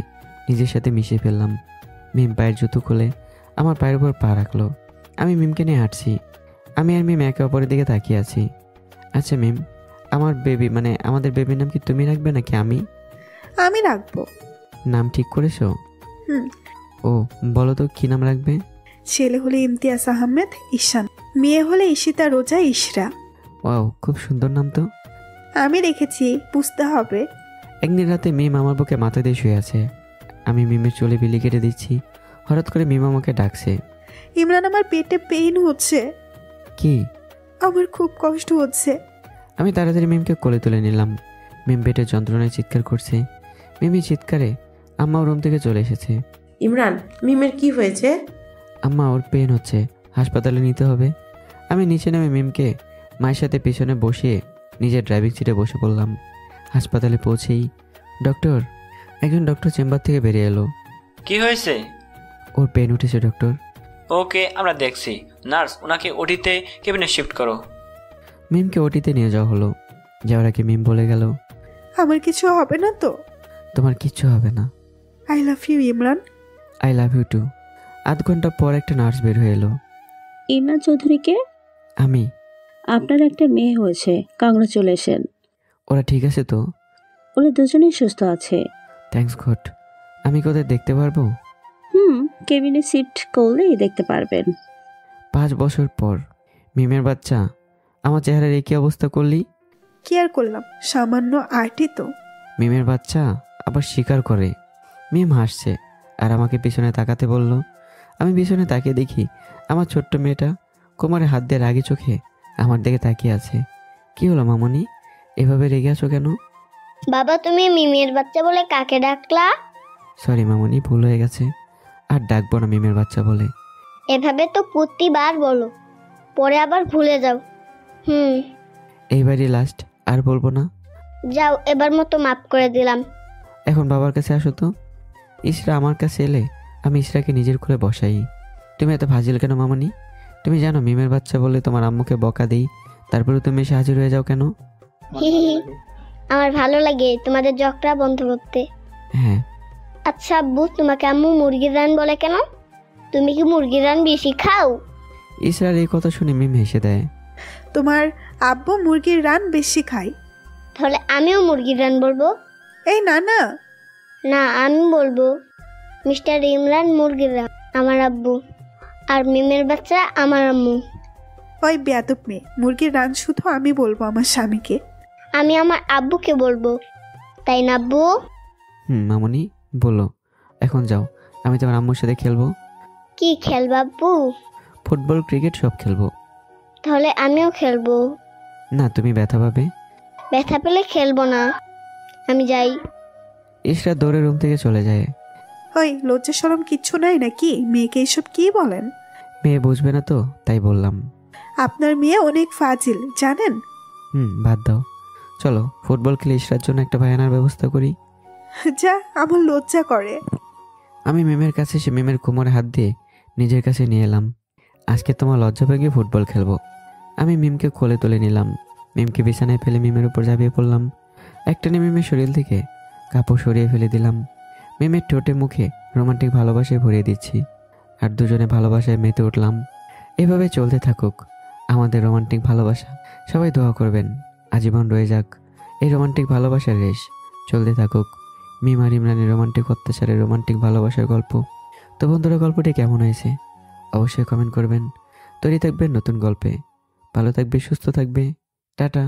নিজের সাথে মিশিয়ে ফেললাম। মিম পায়ের জুতো খুলে আমার পায়ের উপর পা রাখলো। আমি মিমকে নিয়ে হাঁটছি। আমি আর মিম একে অপরের দিকে তাকিয়ে আছি। আচ্ছা মিম, আমার বেবি মানে আমাদের বেবির নাম কি তুমি রাখবে নাকি আমি? আমি রাখবো। নাম ঠিক করেছো? হুম। ও বলো তো কি নাম রাখবে? ছেলে হলে ইমতিয়াজ আহমেদ ঈশান, মেয়ে হলে ঈশিতা রোজা ইশরা। ওয়াও, খুব সুন্দর নাম তো। আমি রেখেছি, বুঝতে হবে। একদিন রাতে মিম আমার বুকে মাথা দিয়ে শুয়ে আছে। আমি মিমের চুলে বিলি কেটে দিচ্ছি। হঠাৎ করে মিম আমাকে ডাকছে। ইমরান, আমার পেটে পেইন হচ্ছে। কি? আমার খুব কষ্ট হচ্ছে। আমি তাড়াতাড়ি মিমকে কোলে তুলে নিলাম। মিম পেটের যন্ত্রণায় চিৎকার করছে। মিমি চিৎকারে আম্মা রুম থেকে চলে এসেছে। ইমরান, মিমের কি হয়েছে? আম্মা, ওর পেন হচ্ছে, হাসপাতালে নিতে হবে। আমি নিচে নেমে মিমকে মায়ের সাথে পিছনে বসিয়ে নিজের ড্রাইভিং সিটে বসে পড়লাম। হাসপাতালে পৌঁছেই একজন ডক্টর চেম্বার থেকে বেরিয়ে এলো। কি হয়েছে? ওর পেন উঠেছে ডক্টর। ওকে, আমরা দেখছি। নার্স, ওনাকে ওটিতে কেবিনে শিফট করো। মিমকে ওটিতে নিয়ে যাওয়া হলো। যাওয়ার আগে মিম বলে গেল, আমার কিছু হবে না তো? তোমার কিচ্ছু হবে না। I love you Imran. I love you too. আধ ঘন্টা পর একটা নার্স বের হয়ে এলো। ইমরান চৌধুরীকে? আমি। আপনার একটা মেয়ে হয়েছে, কংগ্রাচুলেশন। ওরা ঠিক আছে তো? ওরা দুজনেই সুস্থ আছে। Thanks god. আমি কোথায় দেখতে পারবো? কেবিনে শিফট করলেই দেখতে পারবেন। 5 বছর পর মিমের বাচ্চা আমার চেহারার একই অবস্থা করলি? কি আর করলাম, সামান্য আর্টই তো। মিমের বাচ্চা আবার স্বীকার করে। মিম হাসছে আর আমাকে পিছনে তাকাতে বলল। আমি পিছনে তাকিয়ে দেখি আমার ছোট্ট মেয়েটা কোমরে হাত দিয়ে রাগি চোখে আমার দিকে তাকিয়ে আছে। কি হলো মামনি, এভাবে রেগে আছো কেন? বাবা, তুমি মিমের বাচ্চা বলে কাকে ডাকলা? সরি মামনি, ভুল হয়ে গেছে, আর ডাকবো না মিমের বাচ্চা বলে। এভাবে তো প্রতিবার বলো, পরে আবার ভুলে যাও। এইবারই লাস্ট, আর বলবো না। যাও, এবার মতো মাফ করে দিলাম। এখন বাবার কাছে আসো তো। ইসরা আমার কাছে এলে আমি ইসরাকে নিজের কোলে বসাই। তুমি এত ফাজিল কেন মামনি? তুমি জানো মিমের বাচ্চা বলে তোমার আম্মুকে বকা দেই, তারপরে তুমি এসে হাজির হয়ে যাও কেন? আমার ভালো লাগে তোমাদের ঝগড়া বন্ধ করতে। হ্যাঁ। আচ্ছা আব্বু, তোমাকে আম্মু মুরগির রান বলে কেন? তুমি কি মুরগির রান বেশি খাও? ইসরার এই কথা শুনে মিম হেসে দেয়। তোমার আব্বু মুরগির রান বেশি খায়। তাহলে আমিও মুরগির রান বলবো? এই না না না, আমি বলবো মিস্টার ইমরান মুরগির রান আমার আব্বু, আর মিমের বাচ্চা আমার আম্মু। ওই বেয়াদব মেয়ে, মুরগির রান শুধু আমি বলবো আমার স্বামীকে। আমি আমার আব্বুকে বলবো, তাই না আব্বু? মামনি বলো। এখন যাও, আমি তোমার আম্মুর সাথে খেলবো। কি খেলবো আব্বু? ফুটবল, ক্রিকেট সব খেলবো। তাহলে আমিও খেলবো। না, তুমি ব্যথা পাবে। ব্যথা পেলে খেলবো না। আমি যাই। ইশরাত দৌড়ে রুম থেকে চলে যায়। ওই লজ্জা শরম কিচ্ছু নাই নাকি? মেয়েকে এসব কি বলেন? মেয়ে বুঝবে না তো, তাই বললাম। আপনার মেয়ে অনেক ফাজিল জানেন। বাদ দাও, চলো ফুটবল খেলে ইশরার জন্য একটা বায়ানার ব্যবস্থা করি। যা, আমার লজ্জা করে। আমি মিমের কাছে এসে মিমের কোমরে হাত দিয়ে নিজের কাছে নিয়ে এলাম। আজকে তোমার লজ্জা পেয়ে ফুটবল খেলবো। আমি মিমকে কোলে তুলে নিলাম। মিমকে বিছানায় ফেলে মিমের উপর ঝাঁপিয়ে পড়লাম। একটানে মিমের শরীর থেকে কাপড় সরিয়ে ফেলে দিলাম। মিমের ঠোঁটে মুখে রোমান্টিক ভালোবাসায় ভরিয়ে দিচ্ছি, আর দুজনে ভালোবাসায় মেতে উঠলাম। এভাবে চলতে থাকুক আমাদের রোমান্টিক ভালোবাসা। সবাই দোয়া করবেন আজীবন রয়ে যাক এই রোমান্টিক ভালোবাসার রেশ, চলতে থাকুক মিম আর ইমরানের রোমান্টিক অত্যাচারের রোমান্টিক ভালোবাসার গল্প। তো বন্ধুরা, গল্পটি কেমন হয়েছে অবশ্যই কমেন্ট করবেন। তৈরি থাকবেন নতুন গল্পে। ভালো থাকবে, সুস্থ থাকবে। টাটা।